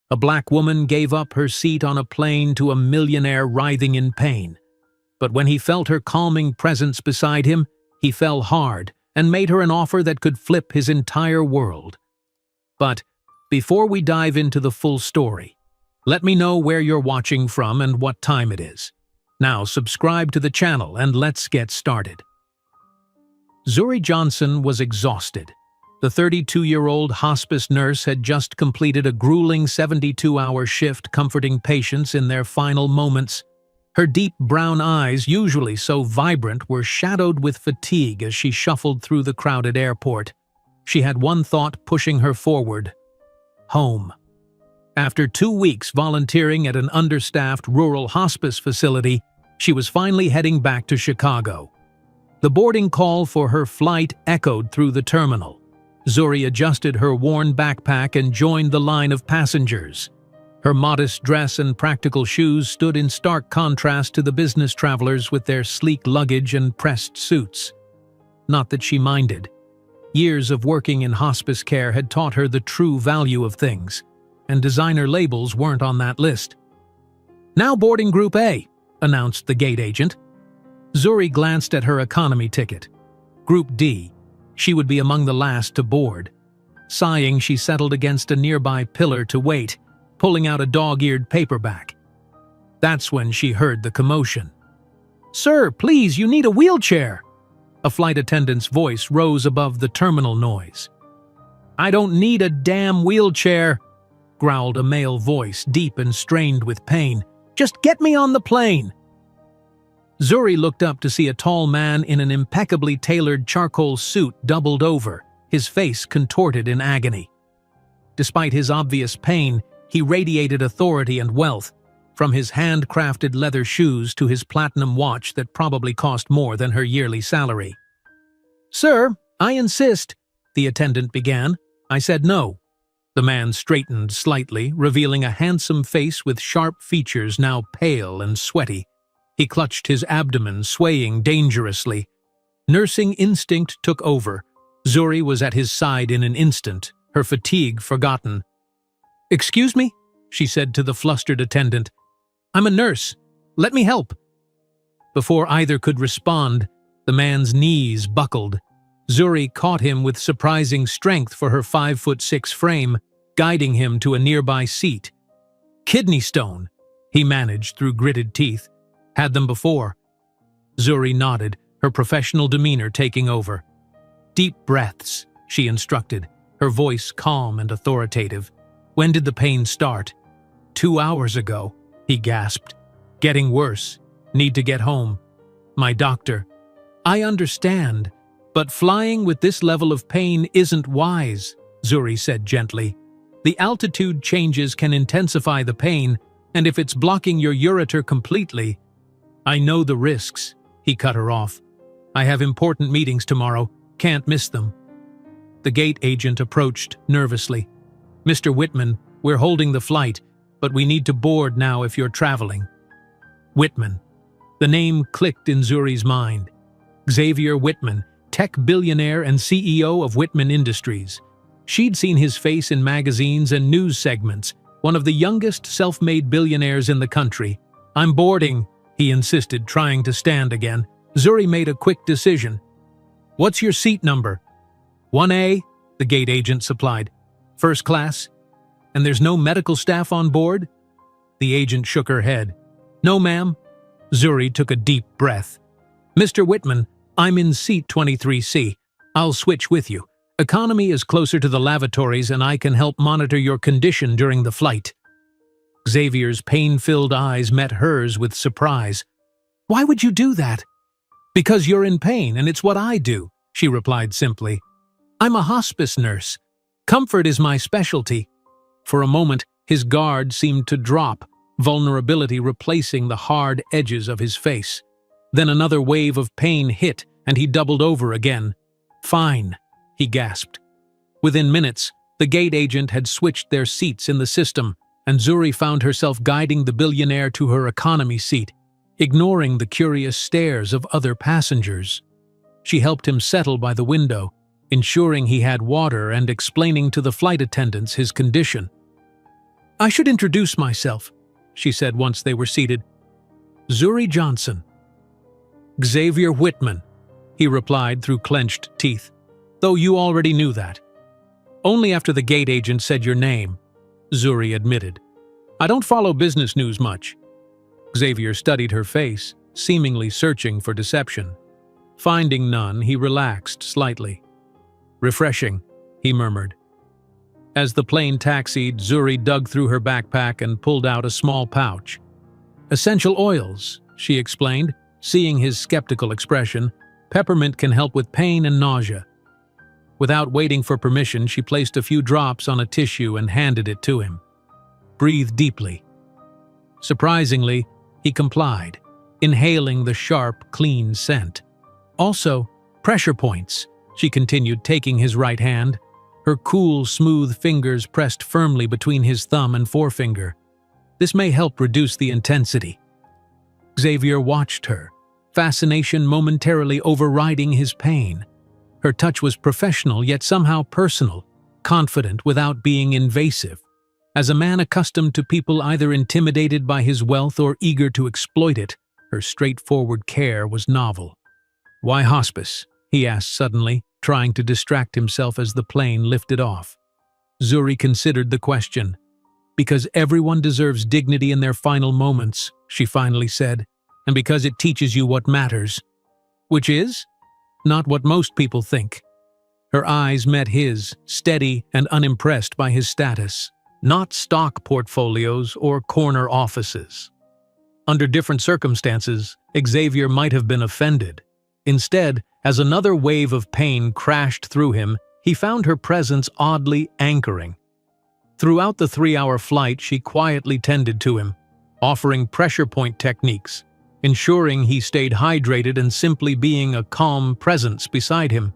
A black woman gave up her seat on a plane to a millionaire writhing in pain. But when he felt her calming presence beside him, he fell hard and made her an offer that could flip his entire world. But before we dive into the full story, let me know where you're watching from and what time it is. Now subscribe to the channel and let's get started. Zuri Johnson was exhausted. The 32-year-old hospice nurse had just completed a grueling 72-hour shift comforting patients in their final moments. Her deep brown eyes, usually so vibrant, were shadowed with fatigue as she shuffled through the crowded airport. She had one thought pushing her forward: home. After 2 weeks volunteering at an understaffed rural hospice facility, she was finally heading back to Chicago. The boarding call for her flight echoed through the terminal. Zuri adjusted her worn backpack and joined the line of passengers. Her modest dress and practical shoes stood in stark contrast to the business travelers with their sleek luggage and pressed suits. Not that she minded. Years of working in hospice care had taught her the true value of things, and designer labels weren't on that list. "Now boarding Group A," announced the gate agent. Zuri glanced at her economy ticket. Group D. She would be among the last to board. Sighing, she settled against a nearby pillar to wait, pulling out a dog-eared paperback. That's when she heard the commotion. "Sir, please, you need a wheelchair!" A flight attendant's voice rose above the terminal noise. "I don't need a damn wheelchair," growled a male voice, deep and strained with pain. "Just get me on the plane!" Zuri looked up to see a tall man in an impeccably tailored charcoal suit doubled over, his face contorted in agony. Despite his obvious pain, he radiated authority and wealth, from his handcrafted leather shoes to his platinum watch that probably cost more than her yearly salary. "Sir, I insist," the attendant began. "I said no." The man straightened slightly, revealing a handsome face with sharp features now pale and sweaty. He clutched his abdomen, swaying dangerously. Nursing instinct took over. Zuri was at his side in an instant, her fatigue forgotten. "Excuse me?" she said to the flustered attendant. "I'm a nurse. Let me help." Before either could respond, the man's knees buckled. Zuri caught him with surprising strength for her 5'6" frame, guiding him to a nearby seat. "Kidney stone," he managed through gritted teeth. "Had them before." Zuri nodded, her professional demeanor taking over. "Deep breaths," she instructed, her voice calm and authoritative. "When did the pain start?" 2 hours ago," he gasped. "Getting worse. Need to get home. My doctor." "I understand, but flying with this level of pain isn't wise," Zuri said gently. "The altitude changes can intensify the pain, and if it's blocking your ureter completely—" "I know the risks," he cut her off. "I have important meetings tomorrow. Can't miss them." The gate agent approached nervously. "Mr. Whitman, we're holding the flight, but we need to board now if you're traveling." Whitman. The name clicked in Zuri's mind. Xavier Whitman, tech billionaire and CEO of Whitman Industries. She'd seen his face in magazines and news segments, one of the youngest self-made billionaires in the country. "I'm boarding," he insisted, trying to stand again. Zuri made a quick decision. "What's your seat number?" "1A," the gate agent supplied. "First class? And there's no medical staff on board?" The agent shook her head. "No, ma'am." Zuri took a deep breath. "Mr. Whitman, I'm in seat 23C. I'll switch with you. Economy is closer to the lavatories and I can help monitor your condition during the flight." Xavier's pain-filled eyes met hers with surprise. "Why would you do that?" "Because you're in pain and it's what I do," she replied simply. "I'm a hospice nurse. Comfort is my specialty." For a moment, his guard seemed to drop, vulnerability replacing the hard edges of his face. Then another wave of pain hit and he doubled over again. "Fine," he gasped. Within minutes, the gate agent had switched their seats in the system, and Zuri found herself guiding the billionaire to her economy seat, ignoring the curious stares of other passengers. She helped him settle by the window, ensuring he had water and explaining to the flight attendants his condition. "I should introduce myself," she said once they were seated. "Zuri Johnson." "Xavier Whitman," he replied through clenched teeth, "though you already knew that." "Only after the gate agent said your name," Zuri admitted. "I don't follow business news much." Xavier studied her face, seemingly searching for deception. Finding none, he relaxed slightly. "Refreshing," he murmured. As the plane taxied, Zuri dug through her backpack and pulled out a small pouch. "Essential oils," she explained, seeing his skeptical expression. "Peppermint can help with pain and nausea." Without waiting for permission, she placed a few drops on a tissue and handed it to him. "Breathe deeply." Surprisingly, he complied, inhaling the sharp, clean scent. "Also, pressure points," she continued, taking his right hand. Her cool, smooth fingers pressed firmly between his thumb and forefinger. "This may help reduce the intensity." Xavier watched her, fascination momentarily overriding his pain. Her touch was professional yet somehow personal, confident without being invasive. As a man accustomed to people either intimidated by his wealth or eager to exploit it, her straightforward care was novel. "Why hospice?" he asked suddenly, trying to distract himself as the plane lifted off. Zuri considered the question. "Because everyone deserves dignity in their final moments," she finally said, "and because it teaches you what matters." "Which is?" "Not what most people think." Her eyes met his, steady and unimpressed by his status. Not stock portfolios or corner offices. Under different circumstances, Xavier might have been offended. Instead, as another wave of pain crashed through him, he found her presence oddly anchoring. Throughout the 3-hour flight, she quietly tended to him, offering pressure point techniques, ensuring he stayed hydrated and simply being a calm presence beside him.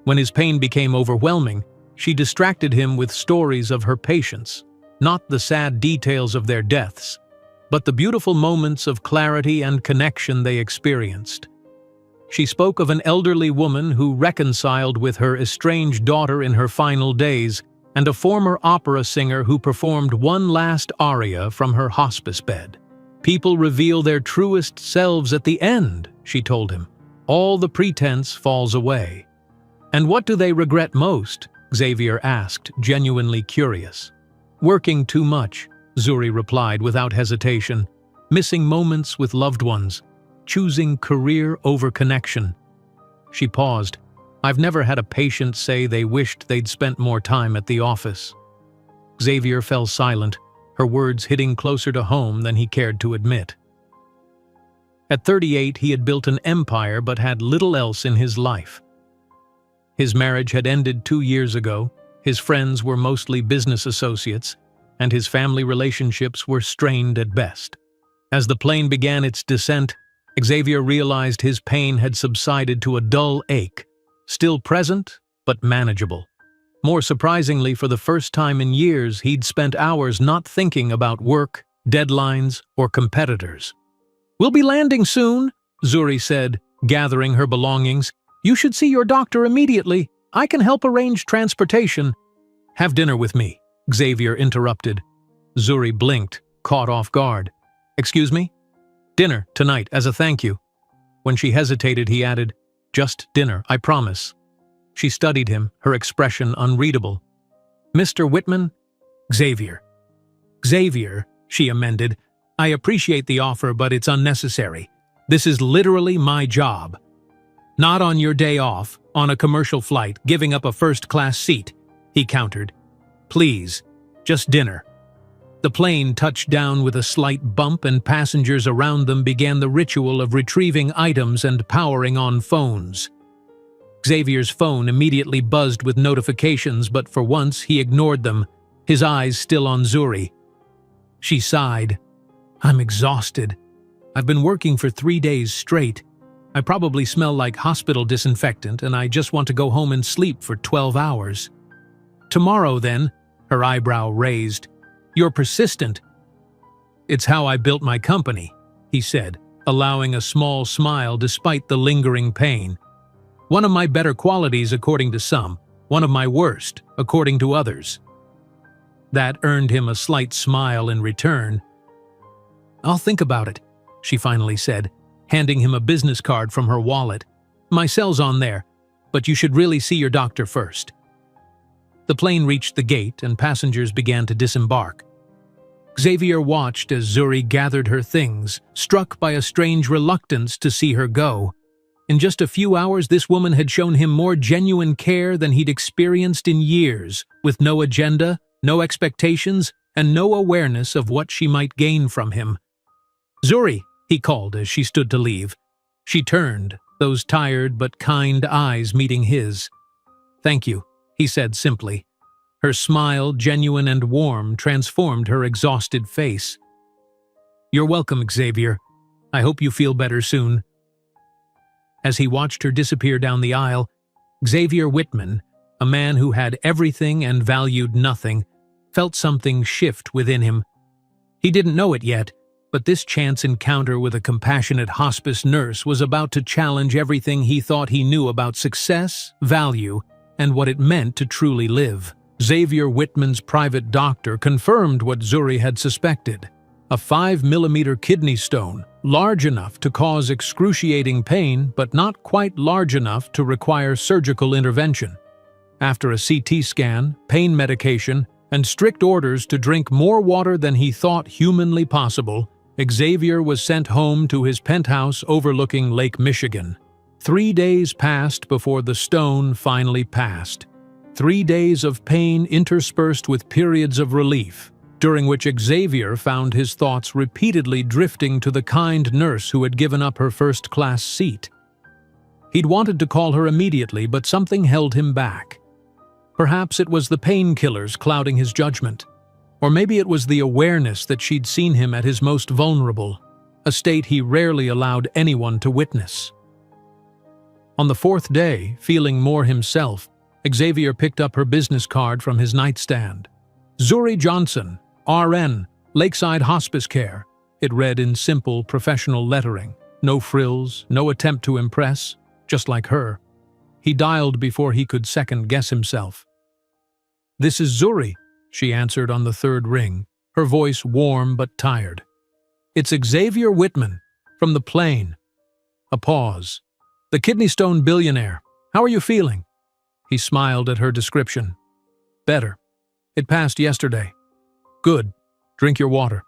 When his pain became overwhelming, she distracted him with stories of her patients, not the sad details of their deaths, but the beautiful moments of clarity and connection they experienced. She spoke of an elderly woman who reconciled with her estranged daughter in her final days, and a former opera singer who performed one last aria from her hospice bed. "People reveal their truest selves at the end," she told him. "All the pretense falls away." "And what do they regret most?" Xavier asked, genuinely curious. "Working too much," Zuri replied without hesitation. "Missing moments with loved ones. Choosing career over connection." She paused. "I've never had a patient say they wished they'd spent more time at the office." Xavier fell silent, her words hitting closer to home than he cared to admit. At 38, he had built an empire but had little else in his life. His marriage had ended 2 years ago, his friends were mostly business associates, and his family relationships were strained at best. As the plane began its descent, Xavier realized his pain had subsided to a dull ache, still present, but manageable. More surprisingly, for the first time in years, he'd spent hours not thinking about work, deadlines, or competitors. "We'll be landing soon," Zuri said, gathering her belongings. "You should see your doctor immediately. I can help arrange transportation." "Have dinner with me," Xavier interrupted. Zuri blinked, caught off guard. "Excuse me?" "Dinner, tonight, as a thank you." When she hesitated, he added, "Just dinner, I promise." She studied him, her expression unreadable. "Mr. Whitman?" "Xavier." "Xavier," she amended. "I appreciate the offer, but it's unnecessary. This is literally my job." "Not on your day off, on a commercial flight, giving up a first-class seat," he countered. "Please, just dinner." The plane touched down with a slight bump, and passengers around them began the ritual of retrieving items and powering on phones. Xavier's phone immediately buzzed with notifications, but for once he ignored them, his eyes still on Zuri. She sighed. "I'm exhausted. I've been working for 3 days straight. I probably smell like hospital disinfectant, and I just want to go home and sleep for 12 hours. "Tomorrow, then," her eyebrow raised. "You're persistent." "It's how I built my company," he said, allowing a small smile despite the lingering pain. "One of my better qualities according to some, one of my worst according to others." That earned him a slight smile in return. "I'll think about it," she finally said, handing him a business card from her wallet. "My cell's on there, but you should really see your doctor first." The plane reached the gate and passengers began to disembark. Xavier watched as Zuri gathered her things, struck by a strange reluctance to see her go. In just a few hours, this woman had shown him more genuine care than he'd experienced in years, with no agenda, no expectations, and no awareness of what she might gain from him. "Zuri," he called as she stood to leave. She turned, those tired but kind eyes meeting his. "Thank you," he said simply. Her smile, genuine and warm, transformed her exhausted face. "You're welcome, Xavier. I hope you feel better soon." As he watched her disappear down the aisle, Xavier Whitman, a man who had everything and valued nothing, felt something shift within him. He didn't know it yet, but this chance encounter with a compassionate hospice nurse was about to challenge everything he thought he knew about success, value, and what it meant to truly live. Xavier Whitman's private doctor confirmed what Zuri had suspected: a 5mm kidney stone, large enough to cause excruciating pain but not quite large enough to require surgical intervention. After a CT scan, pain medication, and strict orders to drink more water than he thought humanly possible, Xavier was sent home to his penthouse overlooking Lake Michigan. 3 days passed before the stone finally passed. 3 days of pain interspersed with periods of relief, during which Xavier found his thoughts repeatedly drifting to the kind nurse who had given up her first-class seat. He'd wanted to call her immediately, but something held him back. Perhaps it was the painkillers clouding his judgment. Or maybe it was the awareness that she'd seen him at his most vulnerable, a state he rarely allowed anyone to witness. On the 4th day, feeling more himself, Xavier picked up her business card from his nightstand. "Zuri Johnson, RN, Lakeside Hospice Care," it read in simple, professional lettering. No frills, no attempt to impress, just like her. He dialed before he could second-guess himself. "This is Zuri," she answered on the 3rd ring, her voice warm but tired. "It's Xavier Whitman, from the plane." A pause. "The kidney stone billionaire. How are you feeling?" He smiled at her description. "Better. It passed yesterday." "Good. Drink your water."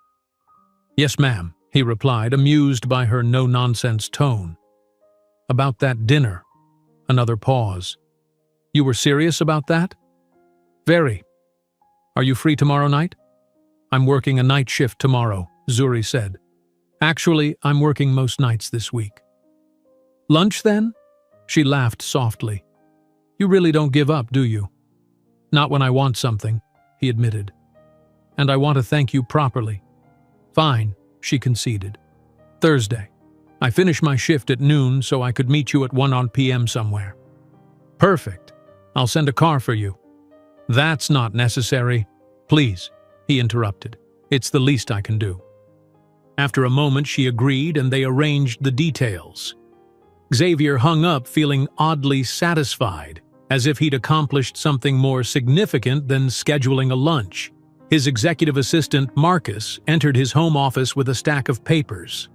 "Yes, ma'am," he replied, amused by her no-nonsense tone. "About that dinner." Another pause. "You were serious about that?" "Very. Are you free tomorrow night?" "I'm working a night shift tomorrow," Zuri said. "Actually, I'm working most nights this week." "Lunch, then?" She laughed softly. "You really don't give up, do you?" "Not when I want something," he admitted. "And I want to thank you properly." "Fine," she conceded. "Thursday. I finish my shift at noon so I could meet you at 1 p.m. somewhere." "Perfect. I'll send a car for you." "That's not necessary." "Please," he interrupted. "It's the least I can do." After a moment she agreed and they arranged the details. Xavier hung up feeling oddly satisfied, as if he'd accomplished something more significant than scheduling a lunch. His executive assistant, Marcus, entered his home office with a stack of papers.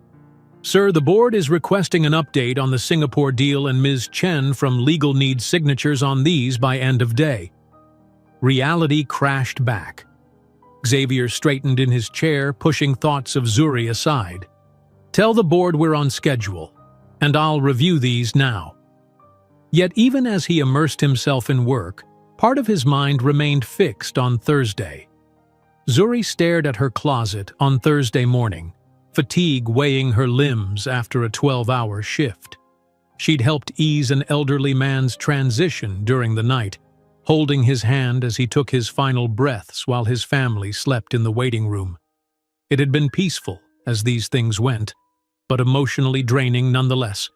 "Sir, the board is requesting an update on the Singapore deal and Ms. Chen from legal needs signatures on these by end of day." Reality crashed back. Xavier straightened in his chair, pushing thoughts of Zuri aside. "Tell the board we're on schedule, and I'll review these now." Yet even as he immersed himself in work, part of his mind remained fixed on Thursday. Zuri stared at her closet on Thursday morning, fatigue weighing her limbs after a 12-hour shift. She'd helped ease an elderly man's transition during the night, holding his hand as he took his final breaths while his family slept in the waiting room. It had been peaceful, as these things went, but emotionally draining nonetheless.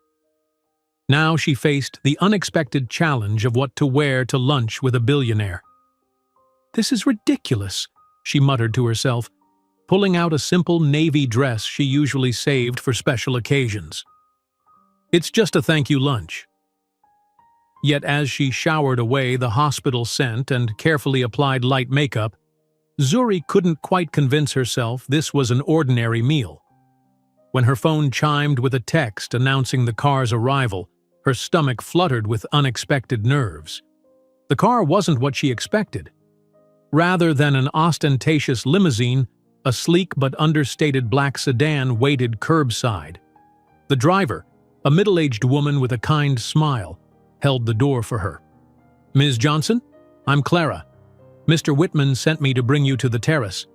Now she faced the unexpected challenge of what to wear to lunch with a billionaire. "This is ridiculous," she muttered to herself, pulling out a simple navy dress she usually saved for special occasions. "It's just a thank-you lunch." Yet as she showered away the hospital scent and carefully applied light makeup, Zuri couldn't quite convince herself this was an ordinary meal. When her phone chimed with a text announcing the car's arrival, her stomach fluttered with unexpected nerves. The car wasn't what she expected. Rather than an ostentatious limousine, a sleek but understated black sedan waited curbside. The driver, a middle-aged woman with a kind smile, held the door for her. "Ms. Johnson? I'm Clara. Mr. Whitman sent me to bring you to the Terrace."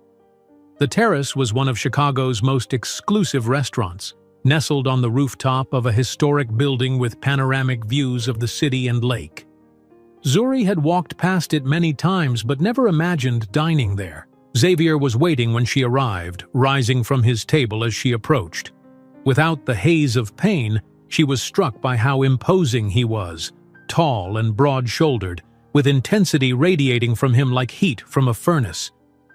The Terrace was one of Chicago's most exclusive restaurants, nestled on the rooftop of a historic building with panoramic views of the city and lake. Zuri had walked past it many times but never imagined dining there. Xavier was waiting when she arrived, rising from his table as she approached. Without the haze of pain, she was struck by how imposing he was, tall and broad-shouldered, with intensity radiating from him like heat from a furnace.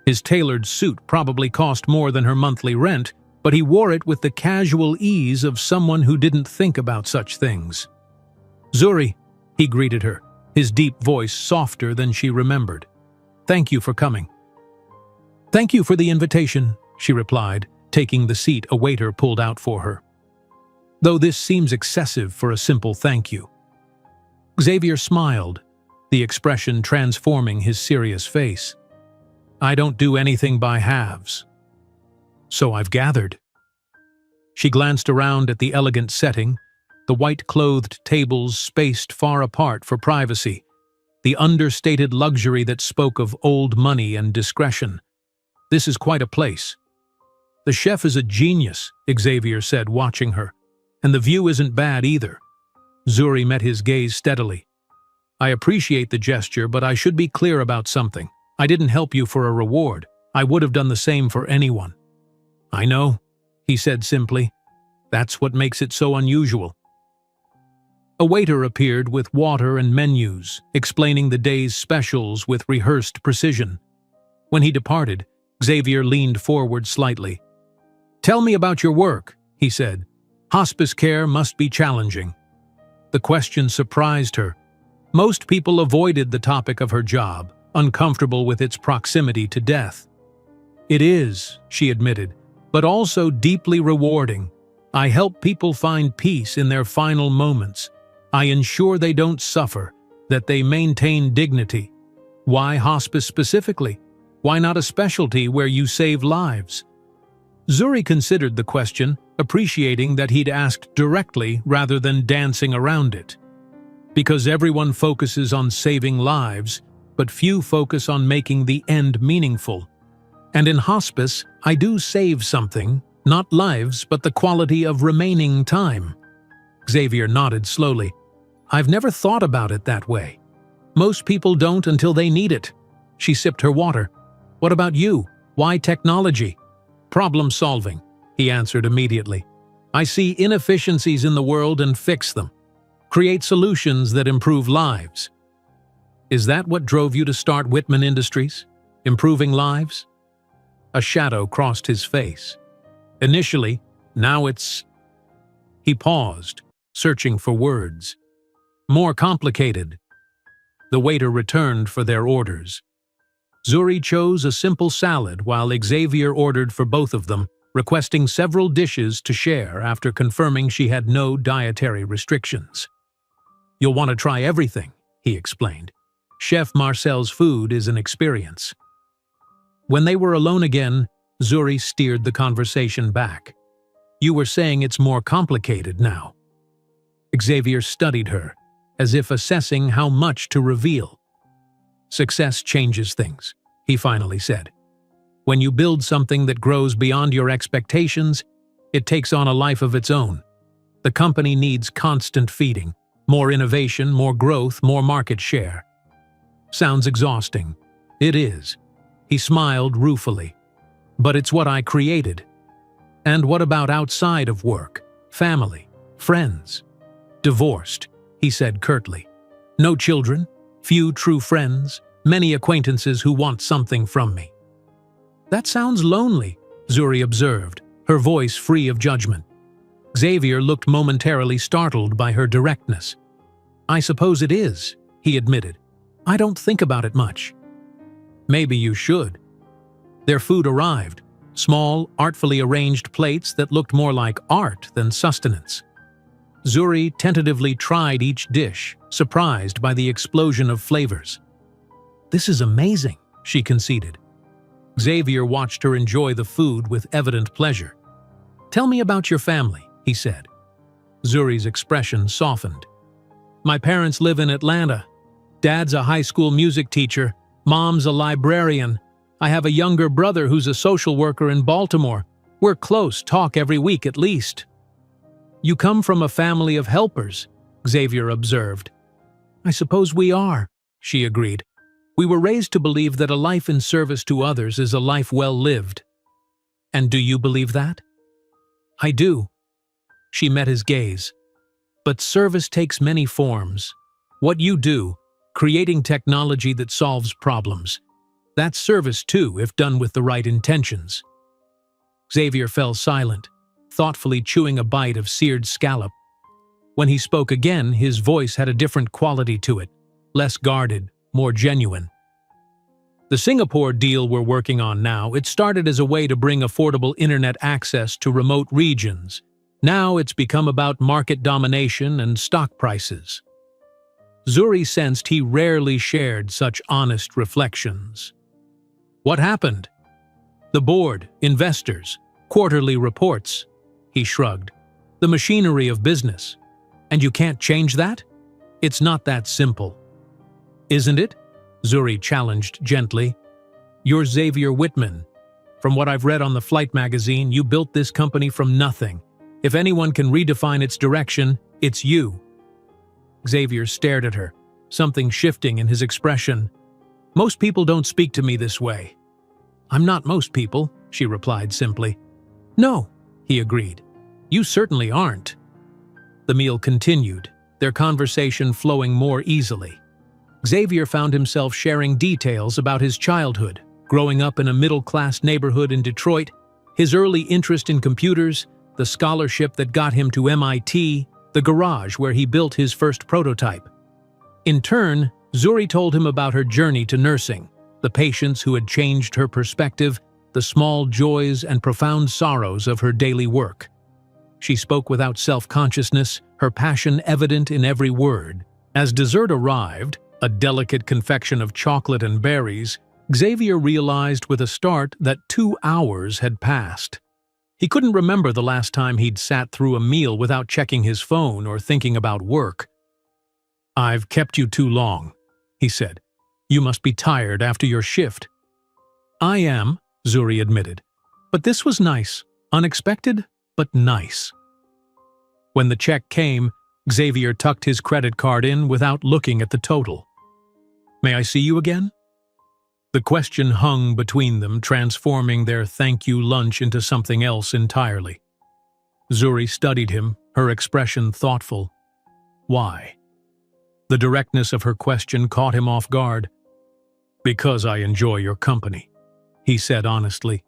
His tailored suit probably cost more than her monthly rent, but he wore it with the casual ease of someone who didn't think about such things. "Zuri," he greeted her, his deep voice softer than she remembered. "Thank you for coming." "Thank you for the invitation," she replied, taking the seat a waiter pulled out for her. "Though this seems excessive for a simple thank you." Xavier smiled, the expression transforming his serious face. "I don't do anything by halves." "So I've gathered." She glanced around at the elegant setting, the white-clothed tables spaced far apart for privacy, the understated luxury that spoke of old money and discretion. "This is quite a place." "The chef is a genius," Xavier said, watching her. "And the view isn't bad either." Zuri met his gaze steadily. "I appreciate the gesture, but I should be clear about something. I didn't help you for a reward. I would have done the same for anyone." "I know," he said simply. "That's what makes it so unusual." A waiter appeared with water and menus, explaining the day's specials with rehearsed precision. When he departed, Xavier leaned forward slightly. "Tell me about your work," he said. "Hospice care must be challenging." The question surprised her. Most people avoided the topic of her job, uncomfortable with its proximity to death. "It is," she admitted, "but also deeply rewarding. I help people find peace in their final moments. I ensure they don't suffer, that they maintain dignity." "Why hospice specifically? Why not a specialty where you save lives?" Zuri considered the question, appreciating that he'd asked directly rather than dancing around it. "Because everyone focuses on saving lives, but few focus on making the end meaningful. And in hospice, I do save something, not lives, but the quality of remaining time." Xavier nodded slowly. "I've never thought about it that way. Most people don't until they need it." She sipped her water. "What about you? Why technology?" "Problem solving," he answered immediately. "I see inefficiencies in the world and fix them. Create solutions that improve lives." "Is that what drove you to start Whitman Industries? Improving lives?" A shadow crossed his face. "Initially, now it's—" He paused, searching for words. "More complicated." The waiter returned for their orders. Zuri chose a simple salad while Xavier ordered for both of them, requesting several dishes to share after confirming she had no dietary restrictions. "You'll want to try everything," he explained. "Chef Marcel's food is an experience." When they were alone again, Zuri steered the conversation back. "You were saying it's more complicated now." Xavier studied her, as if assessing how much to reveal. "Success changes things," he finally said. "When you build something that grows beyond your expectations, it takes on a life of its own. The company needs constant feeding, more innovation, more growth, more market share." "Sounds exhausting." "It is." He smiled ruefully. "But it's what I created." "And what about outside of work? Family? Friends?" "Divorced," he said curtly. "No children, few true friends, many acquaintances who want something from me." "That sounds lonely," Zuri observed, her voice free of judgment. Xavier looked momentarily startled by her directness. "I suppose it is," he admitted. "I don't think about it much." "Maybe you should." Their food arrived, small, artfully arranged plates that looked more like art than sustenance. Zuri tentatively tried each dish, surprised by the explosion of flavors. "This is amazing," she conceded. Xavier watched her enjoy the food with evident pleasure. "Tell me about your family," he said. Zuri's expression softened. "My parents live in Atlanta. Dad's a high school music teacher. Mom's a librarian. I have a younger brother who's a social worker in Baltimore. We're close, talk every week at least." "You come from a family of helpers," Xavier observed. "I suppose we are," she agreed. "We were raised to believe that a life in service to others is a life well lived." "And do you believe that?" "I do." She met his gaze. "But service takes many forms. What you do, creating technology that solves problems, that's service too, if done with the right intentions." Xavier fell silent, thoughtfully chewing a bite of seared scallop. When he spoke again, his voice had a different quality to it, less guarded, more genuine. "The Singapore deal we're working on now, it started as a way to bring affordable internet access to remote regions. Now it's become about market domination and stock prices." Zuri sensed he rarely shared such honest reflections. "What happened?" "The board, investors, quarterly reports." He shrugged. "The machinery of business. And you can't change that? It's not that simple." "Isn't it?" Zuri challenged gently. "You're Xavier Whitman. From what I've read on the Flight magazine, you built this company from nothing. If anyone can redefine its direction, it's you." Xavier stared at her, something shifting in his expression. "Most people don't speak to me this way." "I'm not most people," she replied simply. "No," he agreed. "You certainly aren't." The meal continued, their conversation flowing more easily. Xavier found himself sharing details about his childhood, growing up in a middle-class neighborhood in Detroit, his early interest in computers, the scholarship that got him to MIT, the garage where he built his first prototype. In turn, Zuri told him about her journey to nursing, the patients who had changed her perspective, the small joys and profound sorrows of her daily work. She spoke without self-consciousness, her passion evident in every word. As dessert arrived, a delicate confection of chocolate and berries, Xavier realized with a start that 2 hours had passed. He couldn't remember the last time he'd sat through a meal without checking his phone or thinking about work. "I've kept you too long," he said. "You must be tired after your shift." "I am," Zuri admitted. "But this was nice. Unexpected, but nice." When the check came, Xavier tucked his credit card in without looking at the total. "May I see you again?" The question hung between them, transforming their thank-you lunch into something else entirely. Zuri studied him, her expression thoughtful. "Why?" The directness of her question caught him off guard. "Because I enjoy your company," he said honestly.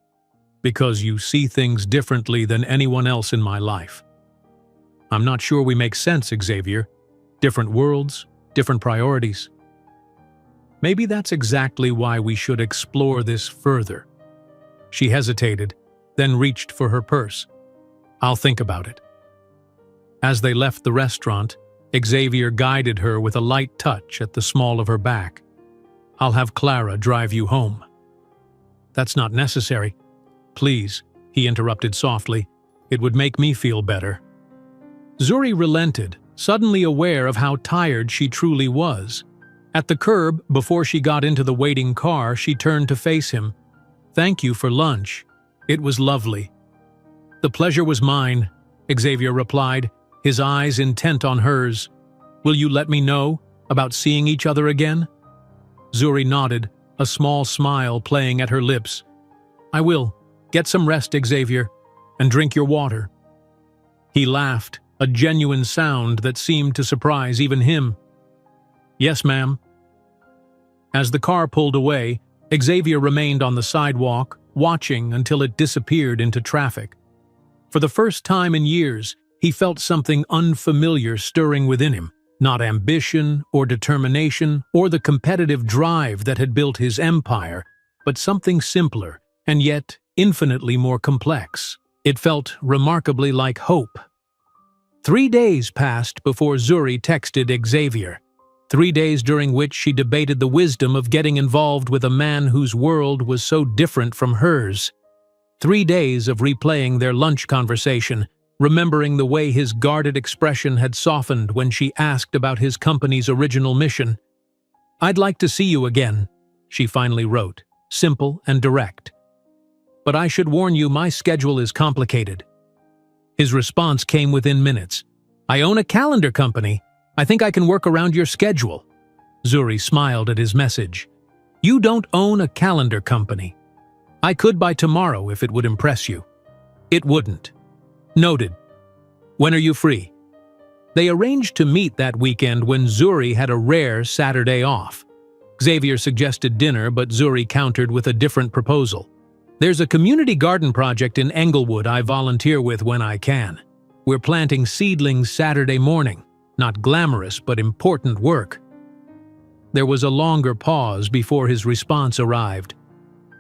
"Because you see things differently than anyone else in my life." "I'm not sure we make sense, Xavier. Different worlds, different priorities." "Maybe that's exactly why we should explore this further." She hesitated, then reached for her purse. "I'll think about it." As they left the restaurant, Xavier guided her with a light touch at the small of her back. "I'll have Clara drive you home." "That's not necessary." "Please," he interrupted softly. "It would make me feel better." Zuri relented, suddenly aware of how tired she truly was. At the curb, before she got into the waiting car, she turned to face him. "Thank you for lunch. It was lovely." "The pleasure was mine," Xavier replied, his eyes intent on hers. "Will you let me know about seeing each other again?" Zuri nodded, a small smile playing at her lips. "I will. Get some rest, Xavier, and drink your water." He laughed, a genuine sound that seemed to surprise even him. "Yes, ma'am." As the car pulled away, Xavier remained on the sidewalk, watching until it disappeared into traffic. For the first time in years, he felt something unfamiliar stirring within him, not ambition or determination or the competitive drive that had built his empire, but something simpler and yet infinitely more complex. It felt remarkably like hope. 3 days passed before Zuri texted Xavier. 3 days during which she debated the wisdom of getting involved with a man whose world was so different from hers. 3 days of replaying their lunch conversation, remembering the way his guarded expression had softened when she asked about his company's original mission. "I'd like to see you again," she finally wrote, simple and direct. "But I should warn you, my schedule is complicated." His response came within minutes. "I own a calendar company. I think I can work around your schedule." Zuri smiled at his message. "You don't own a calendar company." "I could by tomorrow if it would impress you." "It wouldn't." "Noted. When are you free?" They arranged to meet that weekend when Zuri had a rare Saturday off. Xavier suggested dinner, but Zuri countered with a different proposal. "There's a community garden project in Englewood I volunteer with when I can. We're planting seedlings Saturday morning. Not glamorous, but important work." There was a longer pause before his response arrived.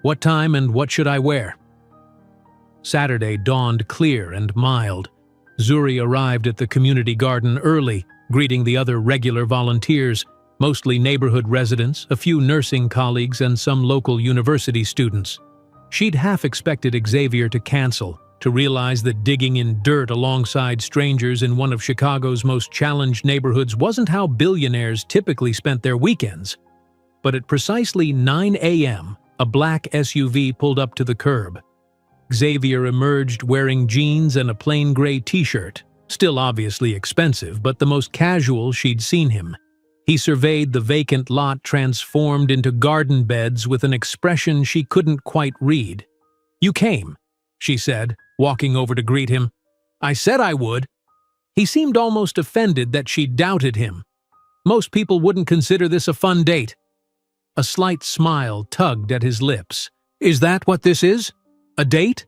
"What time and what should I wear?" Saturday dawned clear and mild. Zuri arrived at the community garden early, greeting the other regular volunteers, mostly neighborhood residents, a few nursing colleagues, and some local university students. She'd half expected Xavier to cancel, to realize that digging in dirt alongside strangers in one of Chicago's most challenged neighborhoods wasn't how billionaires typically spent their weekends. But at precisely 9 a.m., a black SUV pulled up to the curb. Xavier emerged wearing jeans and a plain gray t-shirt, still obviously expensive, but the most casual she'd seen him. He surveyed the vacant lot transformed into garden beds with an expression she couldn't quite read. "You came," she said, walking over to greet him. "I said I would." He seemed almost offended that she doubted him. Most people wouldn't consider this a fun date. A slight smile tugged at his lips. "Is that what this is? A date?"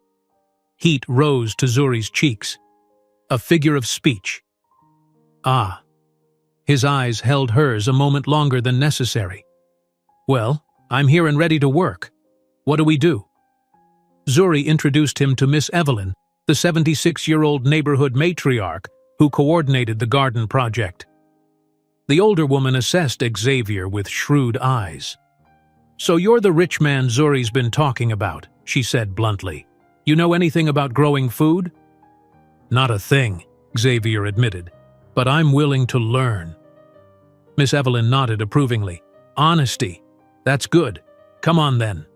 Heat rose to Zuri's cheeks. "A figure of speech." "Ah." His eyes held hers a moment longer than necessary. "Well, I'm here and ready to work. What do we do?" Zuri introduced him to Miss Evelyn, the 76-year-old neighborhood matriarch who coordinated the garden project. The older woman assessed Xavier with shrewd eyes. "So you're the rich man Zuri's been talking about," she said bluntly. "You know anything about growing food?" "Not a thing," Xavier admitted, "but I'm willing to learn." Miss Evelyn nodded approvingly. "Honesty. That's good. Come on then."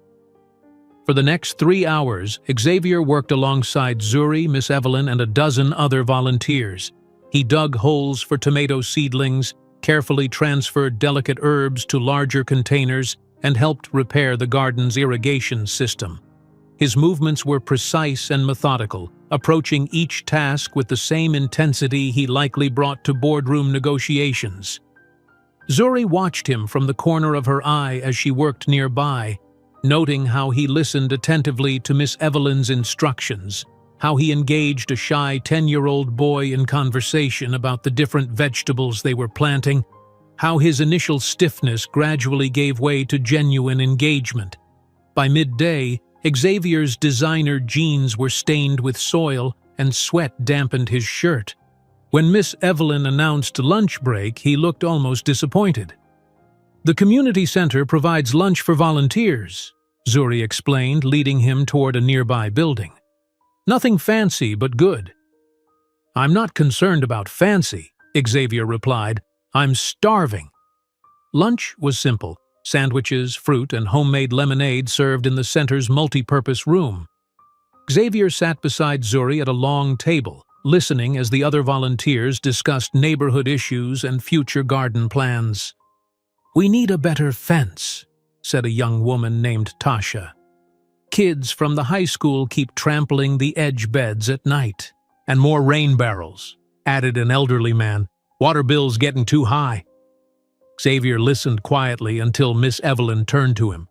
For the next 3 hours, Xavier worked alongside Zuri, Miss Evelyn, and a dozen other volunteers. He dug holes for tomato seedlings, carefully transferred delicate herbs to larger containers, and helped repair the garden's irrigation system. His movements were precise and methodical, approaching each task with the same intensity he likely brought to boardroom negotiations. Zuri watched him from the corner of her eye as she worked nearby, noting how he listened attentively to Miss Evelyn's instructions, how he engaged a shy 10-year-old boy in conversation about the different vegetables they were planting, how his initial stiffness gradually gave way to genuine engagement. By midday, Xavier's designer jeans were stained with soil and sweat dampened his shirt. When Miss Evelyn announced lunch break, he looked almost disappointed. "The community center provides lunch for volunteers," Zuri explained, leading him toward a nearby building. "Nothing fancy, but good." "I'm not concerned about fancy," Xavier replied. "I'm starving." Lunch was simple. Sandwiches, fruit, and homemade lemonade served in the center's multi-purpose room. Xavier sat beside Zuri at a long table, listening as the other volunteers discussed neighborhood issues and future garden plans. "We need a better fence," said a young woman named Tasha. "Kids from the high school keep trampling the edge beds at night." "And more rain barrels," added an elderly man. "Water bills getting too high." Xavier listened quietly until Miss Evelyn turned to him.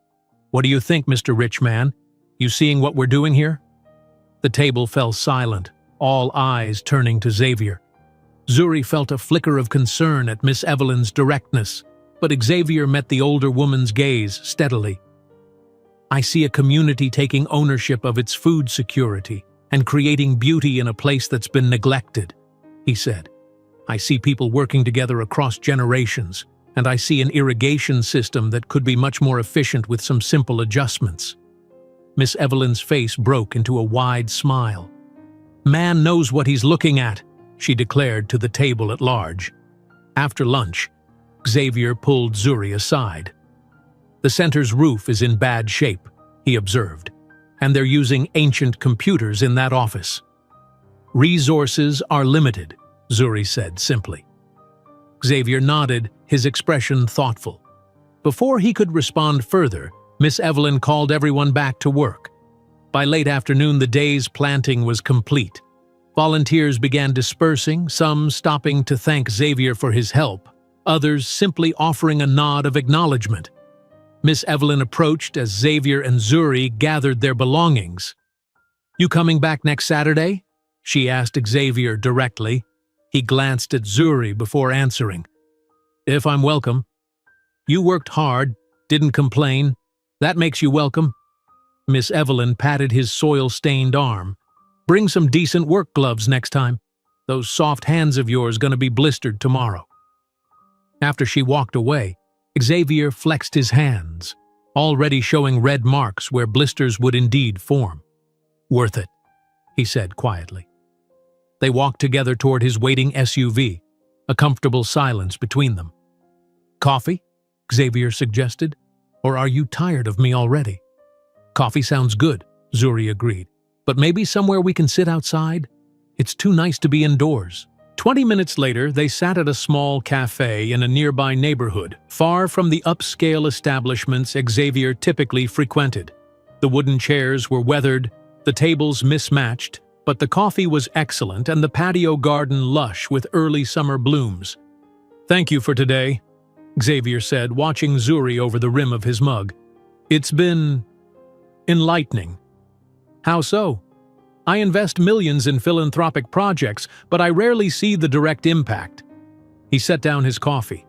"What do you think, Mr. Rich Man? You seeing what we're doing here?" The table fell silent, all eyes turning to Xavier. Zuri felt a flicker of concern at Miss Evelyn's directness, but Xavier met the older woman's gaze steadily. I see a community taking ownership of its food security and creating beauty in a place that's been neglected, he said. I see people working together across generations, and I see an irrigation system that could be much more efficient with some simple adjustments. Miss Evelyn's face broke into a wide smile. Man knows what he's looking at, she declared to the table at large. After lunch, Xavier pulled Zuri aside. The center's roof is in bad shape, he observed, and they're using ancient computers in that office. Resources are limited, Zuri said simply. Xavier nodded, his expression thoughtful. Before he could respond further, Miss Evelyn called everyone back to work. By late afternoon, the day's planting was complete. Volunteers began dispersing, some stopping to thank Xavier for his help, others simply offering a nod of acknowledgement. Miss Evelyn approached as Xavier and Zuri gathered their belongings. "You coming back next Saturday?" she asked Xavier directly. He glanced at Zuri before answering. "If I'm welcome." "You worked hard, didn't complain. That makes you welcome." Miss Evelyn patted his soil-stained arm. "Bring some decent work gloves next time. Those soft hands of yours gonna be blistered tomorrow." After she walked away, Xavier flexed his hands, already showing red marks where blisters would indeed form. "Worth it," he said quietly. They walked together toward his waiting SUV, a comfortable silence between them. "Coffee?" Xavier suggested. "Or are you tired of me already?" "Coffee sounds good," Zuri agreed. "But maybe somewhere we can sit outside? It's too nice to be indoors." 20 minutes later, they sat at a small cafe in a nearby neighborhood, far from the upscale establishments Xavier typically frequented. The wooden chairs were weathered, the tables mismatched, but the coffee was excellent and the patio garden lush with early summer blooms. "Thank you for today," Xavier said, watching Zuri over the rim of his mug. "It's been enlightening." "How so?" "I invest millions in philanthropic projects, but I rarely see the direct impact." He set down his coffee.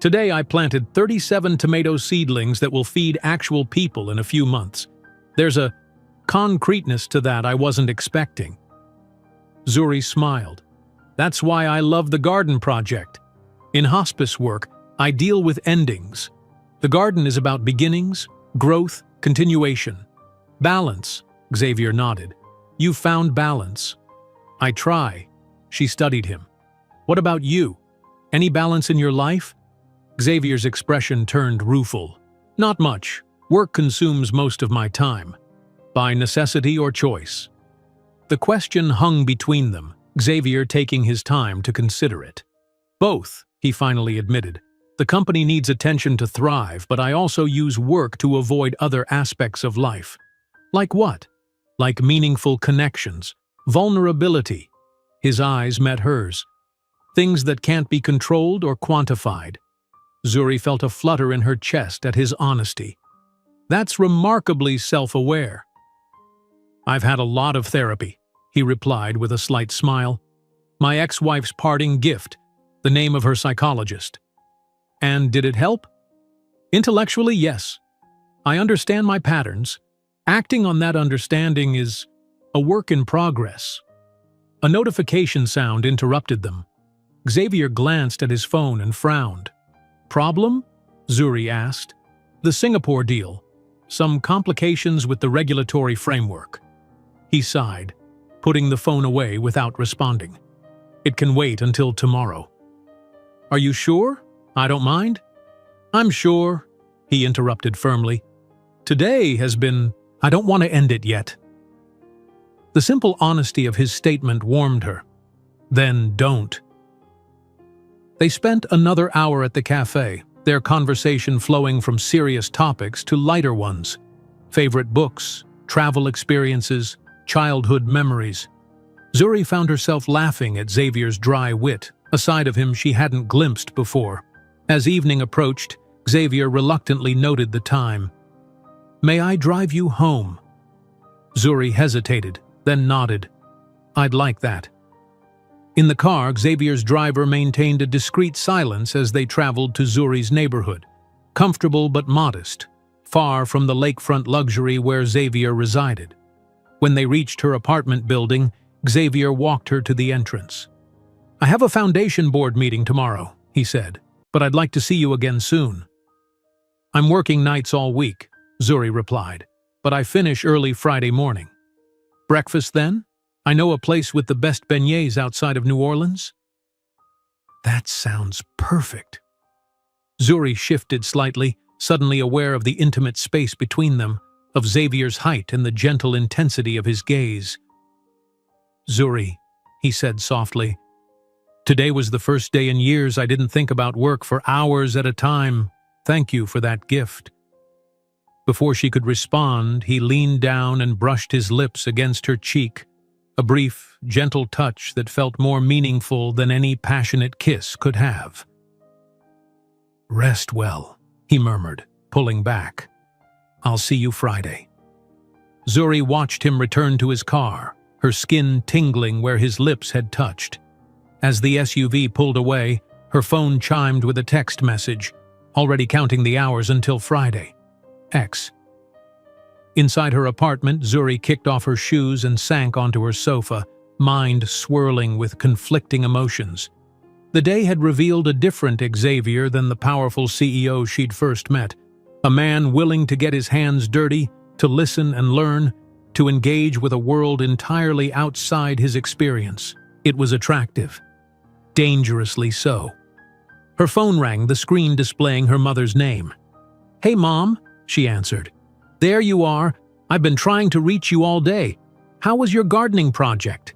"Today I planted 37 tomato seedlings that will feed actual people in a few months. There's a concreteness to that I wasn't expecting." Zuri smiled. "That's why I love the garden project. In hospice work, I deal with endings. The garden is about beginnings, growth, continuation. Balance," Xavier nodded. "You found balance." "I try." She studied him. "What about you? Any balance in your life?" Xavier's expression turned rueful. "Not much. Work consumes most of my time. By necessity or choice." The question hung between them, Xavier taking his time to consider it. "Both," he finally admitted. "The company needs attention to thrive, but I also use work to avoid other aspects of life." "Like what?" "Like meaningful connections, vulnerability." His eyes met hers. "Things that can't be controlled or quantified." Zuri felt a flutter in her chest at his honesty. "That's remarkably self-aware." "I've had a lot of therapy," he replied with a slight smile. "My ex-wife's parting gift, the name of her psychologist." "And did it help?" "Intellectually, yes. I understand my patterns. Acting on that understanding is a work in progress." A notification sound interrupted them. Xavier glanced at his phone and frowned. "Problem?" Zuri asked. "The Singapore deal. Some complications with the regulatory framework." He sighed, putting the phone away without responding. "It can wait until tomorrow." "Are you sure? I don't mind." "I'm sure," he interrupted firmly. "Today has been... I don't want to end it yet." The simple honesty of his statement warmed her. "Then don't." They spent another hour at the cafe, their conversation flowing from serious topics to lighter ones. Favorite books, travel experiences, childhood memories. Zuri found herself laughing at Xavier's dry wit, a side of him she hadn't glimpsed before. As evening approached, Xavier reluctantly noted the time. "May I drive you home?" Zuri hesitated, then nodded. "I'd like that." In the car, Xavier's driver maintained a discreet silence as they traveled to Zuri's neighborhood. Comfortable but modest. far from the lakefront luxury where Xavier resided. When they reached her apartment building, Xavier walked her to the entrance. "I have a foundation board meeting tomorrow," he said, "but I'd like to see you again soon." "I'm working nights all week," Zuri replied, "but I finish early Friday morning." "Breakfast then? I know a place with the best beignets outside of New Orleans." "That sounds perfect." Zuri shifted slightly, suddenly aware of the intimate space between them, of Xavier's height and the gentle intensity of his gaze. "Zuri," he said softly, "today was the first day in years I didn't think about work for hours at a time. Thank you for that gift." Before she could respond, he leaned down and brushed his lips against her cheek, a brief, gentle touch that felt more meaningful than any passionate kiss could have. "Rest well," he murmured, pulling back. "I'll see you Friday." Zuri watched him return to his car, her skin tingling where his lips had touched. As the SUV pulled away, her phone chimed with a text message, already counting the hours until Friday. X. Inside her apartment, Zuri kicked off her shoes and sank onto her sofa, mind swirling with conflicting emotions. The day had revealed a different Xavier than the powerful CEO she'd first met, a man willing to get his hands dirty, to listen and learn, to engage with a world entirely outside his experience. It was attractive. Dangerously so. Her phone rang, the screen displaying her mother's name. "Hey, Mom," she answered. "There you are. I've been trying to reach you all day. How was your gardening project?"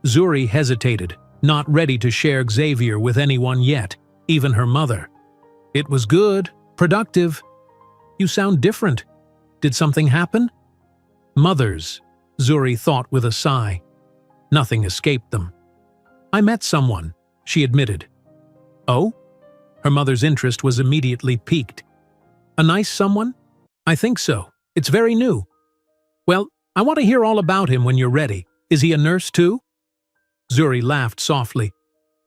Zuri hesitated, not ready to share Xavier with anyone yet, even her mother. "It was good, productive. You sound different. Did something happen?" Mothers, Zuri thought with a sigh. Nothing escaped them. "I met someone," she admitted. "Oh?" Her mother's interest was immediately piqued. "A nice someone?" "I think so. It's very new." "Well, I want to hear all about him when you're ready. Is he a nurse too?" Zuri laughed softly.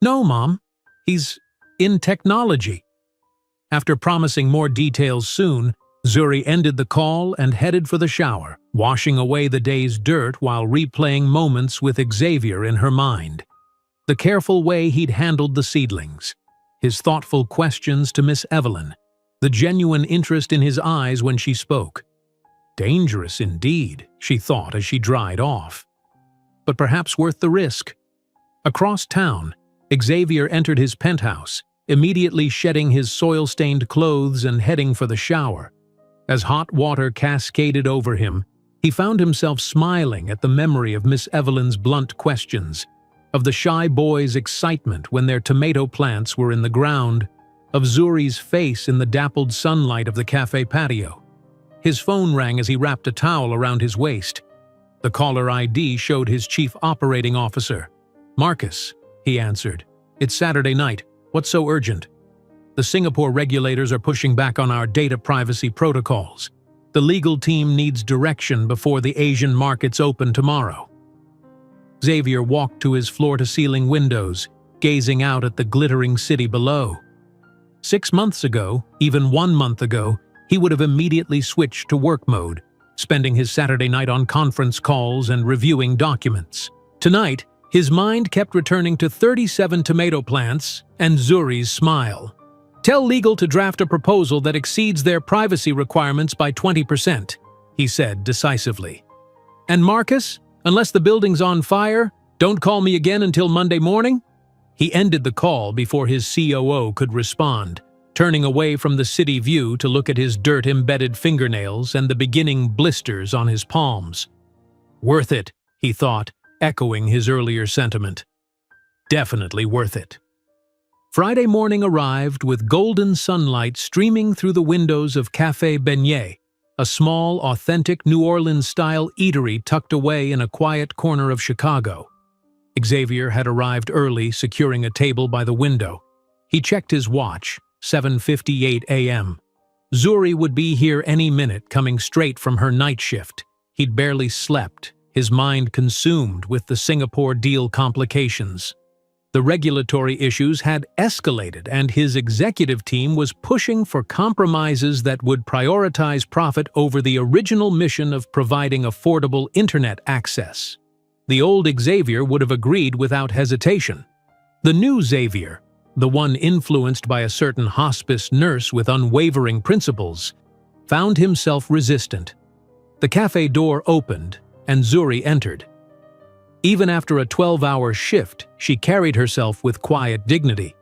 "No, Mom. He's in technology." After promising more details soon, Zuri ended the call and headed for the shower, washing away the day's dirt while replaying moments with Xavier in her mind. The careful way he'd handled the seedlings, his thoughtful questions to Miss Evelyn, the genuine interest in his eyes when she spoke. Dangerous indeed, she thought as she dried off. But perhaps worth the risk. Across town, Xavier entered his penthouse, immediately shedding his soil-stained clothes and heading for the shower. As hot water cascaded over him, he found himself smiling at the memory of Miss Evelyn's blunt questions, of the shy boy's excitement when their tomato plants were in the ground, of Zuri's face in the dappled sunlight of the cafe patio. His phone rang as he wrapped a towel around his waist. The caller ID showed his chief operating officer. "Marcus," he answered. "It's Saturday night. What's so urgent?" "The Singapore regulators are pushing back on our data privacy protocols. The legal team needs direction before the Asian markets open tomorrow." Xavier walked to his floor-to-ceiling windows, gazing out at the glittering city below. 6 months ago, even 1 month ago, he would have immediately switched to work mode, spending his Saturday night on conference calls and reviewing documents. Tonight, his mind kept returning to 37 tomato plants and Zuri's smile. "Tell legal to draft a proposal that exceeds their privacy requirements by 20%, he said decisively. "And Marcus, unless the building's on fire, don't call me again until Monday morning." He ended the call before his COO could respond, turning away from the city view to look at his dirt-embedded fingernails and the beginning blisters on his palms. Worth it, he thought, echoing his earlier sentiment. Definitely worth it. Friday morning arrived with golden sunlight streaming through the windows of Café Beignet, a small, authentic New Orleans-style eatery tucked away in a quiet corner of Chicago. Xavier had arrived early, securing a table by the window. He checked his watch, 7:58 a.m. Zuri would be here any minute, coming straight from her night shift. He'd barely slept, his mind consumed with the Singapore deal complications. The regulatory issues had escalated, and his executive team was pushing for compromises that would prioritize profit over the original mission of providing affordable internet access. The old Xavier would have agreed without hesitation. The new Xavier, the one influenced by a certain hospice nurse with unwavering principles, found himself resistant. The cafe door opened, and Zuri entered. Even after a 12-hour shift, she carried herself with quiet dignity.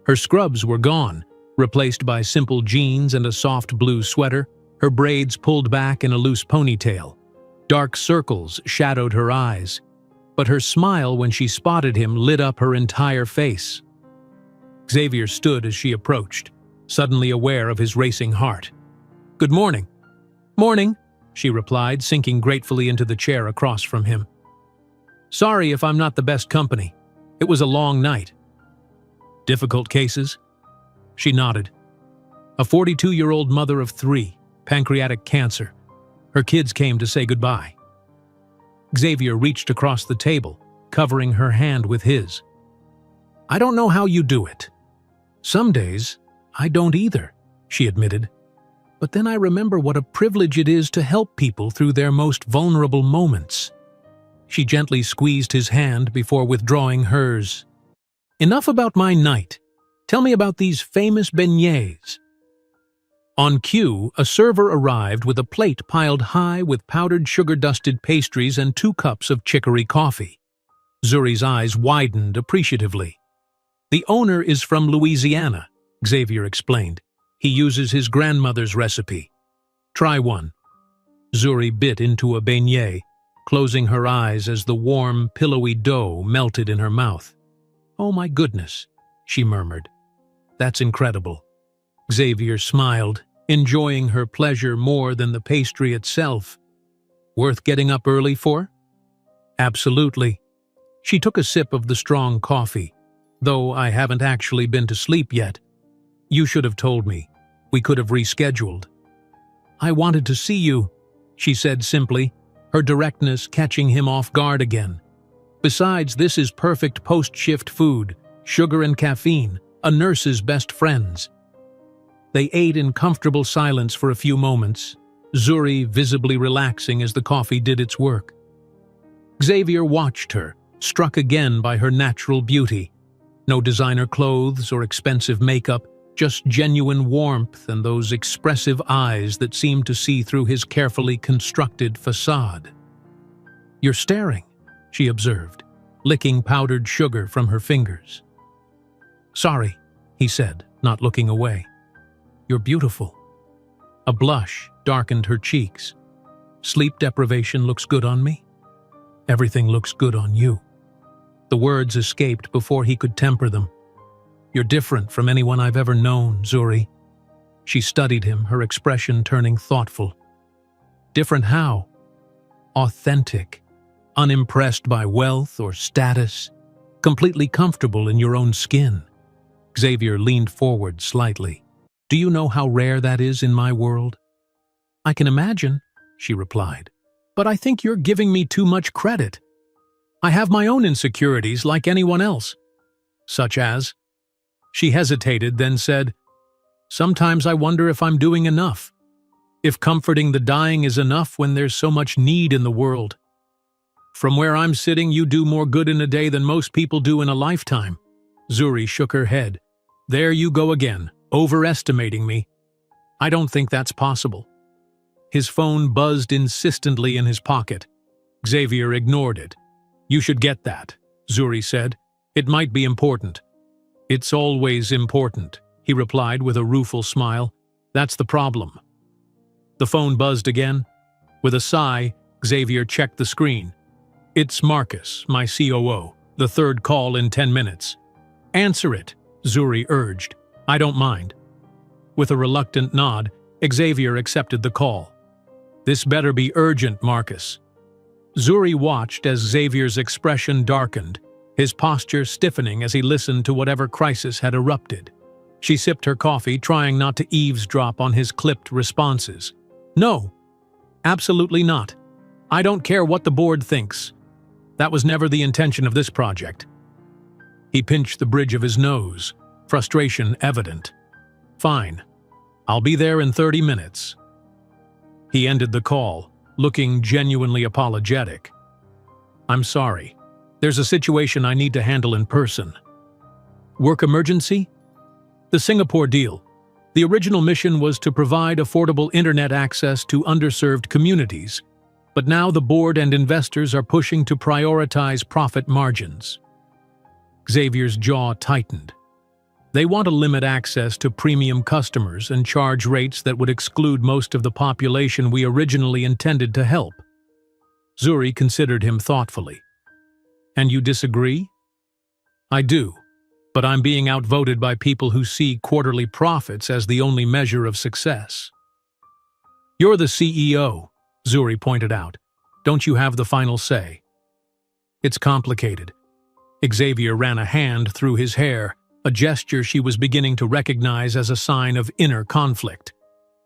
Her scrubs were gone, replaced by simple jeans and a soft blue sweater, her braids pulled back in a loose ponytail. Dark circles shadowed her eyes, but her smile when she spotted him lit up her entire face. Xavier stood as she approached, suddenly aware of his racing heart. "Good morning." "Morning," she replied, sinking gratefully into the chair across from him. "Sorry if I'm not the best company. It was a long night." "Difficult cases?" She nodded. A 42-year-old mother of 3, pancreatic cancer. Her kids came to say goodbye. Xavier reached across the table, covering her hand with his. "I don't know how you do it. Some days, I don't either," she admitted. "But then I remember what a privilege it is to help people through their most vulnerable moments." She gently squeezed his hand before withdrawing hers. "Enough about my night. Tell me about these famous beignets." On cue, a server arrived with a plate piled high with powdered sugar-dusted pastries and 2 cups of chicory coffee. Zuri's eyes widened appreciatively. "The owner is from Louisiana," Xavier explained. "He uses his grandmother's recipe. Try one." Zuri bit into a beignet, closing her eyes as the warm, pillowy dough melted in her mouth. "Oh my goodness," she murmured. "That's incredible." Xavier smiled, enjoying her pleasure more than the pastry itself. "Worth getting up early for?" "Absolutely." She took a sip of the strong coffee. "Though I haven't actually been to sleep yet. You should have told me. We could have rescheduled." "I wanted to see you," she said simply, her directness catching him off guard again. "Besides, this is perfect post-shift food, sugar and caffeine, a nurse's best friends." They ate in comfortable silence for a few moments, Zuri visibly relaxing as the coffee did its work. Xavier watched her, struck again by her natural beauty. No designer clothes or expensive makeup, just genuine warmth and those expressive eyes that seemed to see through his carefully constructed facade. "You're staring," she observed, licking powdered sugar from her fingers. "Sorry," he said, not looking away. "You're beautiful." A blush darkened her cheeks. "Sleep deprivation looks good on me?" "Everything looks good on you." The words escaped before he could temper them. "You're different from anyone I've ever known, Zuri." She studied him, her expression turning thoughtful. "Different how?" "Authentic, unimpressed by wealth or status, completely comfortable in your own skin." Xavier leaned forward slightly. "Do you know how rare that is in my world?" "I can imagine," she replied. "But I think you're giving me too much credit. I have my own insecurities like anyone else." "Such as?" She hesitated, then said, "Sometimes I wonder if I'm doing enough. If comforting the dying is enough when there's so much need in the world. From where I'm sitting, you do more good in a day than most people do in a lifetime." Zuri shook her head. "There you go again, overestimating me. I don't think that's possible." His phone buzzed insistently in his pocket. Xavier ignored it. "You should get that," Zuri said. "It might be important." "It's always important," he replied with a rueful smile. "That's the problem." The phone buzzed again. With a sigh, Xavier checked the screen. "It's Marcus, my COO. The third call in 10 minutes. "Answer it," Zuri urged. "I don't mind." With a reluctant nod, Xavier accepted the call. "This better be urgent, Marcus." Zuri watched as Xavier's expression darkened, his posture stiffening as he listened to whatever crisis had erupted. She sipped her coffee, trying not to eavesdrop on his clipped responses. "No, absolutely not. I don't care what the board thinks. That was never the intention of this project." He pinched the bridge of his nose, frustration evident. "Fine. I'll be there in 30 minutes." He ended the call, looking genuinely apologetic. "I'm sorry. There's a situation I need to handle in person." "Work emergency?" "The Singapore deal. The original mission was to provide affordable internet access to underserved communities, but now the board and investors are pushing to prioritize profit margins." Xavier's jaw tightened. They want to limit access to premium customers and charge rates that would exclude most of the population we originally intended to help. Zuri considered him thoughtfully. "And you disagree?" "I do, but I'm being outvoted by people who see quarterly profits as the only measure of success." "You're the CEO," Zuri pointed out. "Don't you have the final say?" "It's complicated." Xavier ran a hand through his hair, a gesture she was beginning to recognize as a sign of inner conflict.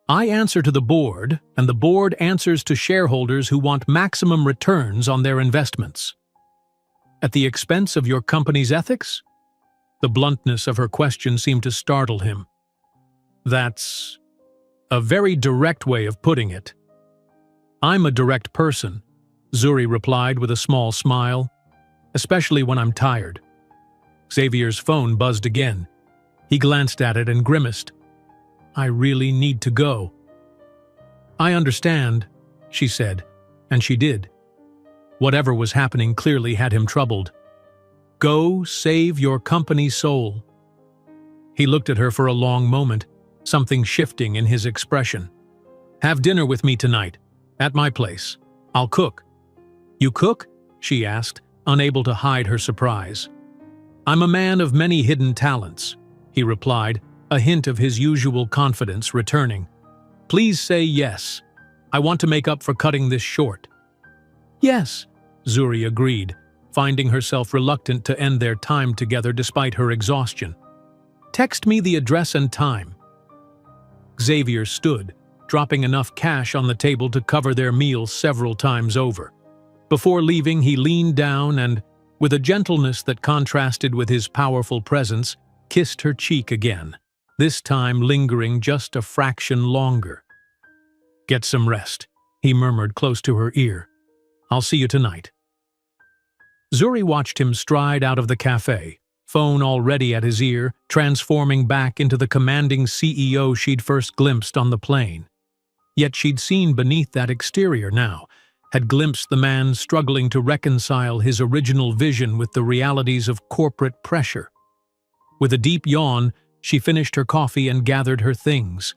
"I answer to the board, and the board answers to shareholders who want maximum returns on their investments." "At the expense of your company's ethics?" The bluntness of her question seemed to startle him. "That's a very direct way of putting it." "I'm a direct person," Zuri replied with a small smile, "especially when I'm tired." Xavier's phone buzzed again. He glanced at it and grimaced. "I really need to go." "I understand," she said, and she did. Whatever was happening clearly had him troubled. "Go save your company's soul." He looked at her for a long moment, something shifting in his expression. "Have dinner with me tonight, at my place. I'll cook." "You cook?" she asked, unable to hide her surprise. "I'm a man of many hidden talents," he replied, a hint of his usual confidence returning. "Please say yes. I want to make up for cutting this short." "Yes," Zuri agreed, finding herself reluctant to end their time together despite her exhaustion. "Text me the address and time." Xavier stood, dropping enough cash on the table to cover their meal several times over. Before leaving, he leaned down and, with a gentleness that contrasted with his powerful presence, kissed her cheek again, this time lingering just a fraction longer. "Get some rest," he murmured close to her ear. "I'll see you tonight." Zuri watched him stride out of the cafe, phone already at his ear, transforming back into the commanding CEO she'd first glimpsed on the plane. Yet she'd seen beneath that exterior now, had glimpsed the man struggling to reconcile his original vision with the realities of corporate pressure. With a deep yawn, she finished her coffee and gathered her things.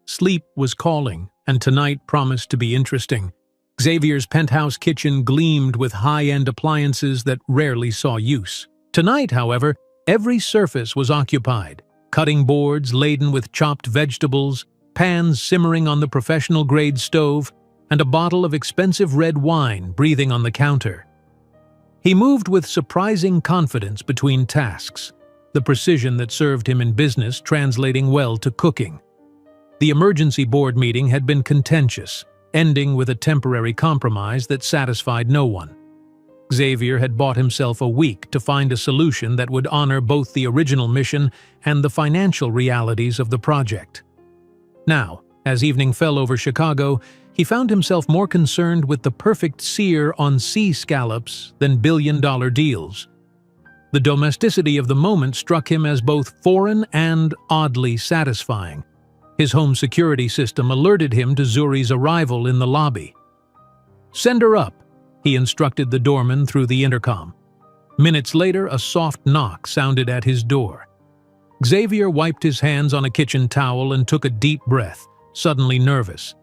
Sleep was calling, and tonight promised to be interesting. Xavier's penthouse kitchen gleamed with high-end appliances that rarely saw use. Tonight, however, every surface was occupied. Cutting boards laden with chopped vegetables, pans simmering on the professional-grade stove, and a bottle of expensive red wine breathing on the counter. He moved with surprising confidence between tasks, the precision that served him in business translating well to cooking. The emergency board meeting had been contentious, ending with a temporary compromise that satisfied no one. Xavier had bought himself a week to find a solution that would honor both the original mission and the financial realities of the project. Now, as evening fell over Chicago, he found himself more concerned with the perfect sear on sea scallops than billion-dollar deals. The domesticity of the moment struck him as both foreign and oddly satisfying. His home security system alerted him to Zuri's arrival in the lobby. "Send her up," he instructed the doorman through the intercom. Minutes later, a soft knock sounded at his door. Xavier wiped his hands on a kitchen towel and took a deep breath, suddenly nervous.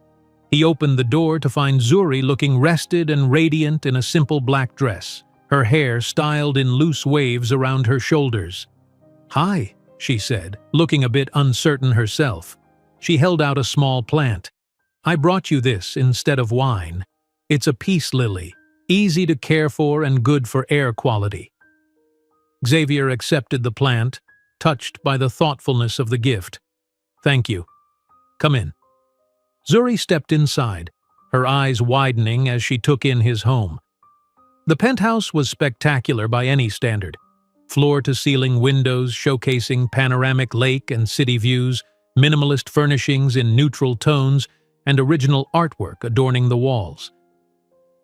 He opened the door to find Zuri looking rested and radiant in a simple black dress, her hair styled in loose waves around her shoulders. "Hi," she said, looking a bit uncertain herself. She held out a small plant. "I brought you this instead of wine. It's a peace lily, easy to care for and good for air quality." Xavier accepted the plant, touched by the thoughtfulness of the gift. "Thank you. Come in." Zuri stepped inside, her eyes widening as she took in his home. The penthouse was spectacular by any standard. floor-to-ceiling windows showcasing panoramic lake and city views, minimalist furnishings in neutral tones, and original artwork adorning the walls.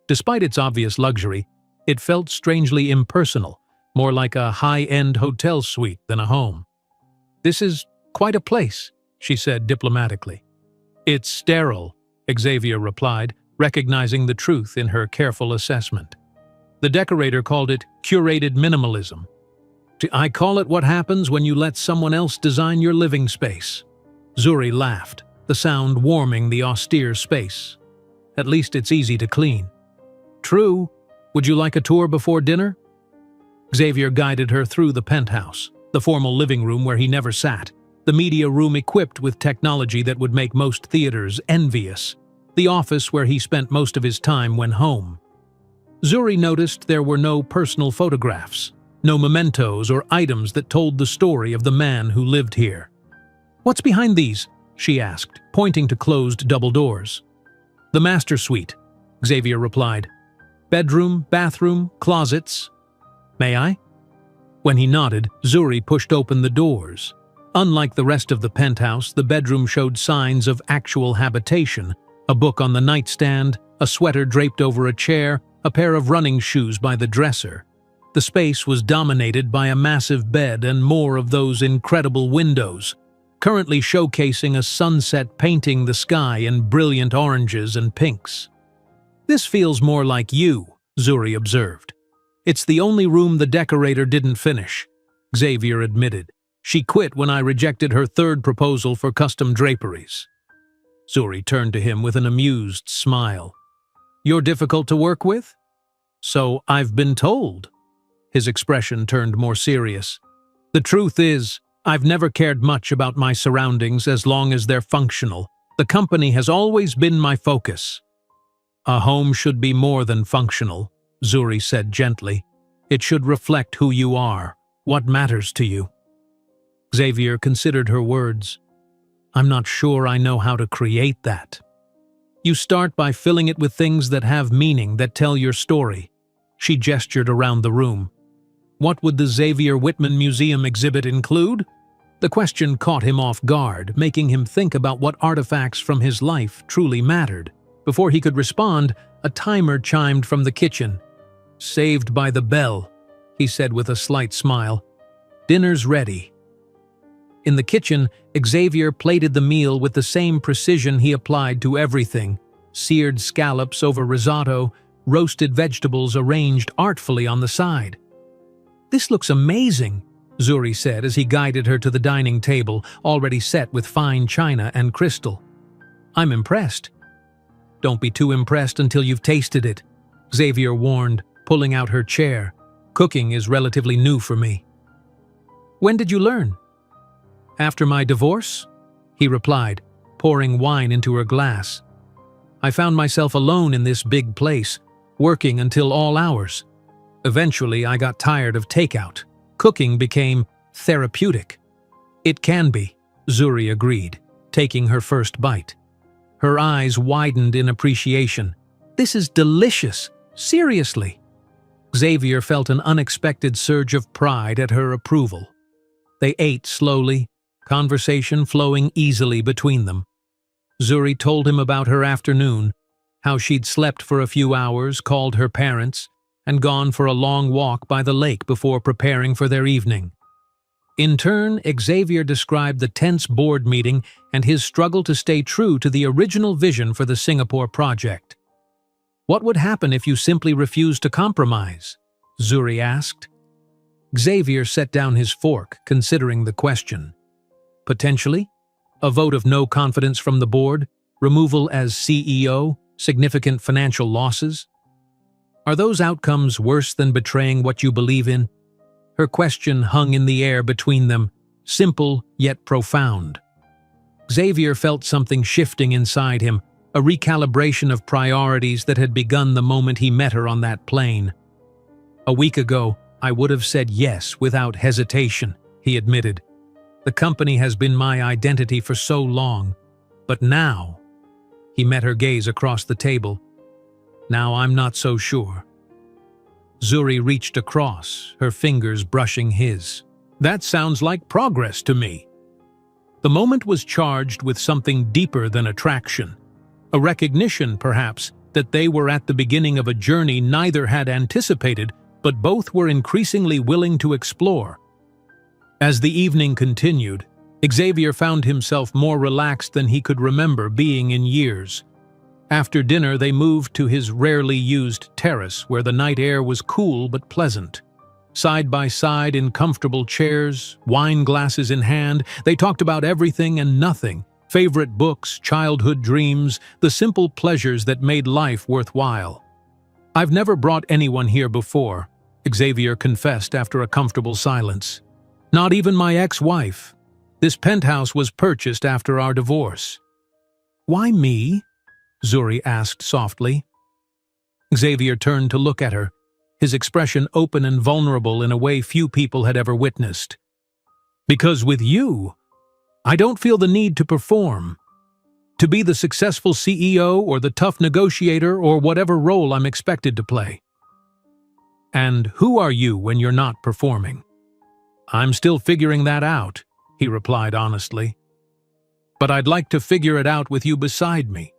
Despite its obvious luxury, it felt strangely impersonal, more like a high-end hotel suite than a home. "This is quite a place," she said diplomatically. "It's sterile," Xavier replied, recognizing the truth in her careful assessment. The decorator called it curated minimalism. "I call it what happens when you let someone else design your living space." Zuri laughed, the sound warming the austere space. "At least it's easy to clean." "True. Would you like a tour before dinner?" Xavier guided her through the penthouse, the formal living room where he never sat, the media room equipped with technology that would make most theaters envious, the office where he spent most of his time when home. Zuri noticed there were no personal photographs, no mementos or items that told the story of the man who lived here. "What's behind these?" she asked, pointing to closed double doors. "The master suite," Xavier replied. "Bedroom, bathroom, closets. May I?" When he nodded, Zuri pushed open the doors. Unlike the rest of the penthouse, the bedroom showed signs of actual habitation: a book on the nightstand, a sweater draped over a chair, a pair of running shoes by the dresser. The space was dominated by a massive bed and more of those incredible windows, currently showcasing a sunset painting the sky in brilliant oranges and pinks. "This feels more like you," Zuri observed. "It's the only room the decorator didn't finish," Xavier admitted. "She quit when I rejected her third proposal for custom draperies." Zuri turned to him with an amused smile. "You're difficult to work with?" "So I've been told." His expression turned more serious. "The truth is, I've never cared much about my surroundings as long as they're functional. The company has always been my focus." "A home should be more than functional," Zuri said gently. "It should reflect who you are, what matters to you." Xavier considered her words. "I'm not sure I know how to create that." "You start by filling it with things that have meaning, that tell your story." She gestured around the room. "What would the Xavier Whitman Museum exhibit include?" The question caught him off guard, making him think about what artifacts from his life truly mattered. Before he could respond, a timer chimed from the kitchen. "Saved by the bell," he said with a slight smile. "Dinner's ready." In the kitchen, Xavier plated the meal with the same precision he applied to everything: seared scallops over risotto, roasted vegetables arranged artfully on the side. "This looks amazing," Zuri said as he guided her to the dining table, already set with fine china and crystal. "I'm impressed." "Don't be too impressed until you've tasted it," Xavier warned, pulling out her chair. "Cooking is relatively new for me." "When did you learn?" "After my divorce," he replied, pouring wine into her glass. "I found myself alone in this big place, working until all hours. Eventually, I got tired of takeout. Cooking became therapeutic." "It can be," Zuri agreed, taking her first bite. Her eyes widened in appreciation. "This is delicious, seriously." Xavier felt an unexpected surge of pride at her approval. They ate slowly, conversation flowing easily between them. Zuri told him about her afternoon, how she'd slept for a few hours, called her parents, and gone for a long walk by the lake before preparing for their evening. In turn, Xavier described the tense board meeting and his struggle to stay true to the original vision for the Singapore project. "What would happen if you simply refused to compromise?" Zuri asked. Xavier set down his fork, considering the question. "Potentially, a vote of no confidence from the board, removal as CEO, significant financial losses. Are those outcomes worse than betraying what you believe in?" Her question hung in the air between them, simple yet profound. Xavier felt something shifting inside him, a recalibration of priorities that had begun the moment he met her on that plane. "A week ago, I would have said yes without hesitation," he admitted. "The company has been my identity for so long, but now—" He met her gaze across the table. "Now I'm not so sure." Zuri reached across, her fingers brushing his. That sounds like progress to me. The moment was charged with something deeper than attraction. A recognition, perhaps, that they were at the beginning of a journey neither had anticipated, but both were increasingly willing to explore. As the evening continued, Xavier found himself more relaxed than he could remember being in years. After dinner, they moved to his rarely used terrace, where the night air was cool but pleasant. Side by side in comfortable chairs, wine glasses in hand, they talked about everything and nothing: favorite books, childhood dreams, the simple pleasures that made life worthwhile. "I've never brought anyone here before," Xavier confessed after a comfortable silence. "Not even my ex-wife. This penthouse was purchased after our divorce." "Why me?" Zuri asked softly. Xavier turned to look at her, his expression open and vulnerable in a way few people had ever witnessed. "Because with you, I don't feel the need to perform. To be the successful CEO or the tough negotiator or whatever role I'm expected to play." "And who are you when you're not performing?" "I'm still figuring that out," he replied honestly. "But I'd like to figure it out with you beside me."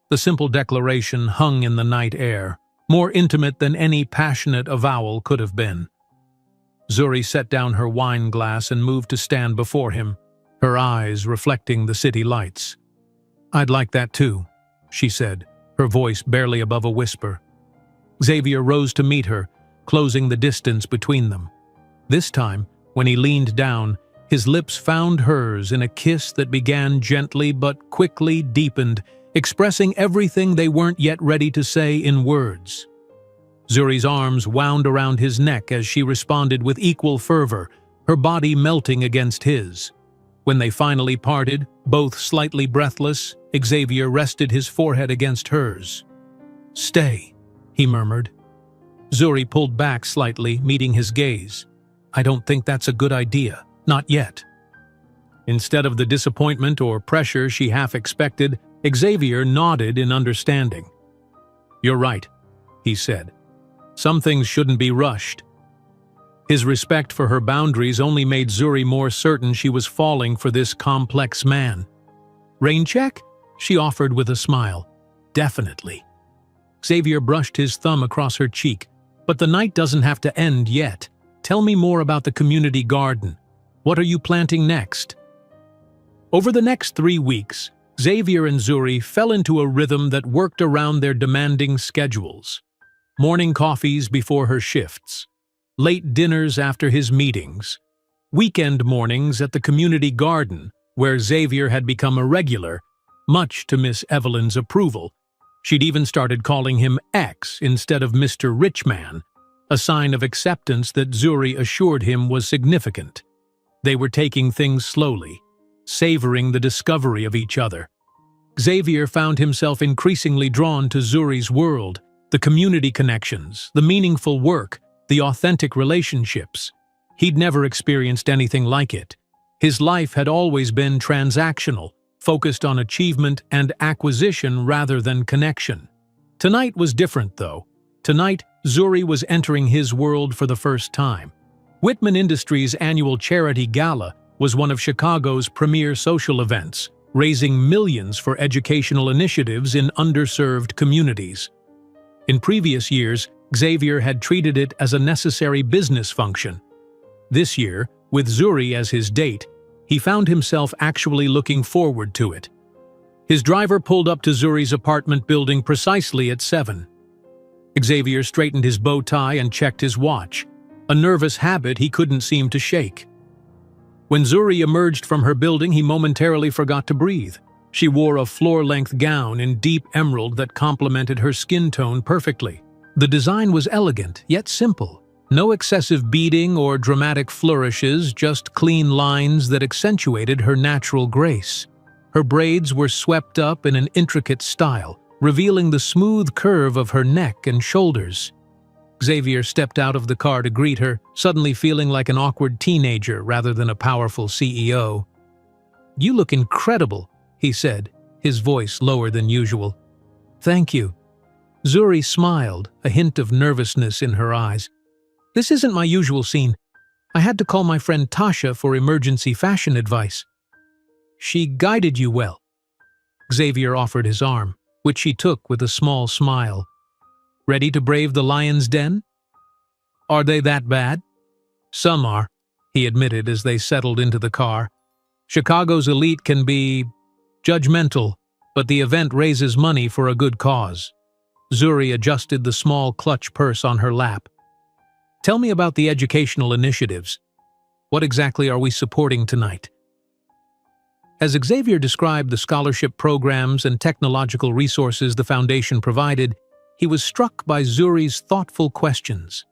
The simple declaration hung in the night air, more intimate than any passionate avowal could have been. Zuri set down her wine glass and moved to stand before him, her eyes reflecting the city lights. "I'd like that too," she said, her voice barely above a whisper. Xavier rose to meet her, closing the distance between them. This time, when he leaned down, his lips found hers in a kiss that began gently but quickly deepened, expressing everything they weren't yet ready to say in words. Zuri's arms wound around his neck as she responded with equal fervor, her body melting against his. When they finally parted, both slightly breathless, Xavier rested his forehead against hers. "Stay," he murmured. Zuri pulled back slightly, meeting his gaze. "I don't think that's a good idea. Not yet." Instead of the disappointment or pressure she half expected, Xavier nodded in understanding. "You're right," he said. "Some things shouldn't be rushed." His respect for her boundaries only made Zuri more certain she was falling for this complex man. "Rain check?" she offered with a smile. "Definitely." Xavier brushed his thumb across her cheek. "But the night doesn't have to end yet. Tell me more about the community garden. What are you planting next?" Over the next 3 weeks, Xavier and Zuri fell into a rhythm that worked around their demanding schedules. Morning coffees before her shifts, late dinners after his meetings, weekend mornings at the community garden, where Xavier had become a regular, much to Miss Evelyn's approval. She'd even started calling him X instead of Mr. Richman, a sign of acceptance that Zuri assured him was significant. They were taking things slowly, savoring the discovery of each other. Xavier found himself increasingly drawn to Zuri's world, the community connections, the meaningful work, the authentic relationships. He'd never experienced anything like it. His life had always been transactional, focused on achievement and acquisition rather than connection. Tonight was different, though. Tonight, Zuri was entering his world for the first time. Whitman Industries' annual charity gala was one of Chicago's premier social events, raising millions for educational initiatives in underserved communities. In previous years, Xavier had treated it as a necessary business function. This year, with Zuri as his date, he found himself actually looking forward to it. His driver pulled up to Zuri's apartment building precisely at 7. Xavier straightened his bow tie and checked his watch, a nervous habit he couldn't seem to shake. When Zuri emerged from her building, he momentarily forgot to breathe. She wore a floor-length gown in deep emerald that complemented her skin tone perfectly. The design was elegant, yet simple. No excessive beading or dramatic flourishes, just clean lines that accentuated her natural grace. Her braids were swept up in an intricate style, revealing the smooth curve of her neck and shoulders. Xavier stepped out of the car to greet her, suddenly feeling like an awkward teenager rather than a powerful CEO. "You look incredible," he said, his voice lower than usual. "Thank you." Zuri smiled, a hint of nervousness in her eyes. This isn't my usual scene. I had to call my friend Tasha for emergency fashion advice. She guided you well. Xavier offered his arm, which she took with a small smile. Ready to brave the lion's den? Are they that bad? Some are, he admitted as they settled into the car. Chicago's elite can be judgmental, but the event raises money for a good cause. Zuri adjusted the small clutch purse on her lap. Tell me about the educational initiatives. What exactly are we supporting tonight? As Xavier described the scholarship programs and technological resources the foundation provided, he was struck by Zuri's thoughtful questions.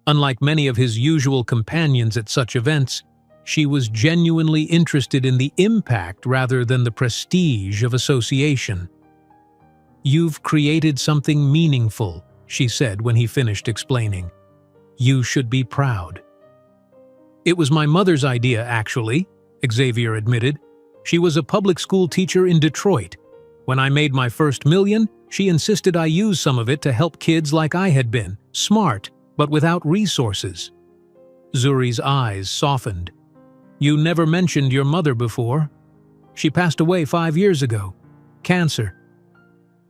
Unlike many of his usual companions at such events, she was genuinely interested in the impact rather than the prestige of association. You've created something meaningful, she said when he finished explaining. You should be proud. It was my mother's idea, actually, Xavier admitted. She was a public school teacher in Detroit. When I made my first million, she insisted I use some of it to help kids like I had been, smart, but without resources. Zuri's eyes softened. You never mentioned your mother before. She passed away 5 years ago. Cancer.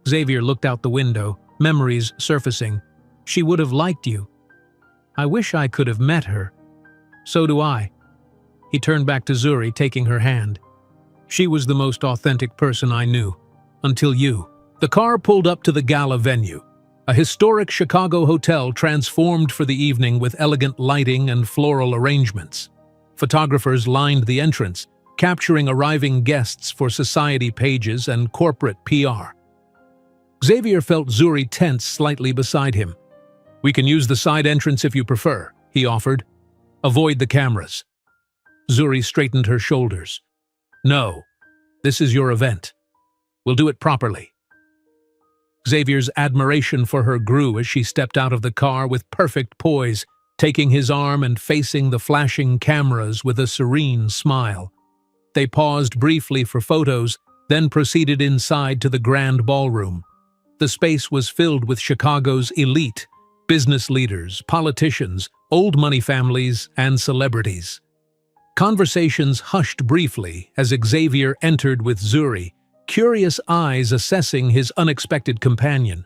Xavier looked out the window, memories surfacing. She would have liked you. I wish I could have met her. So do I. He turned back to Zuri, taking her hand. She was the most authentic person I knew. Until you. The car pulled up to the gala venue, a historic Chicago hotel transformed for the evening with elegant lighting and floral arrangements. Photographers lined the entrance, capturing arriving guests for society pages and corporate PR. Xavier felt Zuri tense slightly beside him. We can use the side entrance if you prefer, he offered. Avoid the cameras. Zuri straightened her shoulders. No, this is your event. We'll do it properly. Xavier's admiration for her grew as she stepped out of the car with perfect poise, taking his arm and facing the flashing cameras with a serene smile. They paused briefly for photos, then proceeded inside to the grand ballroom. The space was filled with Chicago's elite, business leaders, politicians, old money families, and celebrities. Conversations hushed briefly as Xavier entered with Zuri, curious eyes assessing his unexpected companion.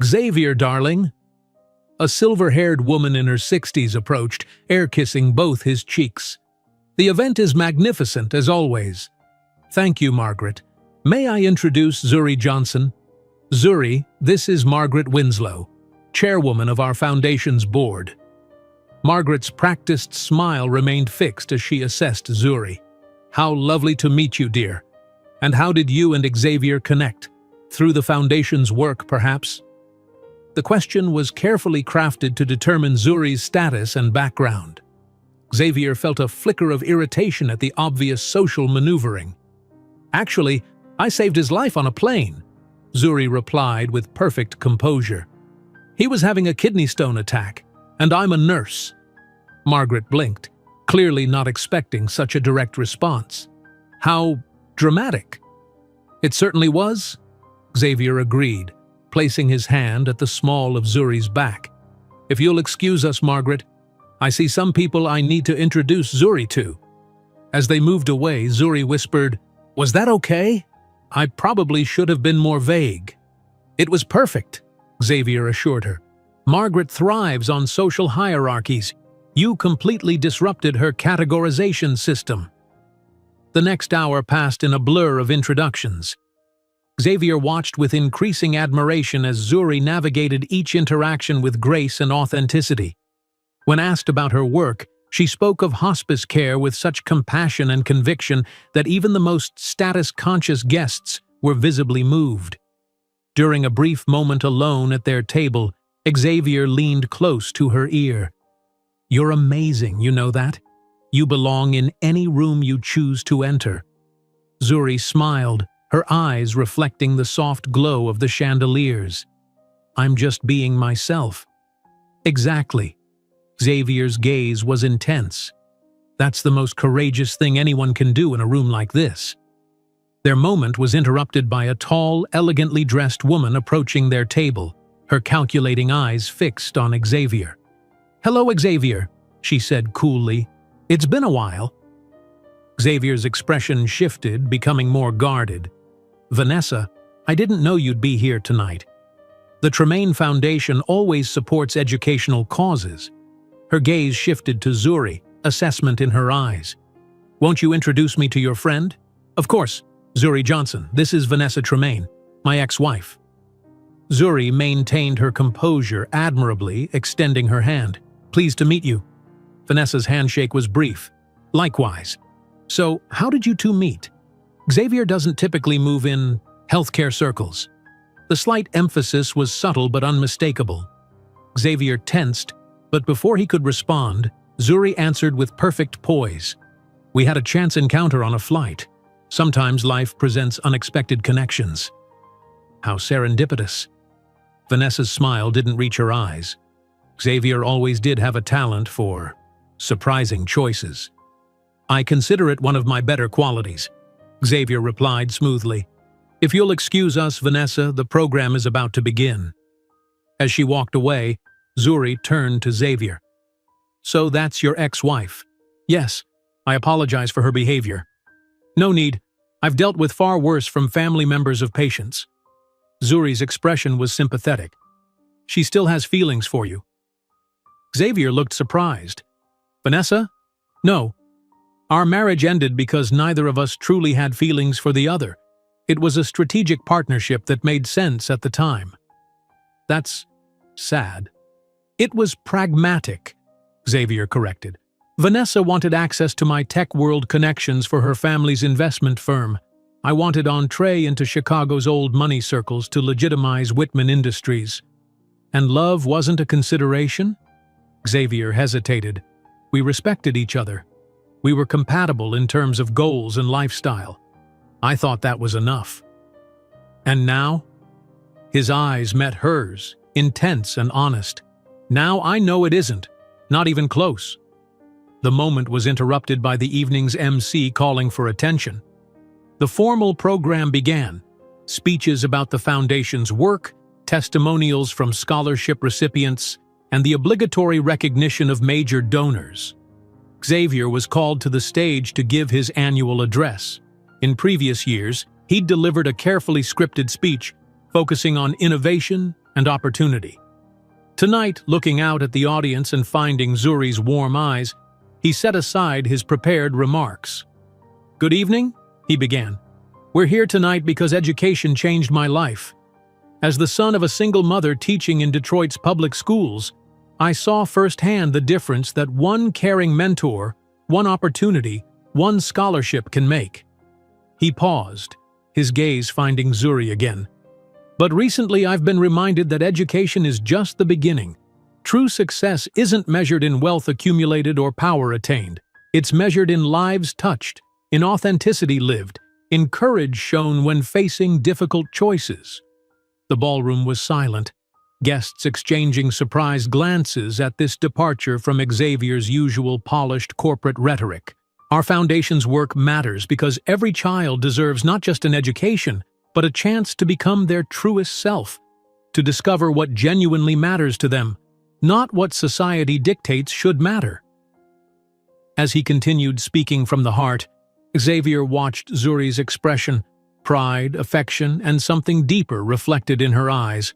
Xavier, darling. A silver-haired woman in her 60s approached, air-kissing both his cheeks. The event is magnificent, as always. Thank you, Margaret. May I introduce Zuri Johnson? Zuri, this is Margaret Winslow, chairwoman of our foundation's board. Margaret's practiced smile remained fixed as she assessed Zuri. How lovely to meet you, dear. And how did you and Xavier connect? Through the foundation's work, perhaps? The question was carefully crafted to determine Zuri's status and background. Xavier felt a flicker of irritation at the obvious social maneuvering. Actually, I saved his life on a plane, Zuri replied with perfect composure. He was having a kidney stone attack, and I'm a nurse. Margaret blinked, clearly not expecting such a direct response. How dramatic. It certainly was, Xavier agreed, placing his hand at the small of Zuri's back. If you'll excuse us, Margaret, I see some people I need to introduce Zuri to. As they moved away, Zuri whispered, Was that okay? I probably should have been more vague. It was perfect, Xavier assured her. Margaret thrives on social hierarchies. You completely disrupted her categorization system. The next hour passed in a blur of introductions. Xavier watched with increasing admiration as Zuri navigated each interaction with grace and authenticity. When asked about her work, she spoke of hospice care with such compassion and conviction that even the most status-conscious guests were visibly moved. During a brief moment alone at their table, Xavier leaned close to her ear. You're amazing, you know that? You belong in any room you choose to enter. Zuri smiled, her eyes reflecting the soft glow of the chandeliers. I'm just being myself. Exactly. Xavier's gaze was intense. That's the most courageous thing anyone can do in a room like this. Their moment was interrupted by a tall, elegantly dressed woman approaching their table, her calculating eyes fixed on Xavier. "Hello, Xavier," she said coolly. "It's been a while." Xavier's expression shifted, becoming more guarded. "Vanessa, I didn't know you'd be here tonight. The Tremaine Foundation always supports educational causes." Her gaze shifted to Zuri, assessment in her eyes. "Won't you introduce me to your friend?" "Of course, Zuri Johnson. This is Vanessa Tremaine, my ex-wife." Zuri maintained her composure admirably, extending her hand. "Pleased to meet you." Vanessa's handshake was brief. "Likewise. So, how did you two meet?" Xavier doesn't typically move in healthcare circles. The slight emphasis was subtle but unmistakable. Xavier tensed, but before he could respond, Zuri answered with perfect poise. "We had a chance encounter on a flight. Sometimes life presents unexpected connections." How serendipitous. Vanessa's smile didn't reach her eyes. Xavier always did have a talent for surprising choices. "I consider it one of my better qualities," Xavier replied smoothly. "If you'll excuse us, Vanessa, the program is about to begin." As she walked away, Zuri turned to Xavier. "So that's your ex-wife?" "Yes. I apologize for her behavior." "No need. I've dealt with far worse from family members of patients." Zuri's expression was sympathetic. "She still has feelings for you." Xavier looked surprised. "Vanessa? No. Our marriage ended because neither of us truly had feelings for the other. It was a strategic partnership that made sense at the time." "That's sad." "It was pragmatic," Xavier corrected. "Vanessa wanted access to my tech world connections for her family's investment firm. I wanted entree into Chicago's old money circles to legitimize Whitman Industries. And love wasn't a consideration?" Xavier hesitated. "We respected each other. We were compatible in terms of goals and lifestyle. I thought that was enough." "And now?" His eyes met hers, intense and honest. "Now I know it isn't. Not even close." The moment was interrupted by the evening's MC calling for attention. The formal program began. Speeches about the Foundation's work, testimonials from scholarship recipients, and the obligatory recognition of major donors. Xavier was called to the stage to give his annual address. In previous years, he'd delivered a carefully scripted speech focusing on innovation and opportunity. Tonight, looking out at the audience and finding Zuri's warm eyes, he set aside his prepared remarks. "Good evening," he began. "We're here tonight because education changed my life. As the son of a single mother teaching in Detroit's public schools, I saw firsthand the difference that one caring mentor, one opportunity, one scholarship can make." He paused, his gaze finding Zuri again. "But recently I've been reminded that education is just the beginning. True success isn't measured in wealth accumulated or power attained. It's measured in lives touched, in authenticity lived, in courage shown when facing difficult choices." The ballroom was silent, guests exchanging surprised glances at this departure from Xavier's usual polished corporate rhetoric. "Our foundation's work matters because every child deserves not just an education, but a chance to become their truest self, to discover what genuinely matters to them, not what society dictates should matter." As he continued speaking from the heart, Xavier watched Zuri's expression, pride, affection, and something deeper reflected in her eyes.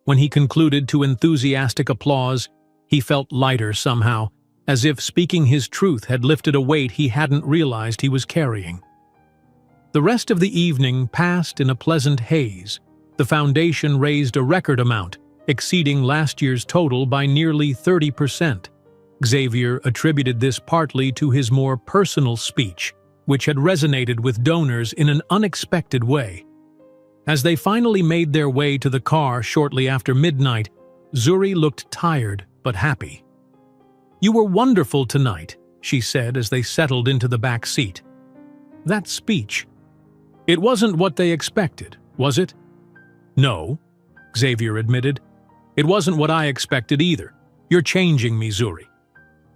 When he concluded to enthusiastic applause, he felt lighter somehow, as if speaking his truth had lifted a weight he hadn't realized he was carrying. The rest of the evening passed in a pleasant haze. The foundation raised a record amount, exceeding last year's total by nearly 30%. Xavier attributed this partly to his more personal speech, which had resonated with donors in an unexpected way. As they finally made their way to the car shortly after midnight, Zuri looked tired but happy. "You were wonderful tonight," she said as they settled into the back seat. "That speech. It wasn't what they expected, was it?" "No," Xavier admitted. "It wasn't what I expected either. You're changing me, Zuri."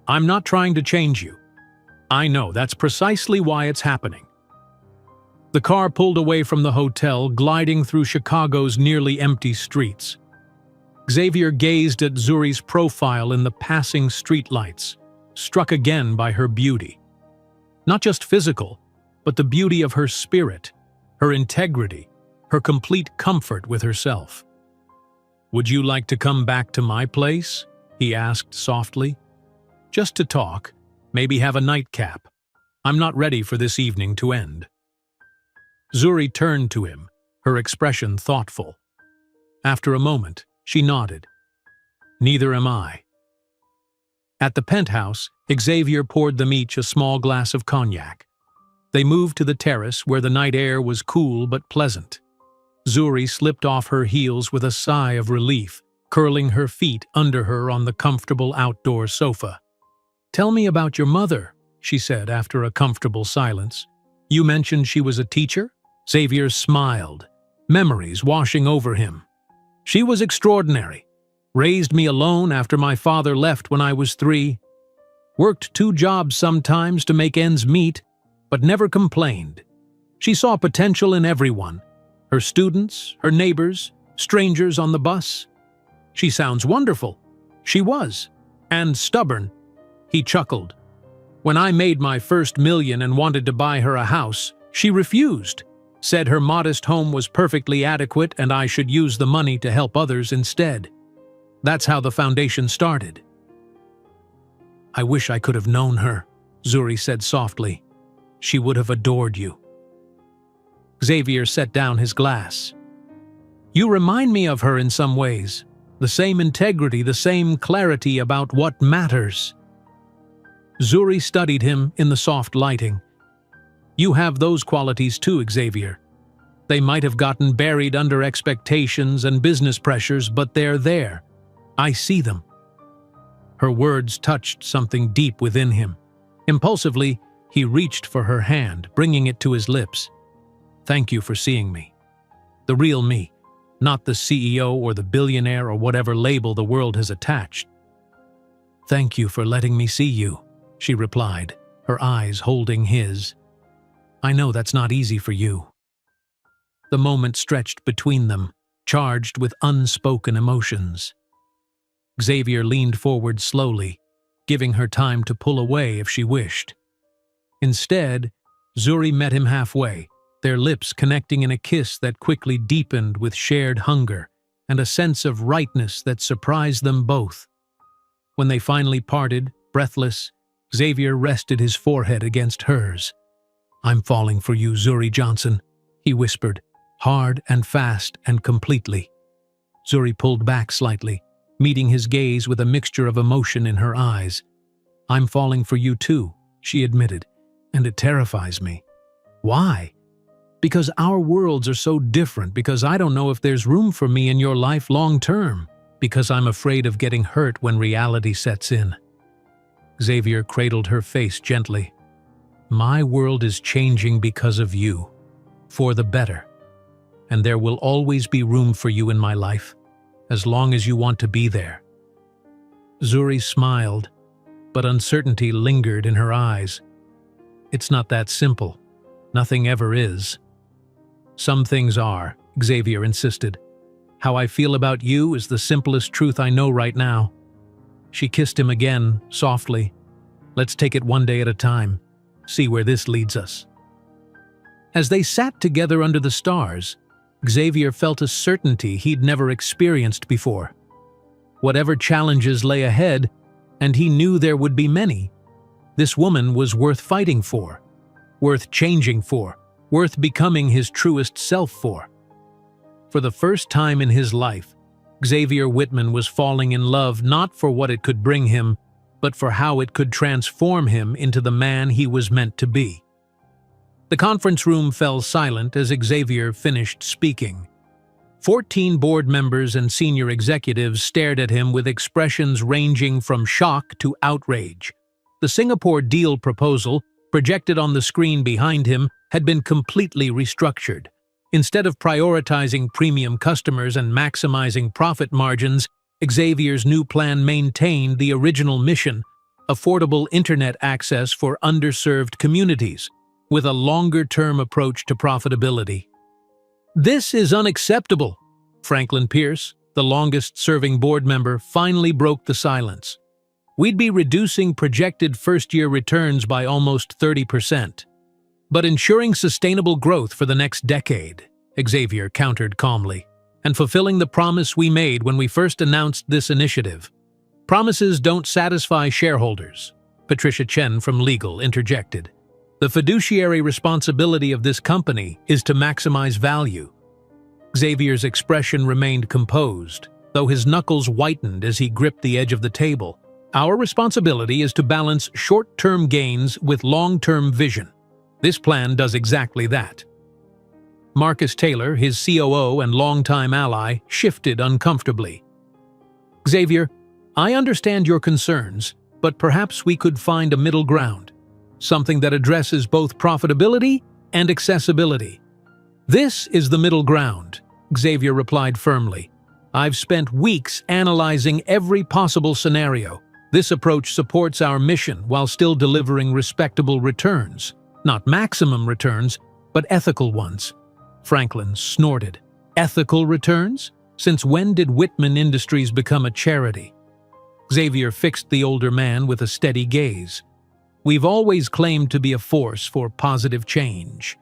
"I'm not trying to change you. I know that's precisely why it's happening." The car pulled away from the hotel, gliding through Chicago's nearly empty streets. Xavier gazed at Zuri's profile in the passing streetlights, struck again by her beauty. Not just physical, but the beauty of her spirit, her integrity, her complete comfort with herself. "Would you like to come back to my place?" he asked softly. "Just to talk, maybe have a nightcap. I'm not ready for this evening to end." Zuri turned to him, her expression thoughtful. After a moment, she nodded. "Neither am I." At the penthouse, Xavier poured them each a small glass of cognac. They moved to the terrace where the night air was cool but pleasant. Zuri slipped off her heels with a sigh of relief, curling her feet under her on the comfortable outdoor sofa. "Tell me about your mother," she said after a comfortable silence. "You mentioned she was a teacher?" Xavier smiled, memories washing over him. "She was extraordinary. Raised me alone after my father left when I was 3. Worked 2 jobs sometimes to make ends meet, but never complained. She saw potential in everyone. Her students, her neighbors, strangers on the bus. She sounds wonderful." She was. And stubborn. He chuckled. "When I made my first million and wanted to buy her a house, she refused. Said her modest home was perfectly adequate and I should use the money to help others instead. That's how the foundation started." "I wish I could have known her," Zuri said softly. "She would have adored you." Xavier set down his glass. "You remind me of her in some ways. The same integrity, the same clarity about what matters." Zuri studied him in the soft lighting. "You have those qualities too, Xavier. They might have gotten buried under expectations and business pressures, but they're there. I see them." Her words touched something deep within him. Impulsively, he reached for her hand, bringing it to his lips. "Thank you for seeing me. The real me, not the CEO or the billionaire or whatever label the world has attached." "Thank you for letting me see you," she replied, her eyes holding his. "I know that's not easy for you." The moment stretched between them, charged with unspoken emotions. Xavier leaned forward slowly, giving her time to pull away if she wished. Instead, Zuri met him halfway, their lips connecting in a kiss that quickly deepened with shared hunger and a sense of rightness that surprised them both. When they finally parted, breathless, Xavier rested his forehead against hers. "I'm falling for you, Zuri Johnson," he whispered, hard and fast and completely. Zuri pulled back slightly, meeting his gaze with a mixture of emotion in her eyes. "I'm falling for you too," she admitted, "and it terrifies me." "Why?" "Because our worlds are so different, because I don't know if there's room for me in your life long term, because I'm afraid of getting hurt when reality sets in." Xavier cradled her face gently. "My world is changing because of you, for the better. And there will always be room for you in my life, as long as you want to be there." Zuri smiled, but uncertainty lingered in her eyes. "It's not that simple. Nothing ever is." "Some things are," Xavier insisted. "How I feel about you is the simplest truth I know right now." She kissed him again, softly. "Let's take it one day at a time. See where this leads us." As they sat together under the stars, Xavier felt a certainty he'd never experienced before. Whatever challenges lay ahead, and he knew there would be many, this woman was worth fighting for, worth changing for, worth becoming his truest self for. For the first time in his life, Xavier Whitman was falling in love not for what it could bring him, but for how it could transform him into the man he was meant to be. The conference room fell silent as Xavier finished speaking. 14 board members and senior executives stared at him with expressions ranging from shock to outrage. The Singapore deal proposal, projected on the screen behind him, had been completely restructured. Instead of prioritizing premium customers and maximizing profit margins, Xavier's new plan maintained the original mission: affordable internet access for underserved communities, with a longer-term approach to profitability. This is unacceptable. Franklin Pierce, the longest-serving board member, finally broke the silence. We'd be reducing projected first-year returns by almost 30%. But ensuring sustainable growth for the next decade, Xavier countered calmly, and fulfilling the promise we made when we first announced this initiative. Promises don't satisfy shareholders, Patricia Chen from legal interjected. The fiduciary responsibility of this company is to maximize value. Xavier's expression remained composed, though his knuckles whitened as he gripped the edge of the table. Our responsibility is to balance short-term gains with long-term vision. This plan does exactly that. Marcus Taylor, his COO and longtime ally, shifted uncomfortably. Xavier, I understand your concerns, but perhaps we could find a middle ground, something that addresses both profitability and accessibility. This is the middle ground, Xavier replied firmly. I've spent weeks analyzing every possible scenario. This approach supports our mission while still delivering respectable returns. Not maximum returns, but ethical ones. Franklin snorted. Ethical returns? Since when did Whitman Industries become a charity? Xavier fixed the older man with a steady gaze. We've always claimed to be a force for positive change.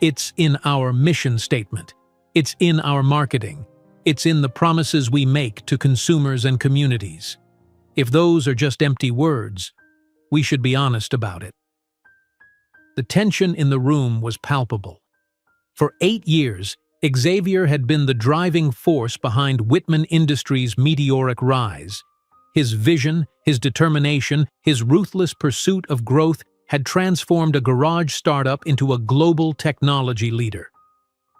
It's in our mission statement. It's in our marketing. It's in the promises we make to consumers and communities. If those are just empty words, we should be honest about it. The tension in the room was palpable. For 8 years, Xavier had been the driving force behind Whitman Industries' meteoric rise. His vision, his determination, his ruthless pursuit of growth had transformed a garage startup into a global technology leader.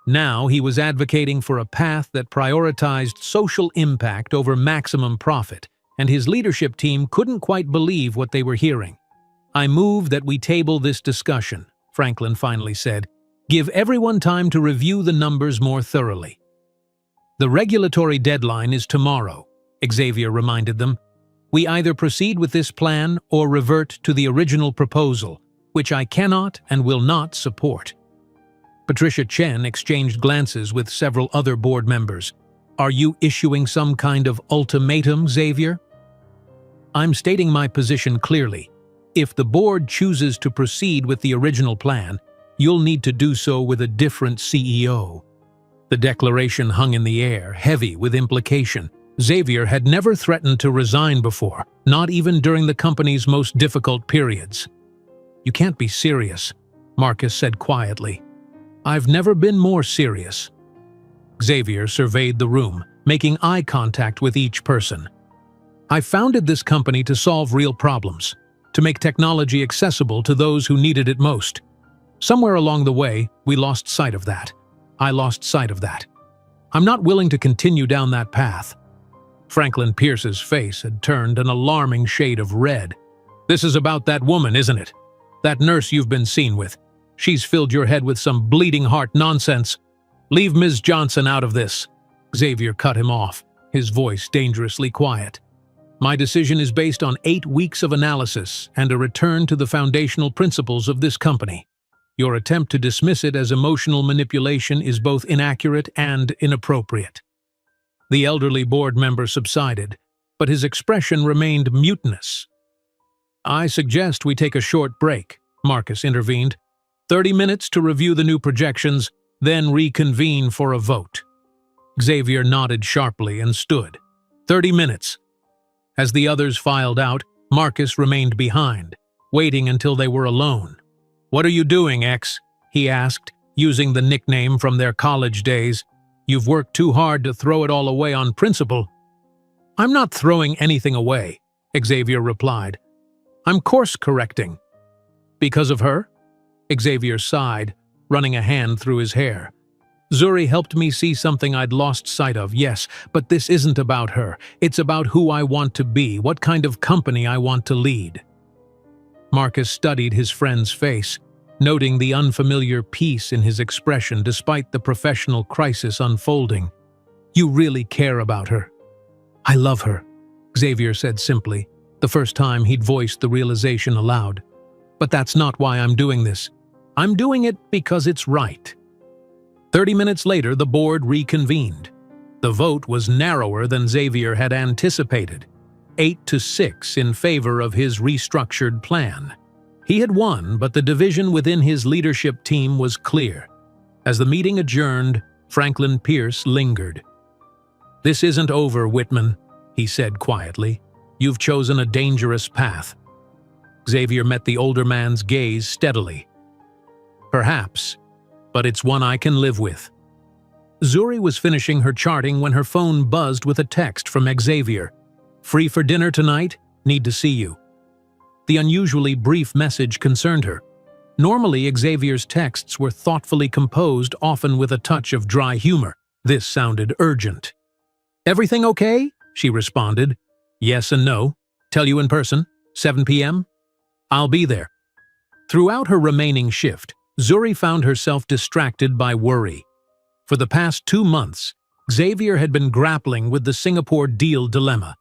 Now he was advocating for a path that prioritized social impact over maximum profit, and his leadership team couldn't quite believe what they were hearing. I move that we table this discussion, Franklin finally said. Give everyone time to review the numbers more thoroughly. The regulatory deadline is tomorrow, Xavier reminded them. We either proceed with this plan or revert to the original proposal, which I cannot and will not support. Patricia Chen exchanged glances with several other board members. Are you issuing some kind of ultimatum, Xavier? I'm stating my position clearly. If the board chooses to proceed with the original plan, you'll need to do so with a different CEO. The declaration hung in the air, heavy with implication. Xavier had never threatened to resign before, not even during the company's most difficult periods. You can't be serious, Marcus said quietly. I've never been more serious. Xavier surveyed the room, making eye contact with each person. I founded this company to solve real problems, to make technology accessible to those who needed it most. Somewhere along the way, we lost sight of that. I lost sight of that. I'm not willing to continue down that path. Franklin Pierce's face had turned an alarming shade of red. This is about that woman, isn't it? That nurse you've been seen with. She's filled your head with some bleeding heart nonsense. Leave Ms. Johnson out of this. Xavier cut him off, his voice dangerously quiet. My decision is based on 8 weeks of analysis and a return to the foundational principles of this company. Your attempt to dismiss it as emotional manipulation is both inaccurate and inappropriate. The elderly board member subsided, but his expression remained mutinous. I suggest we take a short break, Marcus intervened. 30 minutes to review the new projections, then reconvene for a vote. Xavier nodded sharply and stood. 30 minutes. As the others filed out, Marcus remained behind, waiting until they were alone. What are you doing, X? He asked, using the nickname from their college days. You've worked too hard to throw it all away on principle. I'm not throwing anything away, Xavier replied. I'm course correcting. Because of her? Xavier sighed, running a hand through his hair. Zuri helped me see something I'd lost sight of, yes, but this isn't about her. It's about who I want to be, what kind of company I want to lead. Marcus studied his friend's face, noting the unfamiliar peace in his expression despite the professional crisis unfolding. You really care about her. I love her, Xavier said simply, the first time he'd voiced the realization aloud. But that's not why I'm doing this. I'm doing it because it's right." 30 minutes later, the board reconvened. The vote was narrower than Xavier had anticipated, 8-6 in favor of his restructured plan. He had won, but the division within his leadership team was clear. As the meeting adjourned, Franklin Pierce lingered. "This isn't over, Whitman," he said quietly. "You've chosen a dangerous path." Xavier met the older man's gaze steadily. "Perhaps, but it's one I can live with." Zuri was finishing her charting when her phone buzzed with a text from Xavier. "Free for dinner tonight? Need to see you." The unusually brief message concerned her. Normally, Xavier's texts were thoughtfully composed, often with a touch of dry humor. This sounded urgent. "Everything okay?" she responded. "Yes and no. Tell you in person, 7 p.m.? I'll be there." Throughout her remaining shift, Zuri found herself distracted by worry. For the past 2 months, Xavier had been grappling with the Singapore deal dilemma.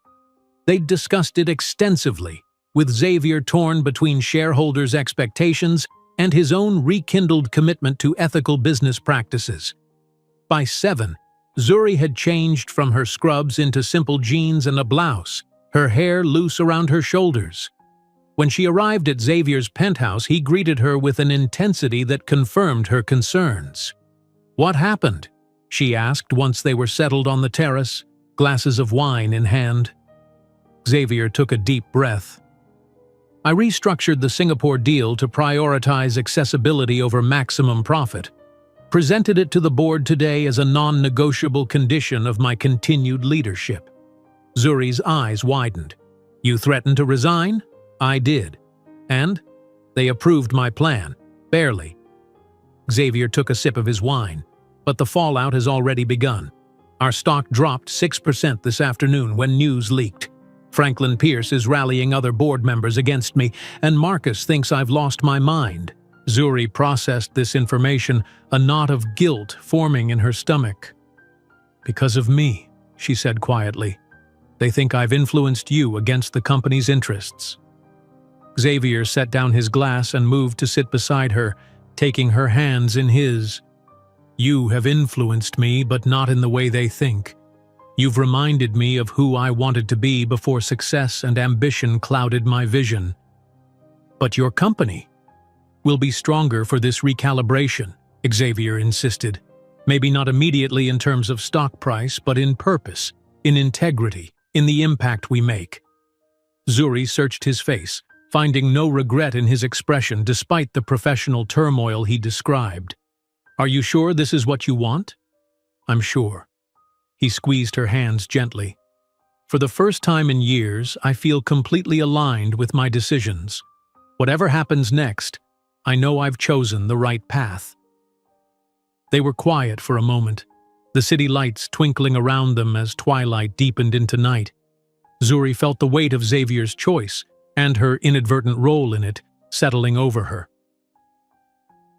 They'd discussed it extensively, with Xavier torn between shareholders' expectations and his own rekindled commitment to ethical business practices. By 7, Zuri had changed from her scrubs into simple jeans and a blouse, her hair loose around her shoulders. When she arrived at Xavier's penthouse, he greeted her with an intensity that confirmed her concerns. "What happened?" she asked once they were settled on the terrace, glasses of wine in hand. Xavier took a deep breath. "I restructured the Singapore deal to prioritize accessibility over maximum profit. Presented it to the board today as a non-negotiable condition of my continued leadership." Zuri's eyes widened. "You threatened to resign?" "I did. And? They approved my plan. Barely." Xavier took a sip of his wine. "But the fallout has already begun. Our stock dropped 6% this afternoon when news leaked. Franklin Pierce is rallying other board members against me, and Marcus thinks I've lost my mind." Zuri processed this information, a knot of guilt forming in her stomach. "Because of me," she said quietly. "They think I've influenced you against the company's interests." Xavier set down his glass and moved to sit beside her, taking her hands in his. "You have influenced me, but not in the way they think. You've reminded me of who I wanted to be before success and ambition clouded my vision. But your company will be stronger for this recalibration," Xavier insisted. "Maybe not immediately in terms of stock price, but in purpose, in integrity, in the impact we make." Zuri searched his face, finding no regret in his expression despite the professional turmoil he described. "Are you sure this is what you want?" "I'm sure." He squeezed her hands gently. "For the first time in years, I feel completely aligned with my decisions. Whatever happens next, I know I've chosen the right path." They were quiet for a moment, the city lights twinkling around them as twilight deepened into night. Zuri felt the weight of Xavier's choice, and her inadvertent role in it, settling over her.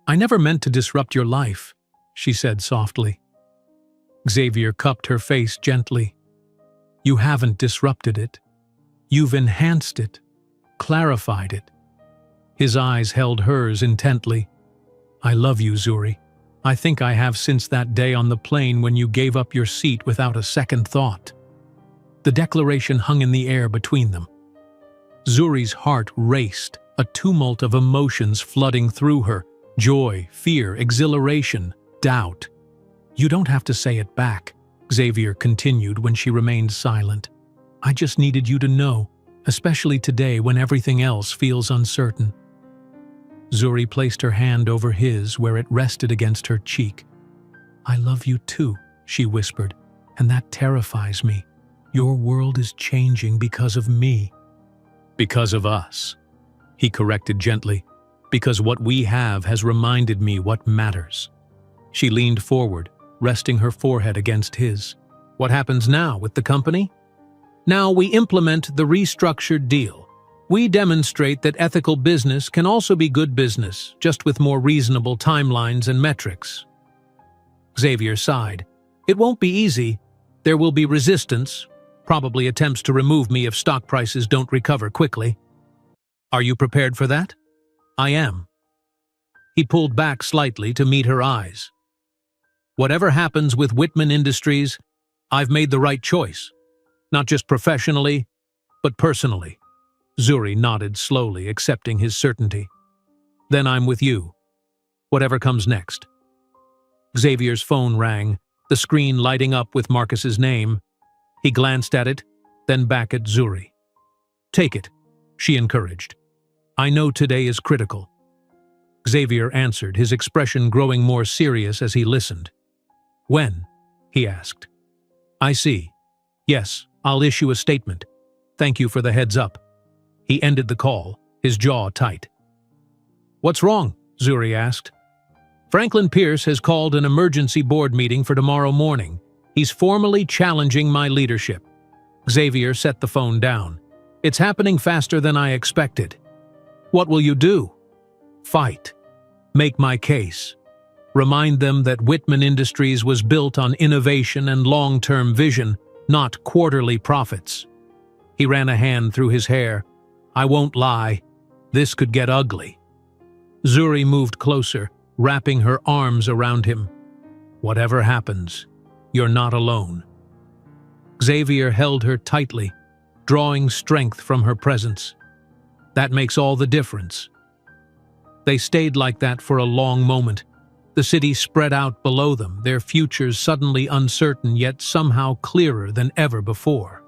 "I never meant to disrupt your life," she said softly. Xavier cupped her face gently. "You haven't disrupted it. You've enhanced it, clarified it." His eyes held hers intently. "I love you, Zuri. I think I have since that day on the plane when you gave up your seat without a second thought." The declaration hung in the air between them. Zuri's heart raced, a tumult of emotions flooding through her: joy, fear, exhilaration, doubt. "You don't have to say it back," Xavier continued when she remained silent. "I just needed you to know, especially today when everything else feels uncertain." Zuri placed her hand over his where it rested against her cheek. "I love you too," she whispered, "and that terrifies me. Your world is changing because of me." "Because of us," he corrected gently. "Because what we have has reminded me what matters." She leaned forward, resting her forehead against his. "What happens now with the company?" "Now we implement the restructured deal. We demonstrate that ethical business can also be good business, just with more reasonable timelines and metrics." Xavier sighed. "It won't be easy. There will be resistance, probably attempts to remove me if stock prices don't recover quickly. Are you prepared for that?" "I am." He pulled back slightly to meet her eyes. Whatever happens with Whitman Industries, I've made the right choice. Not just professionally, but personally. Zuri nodded slowly, accepting his certainty. Then I'm with you. Whatever comes next. Xavier's phone rang, the screen lighting up with Marcus's name. He glanced at it, then back at Zuri. Take it, she encouraged. I know today is critical. Xavier answered, his expression growing more serious as he listened. When? He asked. I see. Yes, I'll issue a statement. Thank you for the heads up. He ended the call, his jaw tight. What's wrong? Zuri asked. Franklin Pierce has called an emergency board meeting for tomorrow morning. He's formally challenging my leadership. Xavier set the phone down. It's happening faster than I expected. What will you do? Fight. Make my case. Remind them that Whitman Industries was built on innovation and long-term vision, not quarterly profits. He ran a hand through his hair. I won't lie. This could get ugly. Zuri moved closer, wrapping her arms around him. Whatever happens, you're not alone. Xavier held her tightly, drawing strength from her presence. That makes all the difference. They stayed like that for a long moment. The city spread out below them, their futures suddenly uncertain yet somehow clearer than ever before.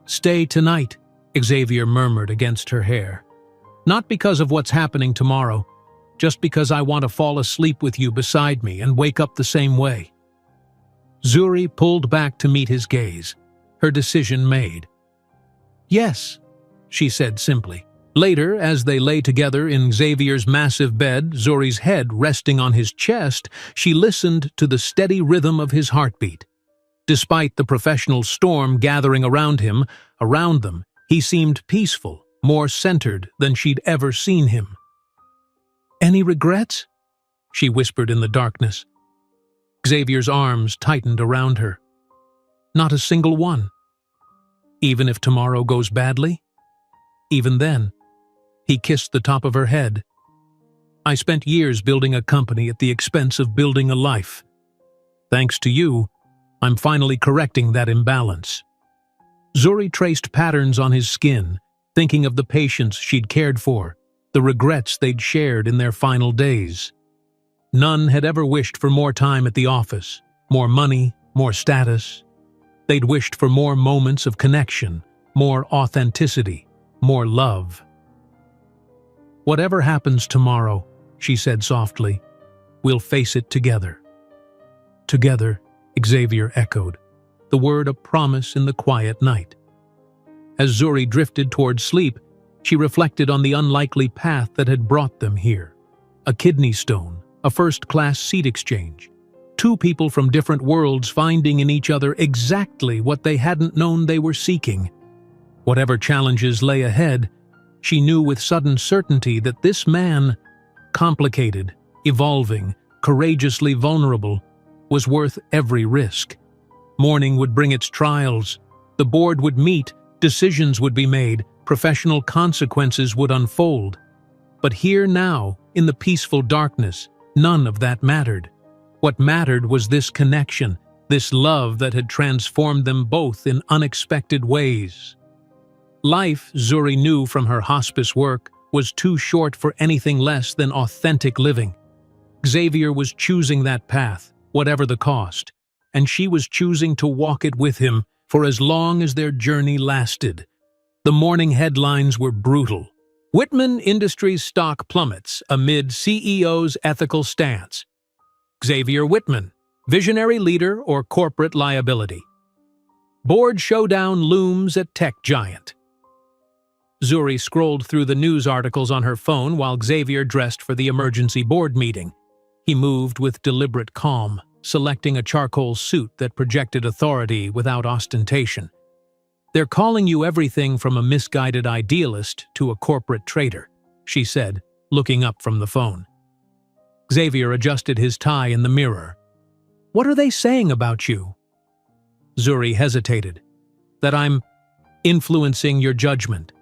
Stay tonight, Xavier murmured against her hair. Not because of what's happening tomorrow, just because I want to fall asleep with you beside me and wake up the same way. Zuri pulled back to meet his gaze, her decision made. Yes, she said simply. Later, as they lay together in Xavier's massive bed, Zuri's head resting on his chest, she listened to the steady rhythm of his heartbeat. Despite the professional storm gathering around them, he seemed peaceful, more centered than she'd ever seen him. Any regrets? She whispered in the darkness. Xavier's arms tightened around her. Not a single one. Even if tomorrow goes badly? Even then. He kissed the top of her head. I spent years building a company at the expense of building a life. Thanks to you, I'm finally correcting that imbalance. Zuri traced patterns on his skin, thinking of the patients she'd cared for, the regrets they'd shared in their final days. None had ever wished for more time at the office, more money, more status. They'd wished for more moments of connection, more authenticity, more love. Whatever happens tomorrow, she said softly, we'll face it together. Together, Xavier echoed, the word a promise in the quiet night. As Zuri drifted toward sleep, she reflected on the unlikely path that had brought them here. A kidney stone, a first-class seat exchange. Two people from different worlds finding in each other exactly what they hadn't known they were seeking. Whatever challenges lay ahead, she knew with sudden certainty that this man, complicated, evolving, courageously vulnerable, was worth every risk. Morning would bring its trials. The board would meet, decisions would be made, professional consequences would unfold. But here now, in the peaceful darkness, none of that mattered. What mattered was this connection, this love that had transformed them both in unexpected ways. Life, Zuri knew from her hospice work, was too short for anything less than authentic living. Xavier was choosing that path, whatever the cost, and she was choosing to walk it with him for as long as their journey lasted. The morning headlines were brutal. Whitman Industries stock plummets amid CEO's ethical stance. Xavier Whitman, visionary leader or corporate liability. Board showdown looms at tech giant. Zuri scrolled through the news articles on her phone while Xavier dressed for the emergency board meeting. He moved with deliberate calm, selecting a charcoal suit that projected authority without ostentation. They're calling you everything from a misguided idealist to a corporate traitor, she said, looking up from the phone. Xavier adjusted his tie in the mirror. What are they saying about you? Zuri hesitated. That I'm influencing your judgment.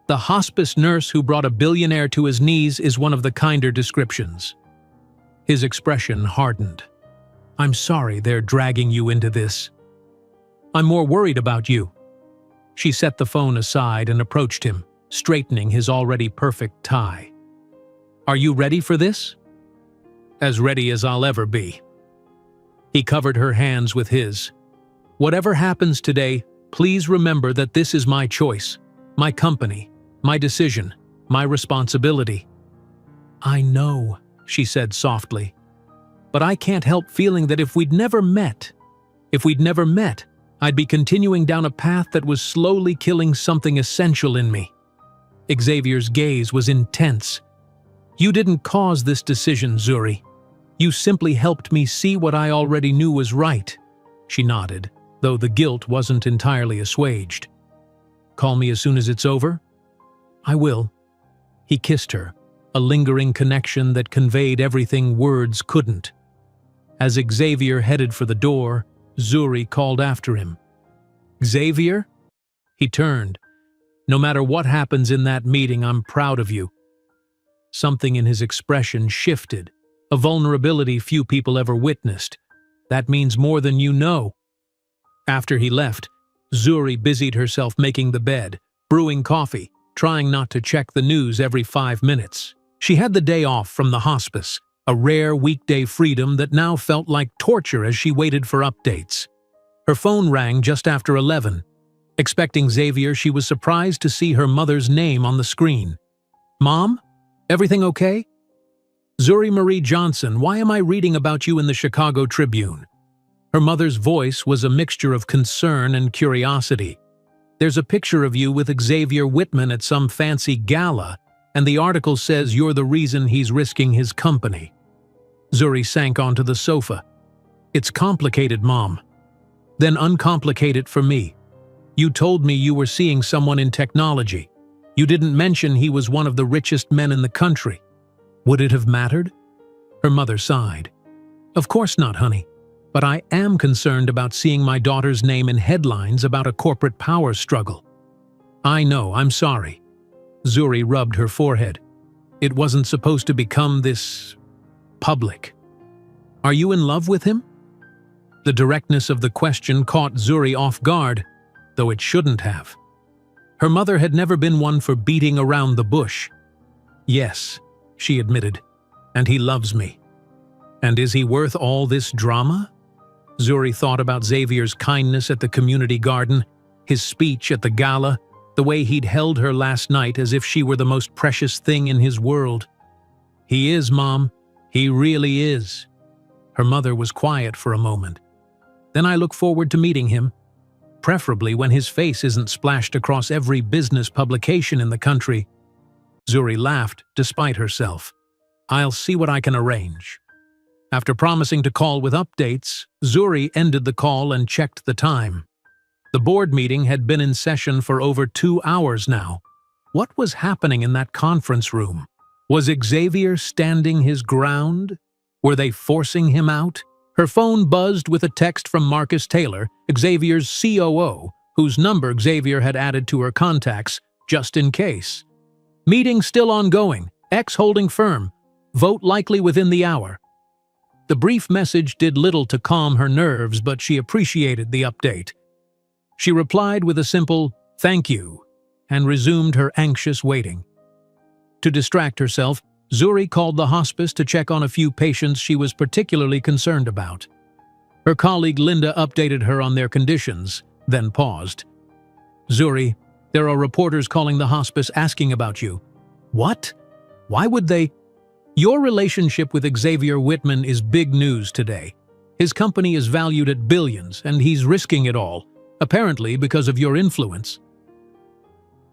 The hospice nurse who brought a billionaire to his knees is one of the kinder descriptions. His expression hardened. I'm sorry they're dragging you into this. I'm more worried about you. She set the phone aside and approached him, straightening his already perfect tie. Are you ready for this? As ready as I'll ever be. He covered her hands with his. Whatever happens today, please remember that this is my choice, my company, my decision, my responsibility. I know, she said softly. But I can't help feeling that if we'd never met, I'd be continuing down a path that was slowly killing something essential in me. Xavier's gaze was intense. You didn't cause this decision, Zuri. You simply helped me see what I already knew was right. She nodded, though the guilt wasn't entirely assuaged. Call me as soon as it's over? I will. He kissed her, a lingering connection that conveyed everything words couldn't. As Xavier headed for the door, Zuri called after him. Xavier? He turned. No matter what happens in that meeting, I'm proud of you. Something in his expression shifted, a vulnerability few people ever witnessed. That means more than you know. After he left, Zuri busied herself making the bed, brewing coffee, trying not to check the news every 5 minutes. She had the day off from the hospice, a rare weekday freedom that now felt like torture as she waited for updates. Her phone rang just after 11. Expecting Xavier, she was surprised to see her mother's name on the screen. Mom? Everything okay? Zuri Marie Johnson, why am I reading about you in the Chicago Tribune? Her mother's voice was a mixture of concern and curiosity. There's a picture of you with Xavier Whitman at some fancy gala, and the article says you're the reason he's risking his company. Zuri sank onto the sofa. It's complicated, Mom. Then uncomplicate it for me. You told me you were seeing someone in technology. You didn't mention he was one of the richest men in the country. Would it have mattered? Her mother sighed. Of course not, honey. But I am concerned about seeing my daughter's name in headlines about a corporate power struggle. I know, I'm sorry. Zuri rubbed her forehead. It wasn't supposed to become this public. Are you in love with him? The directness of the question caught Zuri off guard, though it shouldn't have. Her mother had never been one for beating around the bush. Yes, she admitted, and he loves me. And is he worth all this drama? Zuri thought about Xavier's kindness at the community garden, his speech at the gala, the way he'd held her last night as if she were the most precious thing in his world. He is, Mom. He really is. Her mother was quiet for a moment. Then I look forward to meeting him, preferably when his face isn't splashed across every business publication in the country. Zuri laughed, despite herself. I'll see what I can arrange. After promising to call with updates, Zuri ended the call and checked the time. The board meeting had been in session for over 2 hours now. What was happening in that conference room? Was Xavier standing his ground? Were they forcing him out? Her phone buzzed with a text from Marcus Taylor, Xavier's COO, whose number Xavier had added to her contacts, just in case. Meeting still ongoing. X holding firm. Vote likely within the hour. The brief message did little to calm her nerves, but she appreciated the update. She replied with a simple, "Thank you," and resumed her anxious waiting. To distract herself, Zuri called the hospice to check on a few patients she was particularly concerned about. Her colleague Linda updated her on their conditions, then paused. "Zuri, there are reporters calling the hospice asking about you." "What? Why would they?" "Your relationship with Xavier Whitman is big news today. His company is valued at billions, and he's risking it all, apparently because of your influence."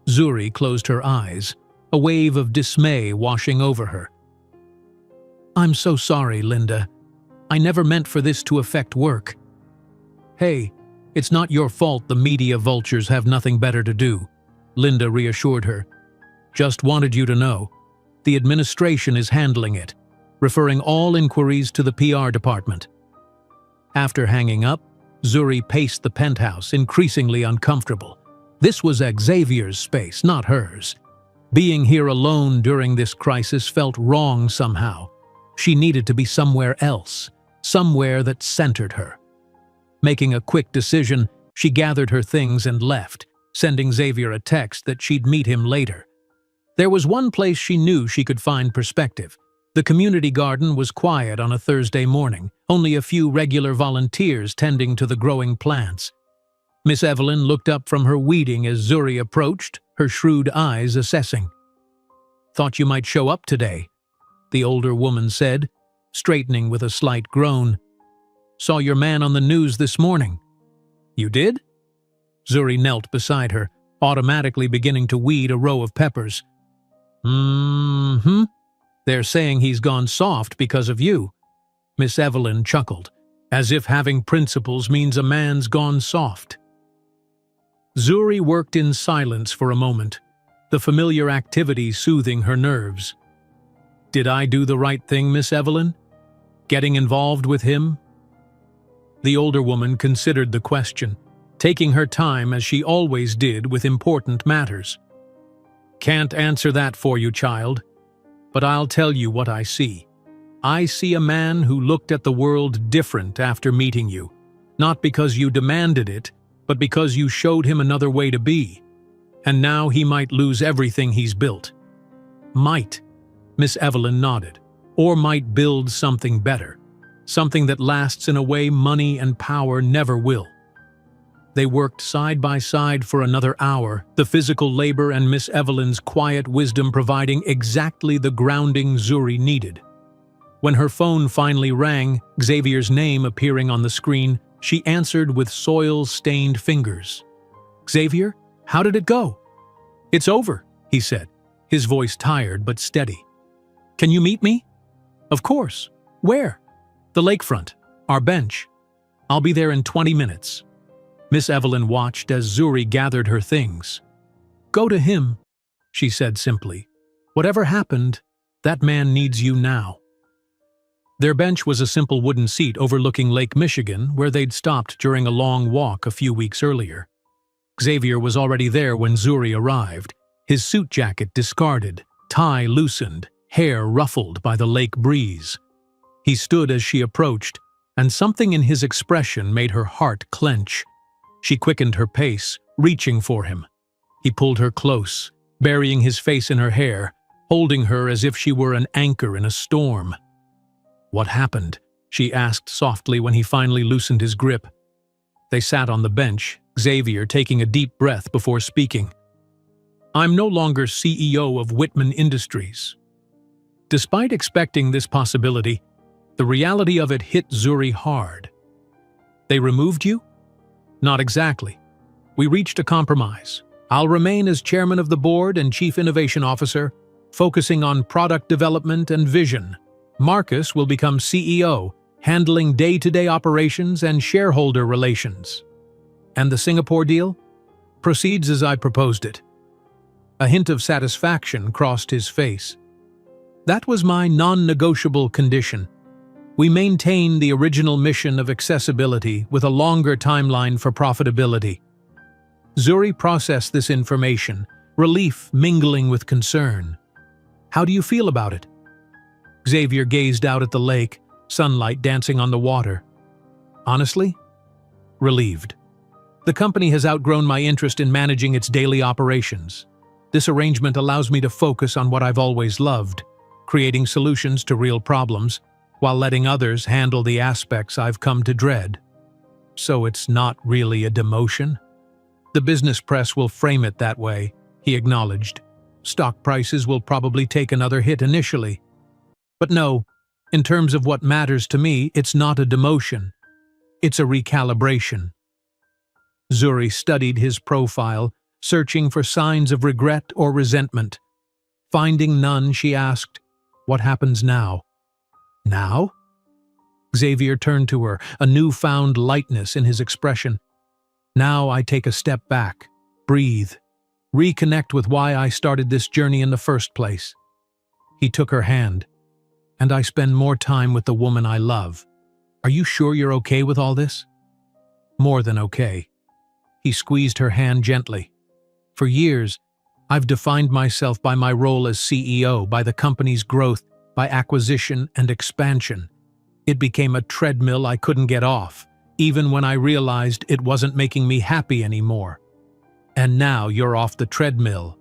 Zuri closed her eyes, a wave of dismay washing over her. "I'm so sorry, Linda. I never meant for this to affect work." "Hey, it's not your fault the media vultures have nothing better to do," Linda reassured her. "Just wanted you to know. The administration is handling it, referring all inquiries to the PR department." After hanging up, Zuri paced the penthouse, increasingly uncomfortable. This was Xavier's space, not hers. Being here alone during this crisis felt wrong somehow. She needed to be somewhere else, somewhere that centered her. Making a quick decision, she gathered her things and left, sending Xavier a text that she'd meet him later. There was one place she knew she could find perspective. The community garden was quiet on a Thursday morning, only a few regular volunteers tending to the growing plants. Miss Evelyn looked up from her weeding as Zuri approached, her shrewd eyes assessing. "Thought you might show up today," the older woman said, straightening with a slight groan. "Saw your man on the news this morning." "You did?" Zuri knelt beside her, automatically beginning to weed a row of peppers. They're saying he's gone soft because of you." Miss Evelyn chuckled, as if having principles means a man's gone soft. Zuri worked in silence for a moment, the familiar activity soothing her nerves. "Did I do the right thing, Miss Evelyn? Getting involved with him?" The older woman considered the question, taking her time as she always did with important matters. "Can't answer that for you, child, but I'll tell you what I see. I see a man who looked at the world different after meeting you, not because you demanded it, but because you showed him another way to be. And now he might lose everything he's built." "Might," Miss Evelyn nodded, "or might build something better, something that lasts in a way money and power never will." They worked side by side for another hour, the physical labor and Miss Evelyn's quiet wisdom providing exactly the grounding Zuri needed. When her phone finally rang, Xavier's name appearing on the screen, she answered with soil-stained fingers. "Xavier, how did it go?" "It's over," he said, his voice tired but steady. "Can you meet me?" "Of course. Where?" "The lakefront. Our bench. I'll be there in 20 minutes. Miss Evelyn watched as Zuri gathered her things. "Go to him," she said simply. "Whatever happened, that man needs you now." Their bench was a simple wooden seat overlooking Lake Michigan, where they'd stopped during a long walk a few weeks earlier. Xavier was already there when Zuri arrived, his suit jacket discarded, tie loosened, hair ruffled by the lake breeze. He stood as she approached, and something in his expression made her heart clench. She quickened her pace, reaching for him. He pulled her close, burying his face in her hair, holding her as if she were an anchor in a storm. "What happened?" she asked softly when he finally loosened his grip. They sat on the bench, Xavier taking a deep breath before speaking. "I'm no longer CEO of Whitman Industries." Despite expecting this possibility, the reality of it hit Zuri hard. "They removed you?" "Not exactly. We reached a compromise. I'll remain as chairman of the board and chief innovation officer, focusing on product development and vision. Marcus will become CEO, handling day-to-day operations and shareholder relations." "And the Singapore deal?" "Proceeds as I proposed it." A hint of satisfaction crossed his face. "That was my non-negotiable condition. We maintain the original mission of accessibility with a longer timeline for profitability." Zuri processed this information, relief mingling with concern. "How do you feel about it?" Xavier gazed out at the lake, sunlight dancing on the water. "Honestly? Relieved. The company has outgrown my interest in managing its daily operations. This arrangement allows me to focus on what I've always loved, creating solutions to real problems, while letting others handle the aspects I've come to dread. So it's not really a demotion?" "The business press will frame it that way," he acknowledged. "Stock prices will probably take another hit initially. But no, in terms of what matters to me, it's not a demotion. It's a recalibration." Zuri studied his profile, searching for signs of regret or resentment. Finding none, she asked, "What happens now?" "Now?" Xavier turned to her, a newfound lightness in his expression. "Now I take a step back, breathe, reconnect with why I started this journey in the first place." He took her hand. "And I spend more time with the woman I love. Are you sure you're okay with all this?" "More than okay." He squeezed her hand gently. For years, I've defined myself by my role as CEO, by the company's growth, by acquisition and expansion. It became a treadmill I couldn't get off, even when I realized it wasn't making me happy anymore. And now you're off the treadmill.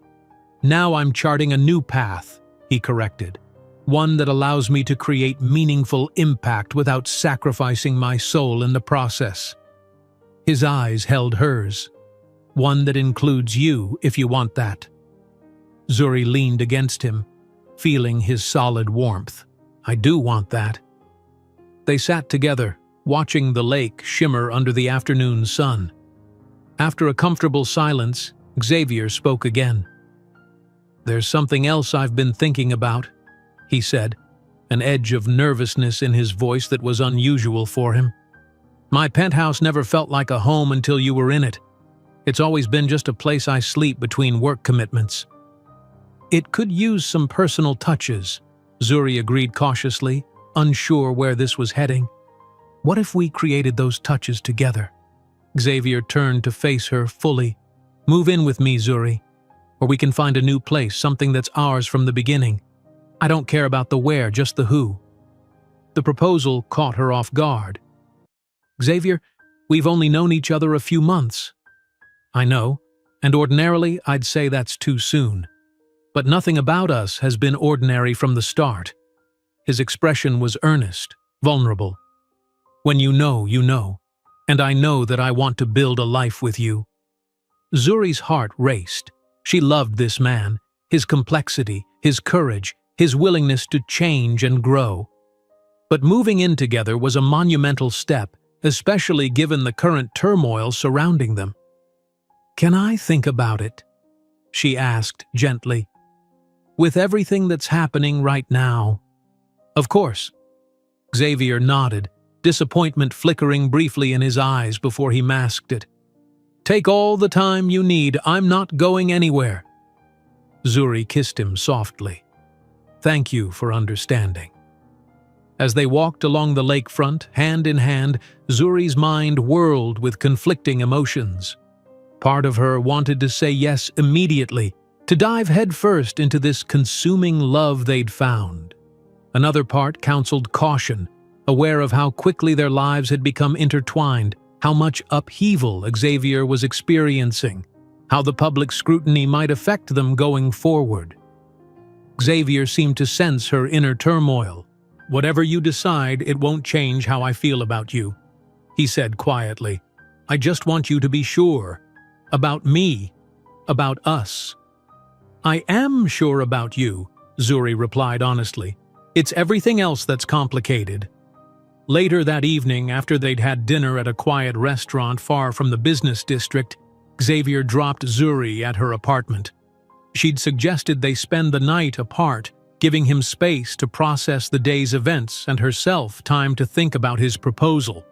Now I'm charting a new path, he corrected. One that allows me to create meaningful impact without sacrificing my soul in the process. His eyes held hers. One that includes you, if you want that. Zuri leaned against him, feeling his solid warmth. I do want that. They sat together, watching the lake shimmer under the afternoon sun. After a comfortable silence, Xavier spoke again. There's something else I've been thinking about, he said, an edge of nervousness in his voice that was unusual for him. My penthouse never felt like a home until you were in it. It's always been just a place I sleep between work commitments. It could use some personal touches, Zuri agreed cautiously, unsure where this was heading. What if we created those touches together? Xavier turned to face her fully. Move in with me, Zuri, or we can find a new place, something that's ours from the beginning. I don't care about the where, just the who. The proposal caught her off guard. Xavier, we've only known each other a few months. I know, and ordinarily I'd say that's too soon. But nothing about us has been ordinary from the start. His expression was earnest, vulnerable. When you know, and I know that I want to build a life with you. Zuri's heart raced. She loved this man, his complexity, his courage, his willingness to change and grow. But moving in together was a monumental step, especially given the current turmoil surrounding them. Can I think about it? She asked gently. With everything that's happening right now. Of course. Xavier nodded, disappointment flickering briefly in his eyes before he masked it. Take all the time you need, I'm not going anywhere. Zuri kissed him softly. Thank you for understanding. As they walked along the lakefront, hand in hand, Zuri's mind whirled with conflicting emotions. Part of her wanted to say yes immediately, to dive headfirst into this consuming love they'd found. Another part counseled caution, aware of how quickly their lives had become intertwined, how much upheaval Xavier was experiencing, how the public scrutiny might affect them going forward. Xavier seemed to sense her inner turmoil. Whatever you decide, it won't change how I feel about you, he said quietly. I just want you to be sure. About me. About us. I am sure about you, Zuri replied honestly. It's everything else that's complicated. Later that evening, after they'd had dinner at a quiet restaurant far from the business district, Xavier dropped Zuri at her apartment. She'd suggested they spend the night apart, giving him space to process the day's events and herself time to think about his proposal.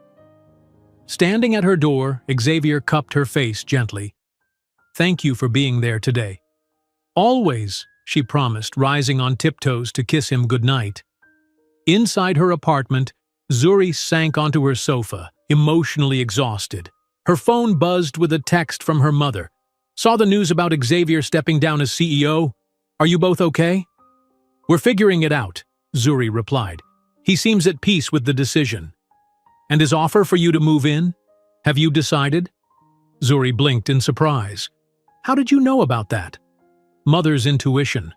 Standing at her door, Xavier cupped her face gently. Thank you for being there today. Always, she promised, rising on tiptoes to kiss him goodnight. Inside her apartment, Zuri sank onto her sofa, emotionally exhausted. Her phone buzzed with a text from her mother. Saw the news about Xavier stepping down as CEO? Are you both okay? We're figuring it out, Zuri replied. He seems at peace with the decision. And his offer for you to move in? Have you decided? Zuri blinked in surprise. How did you know about that? Mother's intuition.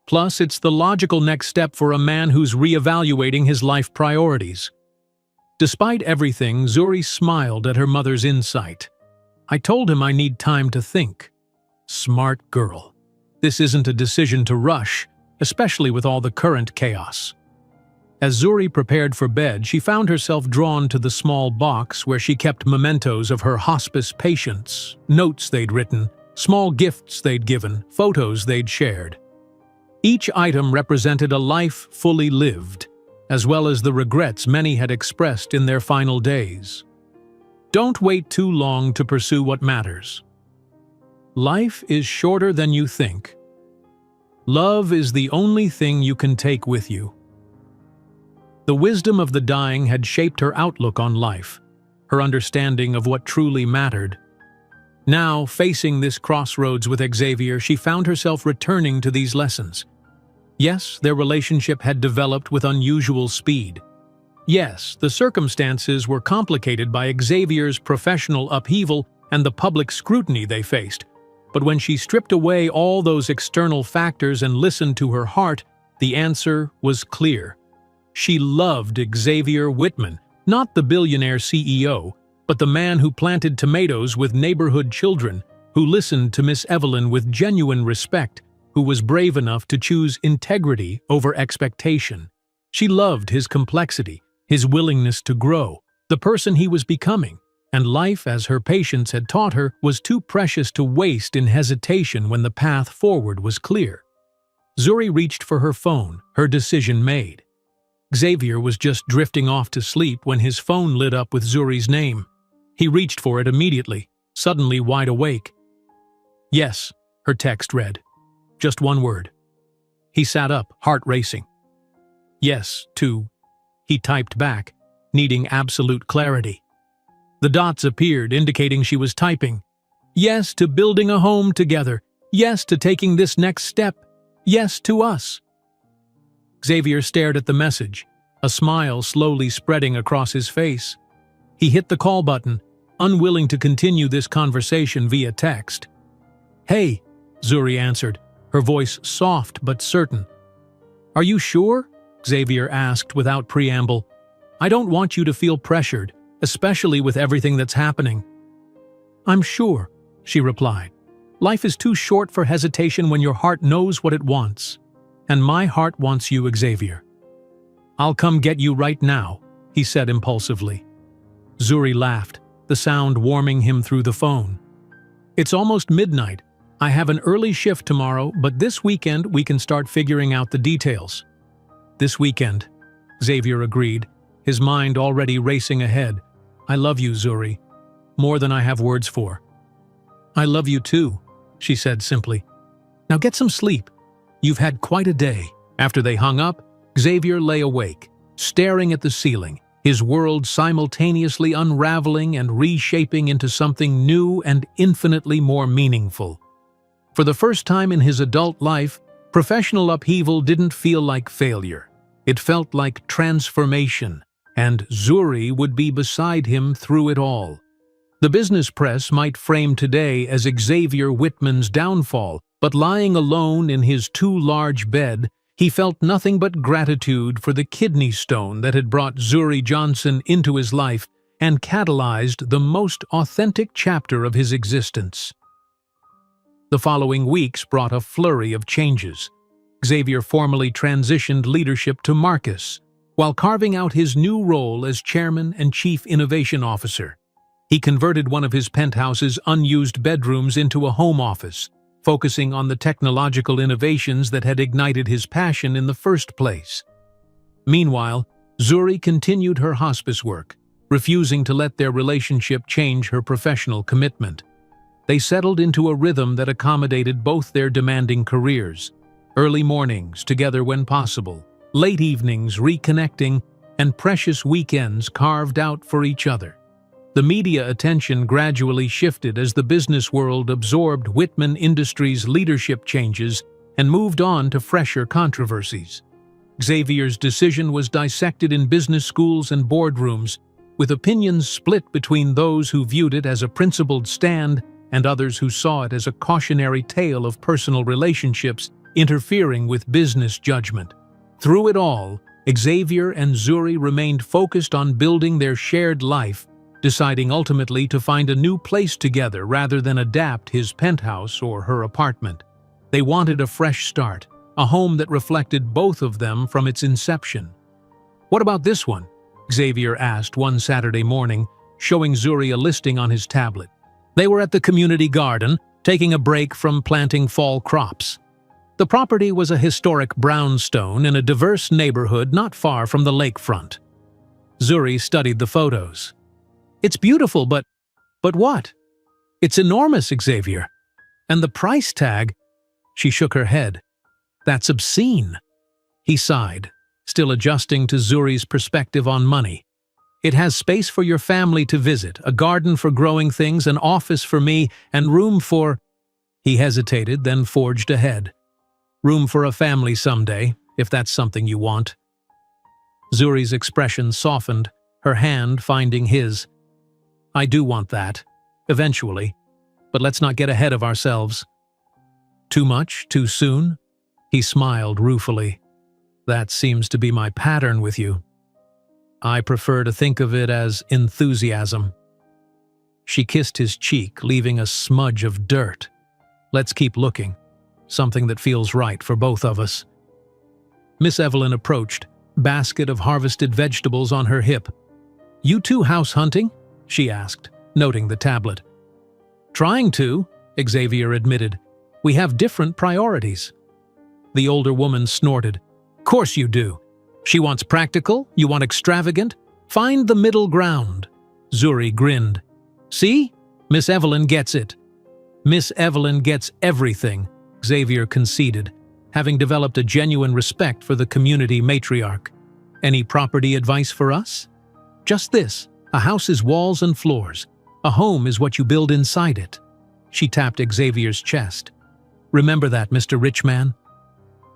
Plus, it's the logical next step for a man who's reevaluating his life priorities. Despite everything, Zuri smiled at her mother's insight. I told him I need time to think. Smart girl. This isn't a decision to rush, especially with all the current chaos. As Zuri prepared for bed, she found herself drawn to the small box where she kept mementos of her hospice patients, notes they'd written, small gifts they'd given, photos they'd shared. Each item represented a life fully lived, as well as the regrets many had expressed in their final days. Don't wait too long to pursue what matters. Life is shorter than you think. Love is the only thing you can take with you. The wisdom of the dying had shaped her outlook on life, her understanding of what truly mattered. Now, facing this crossroads with Xavier, she found herself returning to these lessons. Yes, their relationship had developed with unusual speed. Yes, the circumstances were complicated by Xavier's professional upheaval and the public scrutiny they faced. But when she stripped away all those external factors and listened to her heart, the answer was clear. She loved Xavier Whitman, not the billionaire CEO, but the man who planted tomatoes with neighborhood children, who listened to Miss Evelyn with genuine respect, who was brave enough to choose integrity over expectation. She loved his complexity, his willingness to grow, the person he was becoming, and life, as her patience had taught her, was too precious to waste in hesitation when the path forward was clear. Zuri reached for her phone, her decision made. Xavier was just drifting off to sleep when his phone lit up with Zuri's name. He reached for it immediately, suddenly wide awake. "Yes," her text read. Just one word. He sat up, heart racing. "Yes, to," he typed back, needing absolute clarity. The dots appeared, indicating she was typing. "Yes to building a home together. Yes to taking this next step. Yes to us." Xavier stared at the message, a smile slowly spreading across his face. He hit the call button, unwilling to continue this conversation via text. "Hey," Zuri answered, her voice soft but certain. "Are you sure?" Xavier asked without preamble. "I don't want you to feel pressured, especially with everything that's happening." "I'm sure," she replied. "Life is too short for hesitation when your heart knows what it wants. And my heart wants you, Xavier." "I'll come get you right now," he said impulsively. Zuri laughed, the sound warming him through the phone. "It's almost midnight. I have an early shift tomorrow, but this weekend we can start figuring out the details." "This weekend," Xavier agreed, his mind already racing ahead. "I love you, Zuri, more than I have words for." "I love you too," she said simply. "Now get some sleep. You've had quite a day." After they hung up, Xavier lay awake, staring at the ceiling, his world simultaneously unraveling and reshaping into something new and infinitely more meaningful. For the first time in his adult life, professional upheaval didn't feel like failure. It felt like transformation, and Zuri would be beside him through it all. The business press might frame today as Xavier Whitman's downfall, but lying alone in his too large bed, he felt nothing but gratitude for the kidney stone that had brought Zuri Johnson into his life and catalyzed the most authentic chapter of his existence. The following weeks brought a flurry of changes. Xavier formally transitioned leadership to Marcus, while carving out his new role as chairman and chief innovation officer. He converted one of his penthouse's unused bedrooms into a home office, focusing on the technological innovations that had ignited his passion in the first place. Meanwhile, Zuri continued her hospice work, refusing to let their relationship change her professional commitment. They settled into a rhythm that accommodated both their demanding careers. Early mornings together when possible, late evenings reconnecting, and precious weekends carved out for each other. The media attention gradually shifted as the business world absorbed Whitman Industries' leadership changes and moved on to fresher controversies. Xavier's decision was dissected in business schools and boardrooms, with opinions split between those who viewed it as a principled stand and others who saw it as a cautionary tale of personal relationships interfering with business judgment. Through it all, Xavier and Zuri remained focused on building their shared life, deciding ultimately to find a new place together rather than adapt his penthouse or her apartment. They wanted a fresh start, a home that reflected both of them from its inception. "What about this one?" Xavier asked one Saturday morning, showing Zuri a listing on his tablet. They were at the community garden, taking a break from planting fall crops. The property was a historic brownstone in a diverse neighborhood not far from the lakefront. Zuri studied the photos. "It's beautiful, but what?" "It's enormous, Xavier. And the price tag—" She shook her head. "That's obscene." He sighed, still adjusting to Zuri's perspective on money. It has space for your family to visit, a garden for growing things, an office for me, and room for—" He hesitated, then forged ahead. "Room for a family someday, if that's something you want." Zuri's expression softened, her hand finding his. "I do want that, eventually, but let's not get ahead of ourselves." "Too much, too soon?" He smiled ruefully. "That seems to be my pattern with you." "I prefer to think of it as enthusiasm." She kissed his cheek, leaving a smudge of dirt. "Let's keep looking. Something that feels right for both of us." Miss Evelyn approached, basket of harvested vegetables on her hip. "You too house hunting?" she asked, noting the tablet. "Trying to," Xavier admitted. "We have different priorities." The older woman snorted. "Course you do. She wants practical, you want extravagant. Find the middle ground." Zuri grinned. "See? Miss Evelyn gets it." "Miss Evelyn gets everything," Xavier conceded, having developed a genuine respect for the community matriarch. "Any property advice for us?" "Just this. A house is walls and floors. A home is what you build inside it." She tapped Xavier's chest. "Remember that, Mr. Richman."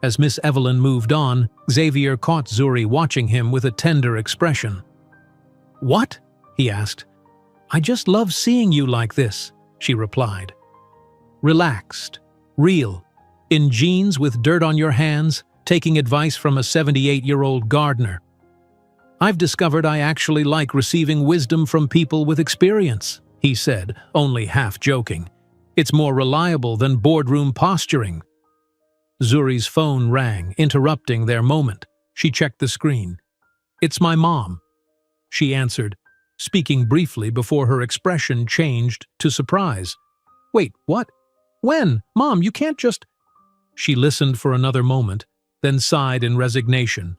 As Miss Evelyn moved on, Xavier caught Zuri watching him with a tender expression. "What?" he asked. "I just love seeing you like this," she replied. "Relaxed, real, in jeans with dirt on your hands, taking advice from a 78-year-old gardener. I've discovered I actually like receiving wisdom from people with experience," he said, only half joking. "It's more reliable than boardroom posturing." Zuri's phone rang, interrupting their moment. She checked the screen. "It's my mom," she answered, speaking briefly before her expression changed to surprise. "Wait, what? When? Mom, you can't just—" She listened for another moment, then sighed in resignation.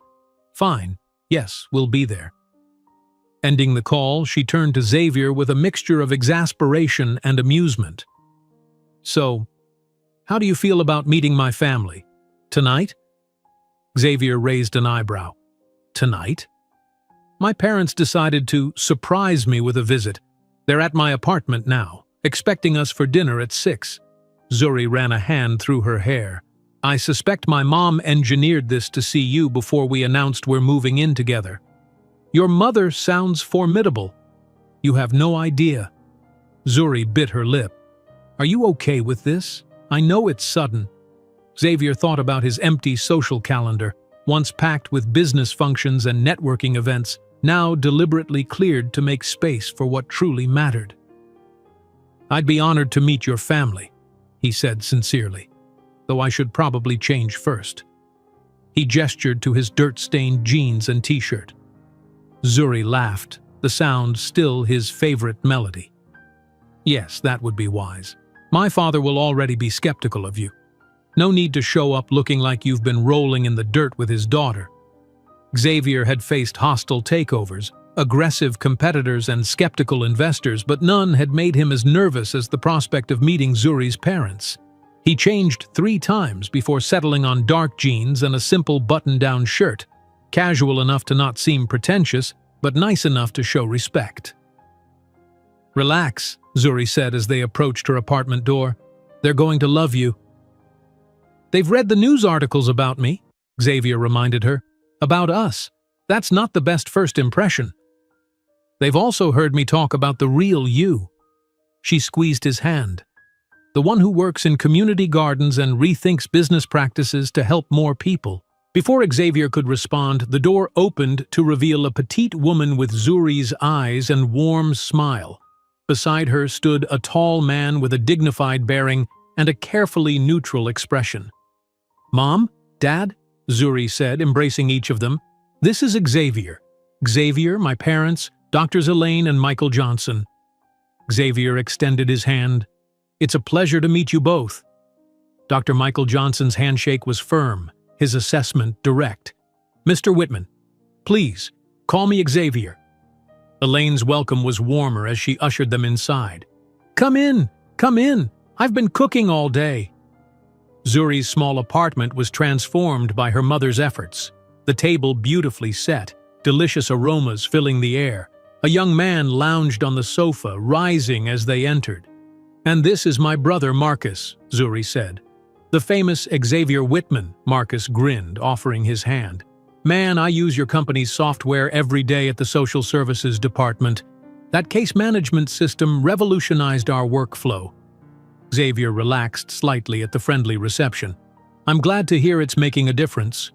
"Fine. Yes, we'll be there." Ending the call, she turned to Xavier with a mixture of exasperation and amusement. "So, how do you feel about meeting my family? Tonight?" Xavier raised an eyebrow. "Tonight?" "My parents decided to surprise me with a visit. They're at my apartment now, expecting us for dinner at 6. Zuri ran a hand through her hair. "I suspect my mom engineered this to see you before we announced we're moving in together. Your mother sounds formidable. You have no idea." Zuri bit her lip. "Are you okay with this? I know it's sudden." Xavier thought about his empty social calendar, once packed with business functions and networking events, now deliberately cleared to make space for what truly mattered. "I'd be honored to meet your family," he said sincerely, "though I should probably change first." He gestured to his dirt-stained jeans and t-shirt. Zuri laughed, the sound still his favorite melody. "Yes, that would be wise. My father will already be skeptical of you. No need to show up looking like you've been rolling in the dirt with his daughter." Xavier had faced hostile takeovers, aggressive competitors and skeptical investors, but none had made him as nervous as the prospect of meeting Zuri's parents. He changed 3 times before settling on dark jeans and a simple button-down shirt, casual enough to not seem pretentious, but nice enough to show respect. "Relax," Zuri said as they approached her apartment door. "They're going to love you." "They've read the news articles about me," Xavier reminded her. "About us. That's not the best first impression. They've also heard me talk about the real you." She squeezed his hand. "The one who works in community gardens and rethinks business practices to help more people." Before Xavier could respond, the door opened to reveal a petite woman with Zuri's eyes and warm smile. Beside her stood a tall man with a dignified bearing and a carefully neutral expression. "Mom? Dad?" Zuri said, embracing each of them. "This is Xavier. Xavier, my parents, Drs. Elaine and Michael Johnson." Xavier extended his hand. "It's a pleasure to meet you both." Dr. Michael Johnson's handshake was firm, his assessment direct. "Mr. Whitman, please, call me Xavier." Elaine's welcome was warmer as she ushered them inside. Come in, come in. I've been cooking all day." Zuri's small apartment was transformed by her mother's efforts. The table beautifully set, delicious aromas filling the air, A young man lounged on the sofa, rising as they entered. "And this is my brother Marcus," Zuri said. "The famous Xavier Whitman," Marcus grinned, offering his hand. "Man, I use your company's software every day at the social services department. That case management system revolutionized our workflow." Xavier relaxed slightly at the friendly reception. "I'm glad to hear it's making a difference."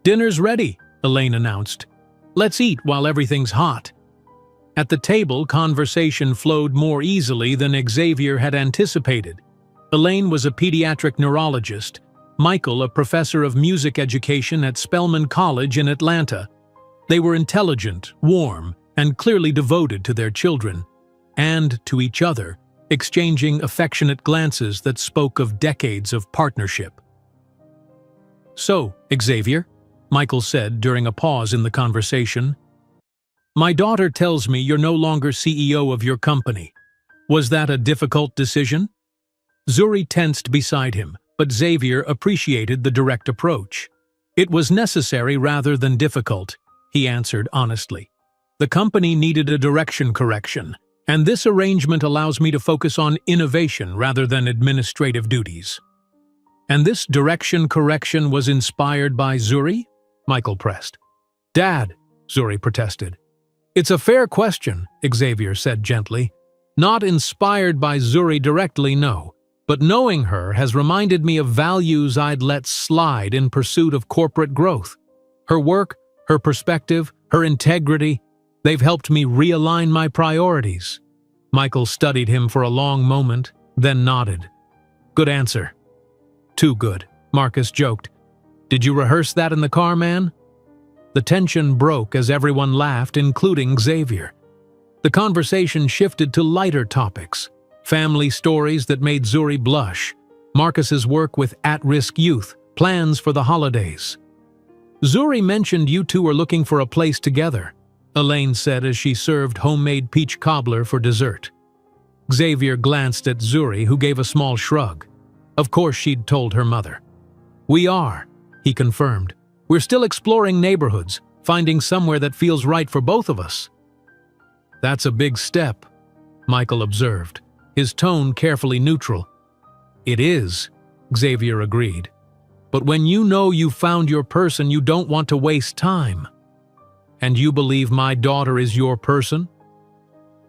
"Dinner's ready," Elaine announced. "Let's eat while everything's hot." At the table, conversation flowed more easily than Xavier had anticipated. Elaine was a pediatric neurologist, Michael a professor of music education at Spelman College in Atlanta. They were intelligent, warm, and clearly devoted to their children, and to each other, exchanging affectionate glances that spoke of decades of partnership. "So, Xavier," Michael said during a pause in the conversation, "my daughter tells me you're no longer CEO of your company. Was that a difficult decision?" Zuri tensed beside him, but Xavier appreciated the direct approach. "It was necessary rather than difficult," he answered honestly. "The company needed a direction correction, and this arrangement allows me to focus on innovation rather than administrative duties." "And this direction correction was inspired by Zuri?" Michael pressed. "Dad," Zuri protested. "It's a fair question," Xavier said gently. "Not inspired by Zuri directly, no. But knowing her has reminded me of values I'd let slide in pursuit of corporate growth. Her work, her perspective, her integrity, they've helped me realign my priorities." Michael studied him for a long moment, then nodded. "Good answer." "Too good," Marcus joked. "Did you rehearse that in the car, man?" The tension broke as everyone laughed, including Xavier. The conversation shifted to lighter topics. Family stories that made Zuri blush, Marcus's work with at-risk youth, plans for the holidays. "Zuri mentioned you two are looking for a place together," Elaine said as she served homemade peach cobbler for dessert. Xavier glanced at Zuri, who gave a small shrug. Of course she'd told her mother. "We are," he confirmed. "We're still exploring neighborhoods, finding somewhere that feels right for both of us." "That's a big step," Michael observed, his tone carefully neutral. "It is," Xavier agreed. "But when you know you've found your person, you don't want to waste time." "And you believe my daughter is your person?"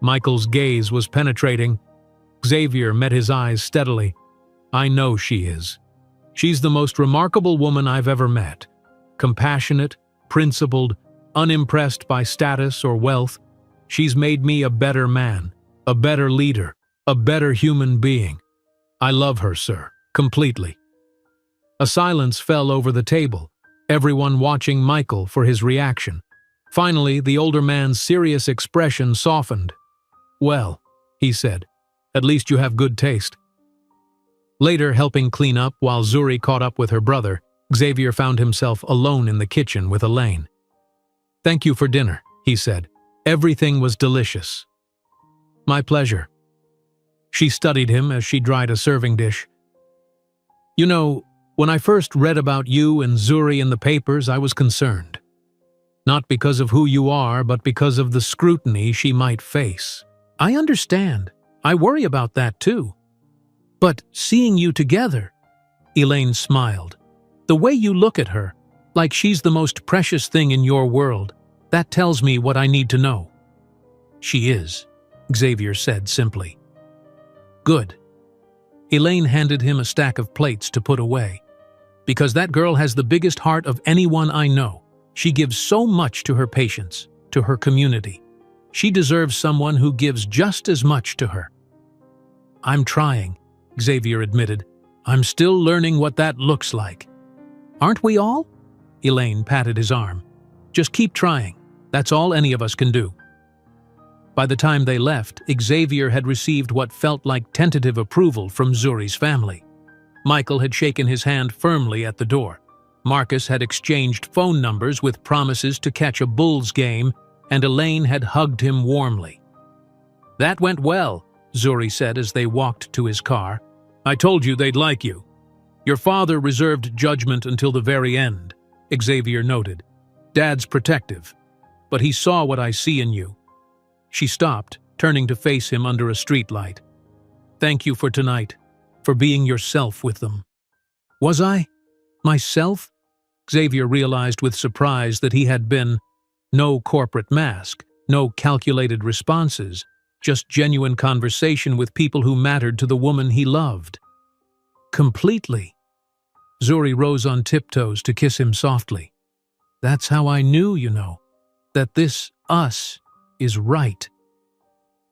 Michael's gaze was penetrating. Xavier met his eyes steadily. "I know she is. She's the most remarkable woman I've ever met. Compassionate, principled, unimpressed by status or wealth. She's made me a better man, a better leader, a better human being. I love her, sir, completely." A silence fell over the table, everyone watching Michael for his reaction. Finally, the older man's serious expression softened. "Well," he said, "at least you have good taste." Later, helping clean up while Zuri caught up with her brother, Xavier found himself alone in the kitchen with Elaine. "Thank you for dinner," he said. "Everything was delicious." "My pleasure." She studied him as she dried a serving dish. "You know, when I first read about you and Zuri in the papers, I was concerned. Not because of who you are, but because of the scrutiny she might face. I understand. I worry about that too. But seeing you together," Elaine smiled, "the way you look at her, like she's the most precious thing in your world, that tells me what I need to know." "She is," Xavier said simply. "Good." Elaine handed him a stack of plates to put away. "Because that girl has the biggest heart of anyone I know. She gives so much to her patients, to her community. She deserves someone who gives just as much to her." "I'm trying," Xavier admitted. "I'm still learning what that looks like." "Aren't we all?" Elaine patted his arm. "Just keep trying. That's all any of us can do." By the time they left, Xavier had received what felt like tentative approval from Zuri's family. Michael had shaken his hand firmly at the door. Marcus had exchanged phone numbers with promises to catch a Bulls game, and Elaine had hugged him warmly. "That went well," Zuri said as they walked to his car. "I told you they'd like you." "Your father reserved judgment until the very end," Xavier noted. "Dad's protective. But he saw what I see in you. She stopped, turning to face him under a streetlight. "Thank you for tonight, for being yourself with them." Was I? Myself? Xavier realized with surprise that he had been. No corporate mask, no calculated responses, just genuine conversation with people who mattered to the woman he loved. Completely. Zuri rose on tiptoes to kiss him softly. "That's how I knew, that this us is right.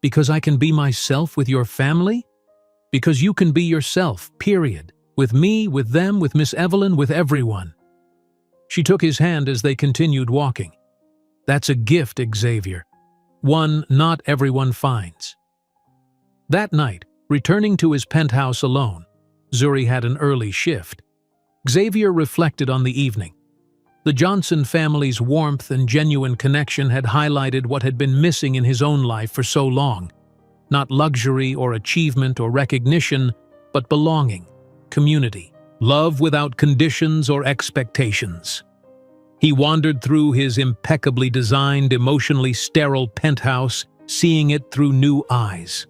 Because I can be myself with your family? Because you can be yourself, period. With me, with them, with Miss Evelyn, with everyone." She took his hand as they continued walking. "That's a gift, Xavier. One not everyone finds." That night, returning to his penthouse alone, Zuri had an early shift. Xavier reflected on the evening. The Johnson family's warmth and genuine connection had highlighted what had been missing in his own life for so long. Not luxury or achievement or recognition, but belonging, community, love without conditions or expectations. He wandered through his impeccably designed, emotionally sterile penthouse, seeing it through new eyes.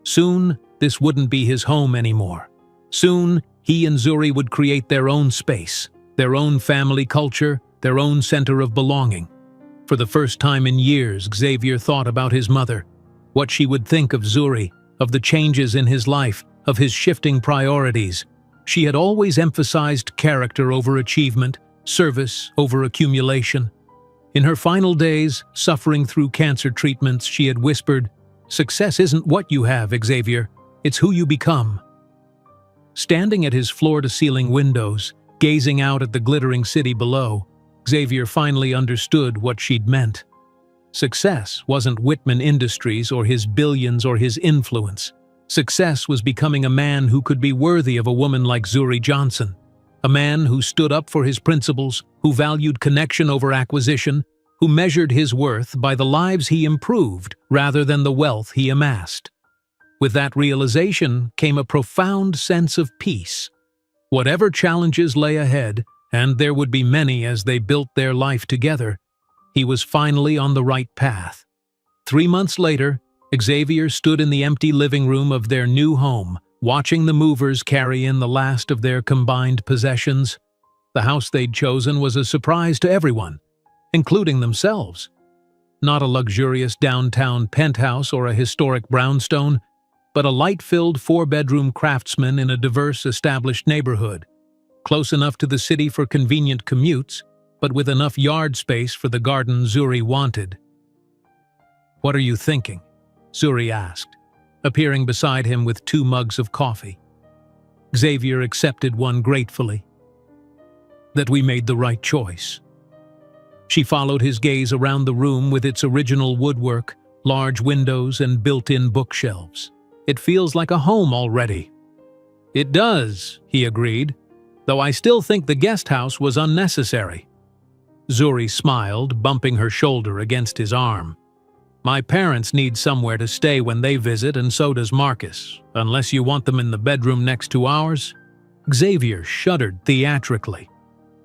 Soon, this wouldn't be his home anymore. Soon, he and Zuri would create their own space, their own family culture, their own center of belonging. For the first time in years, Xavier thought about his mother, what she would think of Zuri, of the changes in his life, of his shifting priorities. She had always emphasized character over achievement, service over accumulation. In her final days, suffering through cancer treatments, she had whispered, "Success isn't what you have, Xavier, it's who you become." Standing at his floor-to-ceiling windows, gazing out at the glittering city below, Xavier finally understood what she'd meant. Success wasn't Whitman Industries or his billions or his influence. Success was becoming a man who could be worthy of a woman like Zuri Johnson. A man who stood up for his principles, who valued connection over acquisition, who measured his worth by the lives he improved rather than the wealth he amassed. With that realization came a profound sense of peace. Whatever challenges lay ahead, and there would be many as they built their life together, he was finally on the right path. 3 months later, Xavier stood in the empty living room of their new home, watching the movers carry in the last of their combined possessions. The house they'd chosen was a surprise to everyone, including themselves. Not a luxurious downtown penthouse or a historic brownstone, but a light-filled 4-bedroom craftsman in a diverse, established neighborhood, close enough to the city for convenient commutes, but with enough yard space for the garden Zuri wanted. "What are you thinking?" Zuri asked, appearing beside him with 2 mugs of coffee. Xavier accepted one gratefully. "That we made the right choice." She followed his gaze around the room with its original woodwork, large windows, and built-in bookshelves. "It feels like a home already." "It does," he agreed, "though I still think the guest house was unnecessary." Zuri smiled, bumping her shoulder against his arm. "My parents need somewhere to stay when they visit, and so does Marcus, unless you want them in the bedroom next to ours." Xavier shuddered theatrically.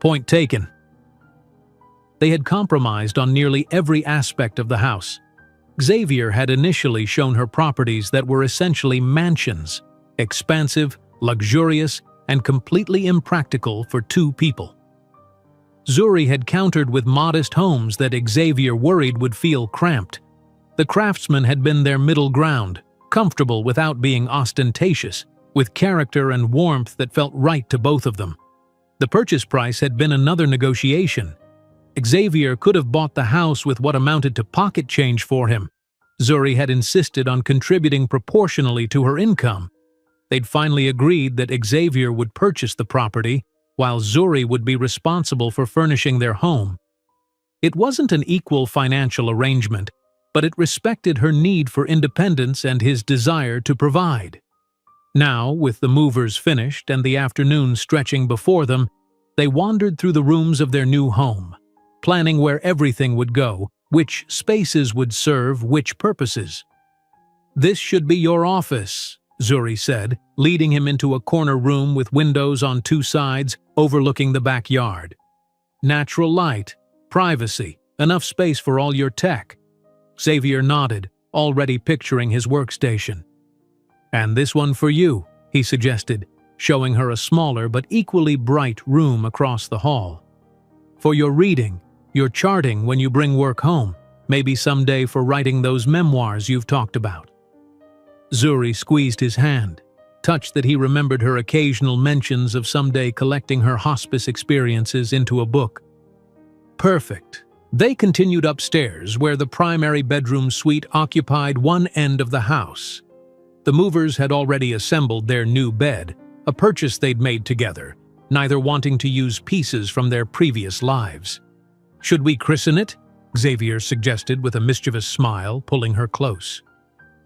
Point taken. They had compromised on nearly every aspect of the house. Xavier had initially shown her properties that were essentially mansions, expansive, luxurious, and completely impractical for 2 people. Zuri had countered with modest homes that Xavier worried would feel cramped. The craftsman had been their middle ground, comfortable without being ostentatious, with character and warmth that felt right to both of them. The purchase price had been another negotiation. Xavier could have bought the house with what amounted to pocket change for him. Zuri had insisted on contributing proportionally to her income. They'd finally agreed that Xavier would purchase the property, while Zuri would be responsible for furnishing their home. It wasn't an equal financial arrangement, but it respected her need for independence and his desire to provide. Now, with the movers finished and the afternoon stretching before them, they wandered through the rooms of their new home, planning where everything would go, which spaces would serve which purposes. "This should be your office," Zuri said, leading him into a corner room with windows on 2 sides overlooking the backyard. "Natural light, privacy, enough space for all your tech." Xavier nodded, already picturing his workstation. "And this one for you," he suggested, showing her a smaller but equally bright room across the hall. "For your reading, your charting when you bring work home, maybe someday for writing those memoirs you've talked about." Zuri squeezed his hand, touched that he remembered her occasional mentions of someday collecting her hospice experiences into a book. Perfect. They continued upstairs, where the primary bedroom suite occupied one end of the house. The movers had already assembled their new bed, a purchase they'd made together, neither wanting to use pieces from their previous lives. "Should we christen it?" Xavier suggested with a mischievous smile, pulling her close.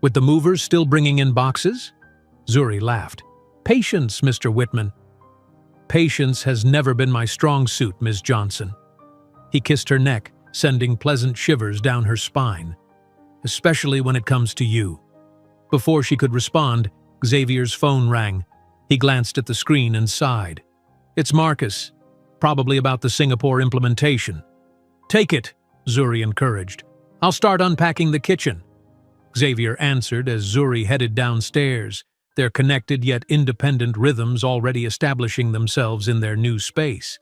"With the movers still bringing in boxes?" Zuri laughed. "Patience, Mr. Whitman." "Patience has never been my strong suit, Ms. Johnson." He kissed her neck, sending pleasant shivers down her spine. "Especially when it comes to you." Before she could respond, Xavier's phone rang. He glanced at the screen and sighed. "It's Marcus. Probably about the Singapore implementation." "Take it," Zuri encouraged. "I'll start unpacking the kitchen." Xavier answered as Zuri headed downstairs, their connected yet independent rhythms already establishing themselves in their new space.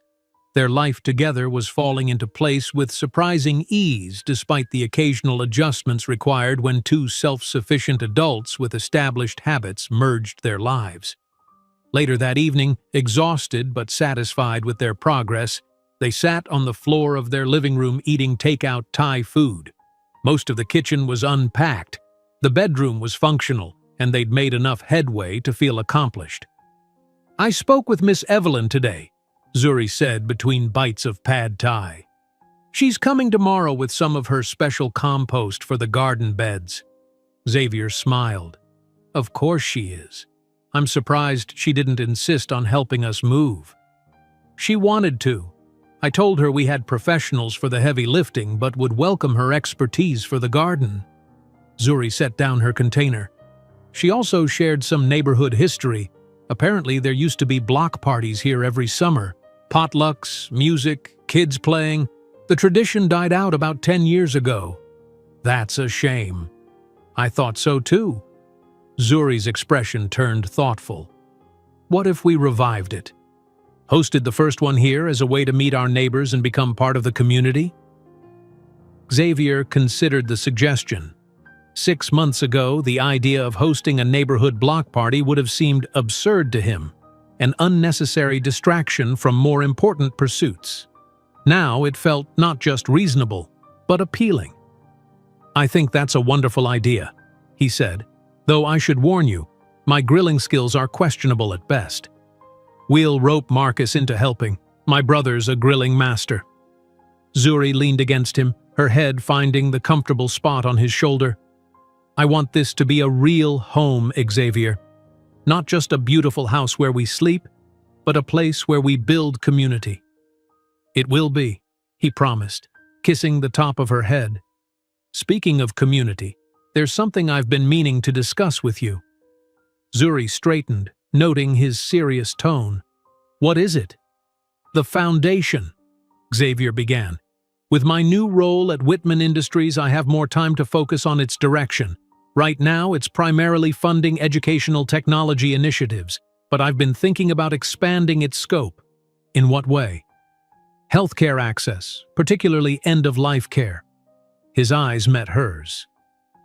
Their life together was falling into place with surprising ease despite the occasional adjustments required when two self-sufficient adults with established habits merged their lives. Later that evening, exhausted but satisfied with their progress, they sat on the floor of their living room eating takeout Thai food. Most of the kitchen was unpacked. The bedroom was functional, and they'd made enough headway to feel accomplished. "I spoke with Miss Evelyn today," Zuri said between bites of pad thai. "She's coming tomorrow with some of her special compost for the garden beds." Xavier smiled. "Of course she is. I'm surprised she didn't insist on helping us move." "She wanted to. I told her we had professionals for the heavy lifting but would welcome her expertise for the garden." Zuri set down her container. She also shared some neighborhood history. Apparently there used to be block parties here every summer. Potlucks, music, kids playing. The tradition died out about 10 years ago. "That's a shame." "I thought so too." Zuri's expression turned thoughtful. "What if we revived it? Hosted the first one here as a way to meet our neighbors and become part of the community?" Xavier considered the suggestion. 6 months ago, the idea of hosting a neighborhood block party would have seemed absurd to him, an unnecessary distraction from more important pursuits. Now it felt not just reasonable, but appealing. "I think that's a wonderful idea," he said, "though I should warn you, my grilling skills are questionable at best. We'll rope Marcus into helping. My brother's a grilling master." Zuri leaned against him, her head finding the comfortable spot on his shoulder. "I want this to be a real home, Xavier. Not just a beautiful house where we sleep, but a place where we build community." "It will be," he promised, kissing the top of her head. "Speaking of community, there's something I've been meaning to discuss with you." Zuri straightened, noting his serious tone. "What is it?" "The foundation," Xavier began. "With my new role at Whitman Industries, I have more time to focus on its direction. Right now, it's primarily funding educational technology initiatives, but I've been thinking about expanding its scope." "In what way?" "Healthcare access, particularly end-of-life care." His eyes met hers.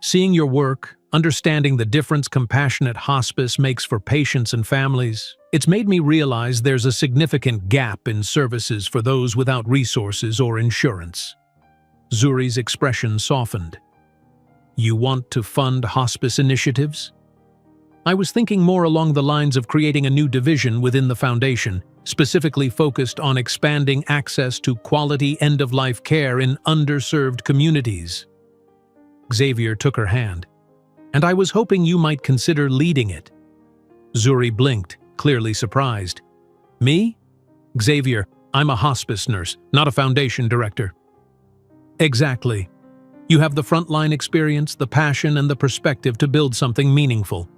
"Seeing your work, understanding the difference compassionate hospice makes for patients and families, it's made me realize there's a significant gap in services for those without resources or insurance." Zuri's expression softened. "You want to fund hospice initiatives?" "I was thinking more along the lines of creating a new division within the foundation, specifically focused on expanding access to quality end-of-life care in underserved communities." Xavier took her hand. "And I was hoping you might consider leading it." Zuri blinked, clearly surprised. "Me?" "Xavier, I'm a hospice nurse, not a foundation director." "Exactly. You have the frontline experience, the passion, and the perspective to build something meaningful."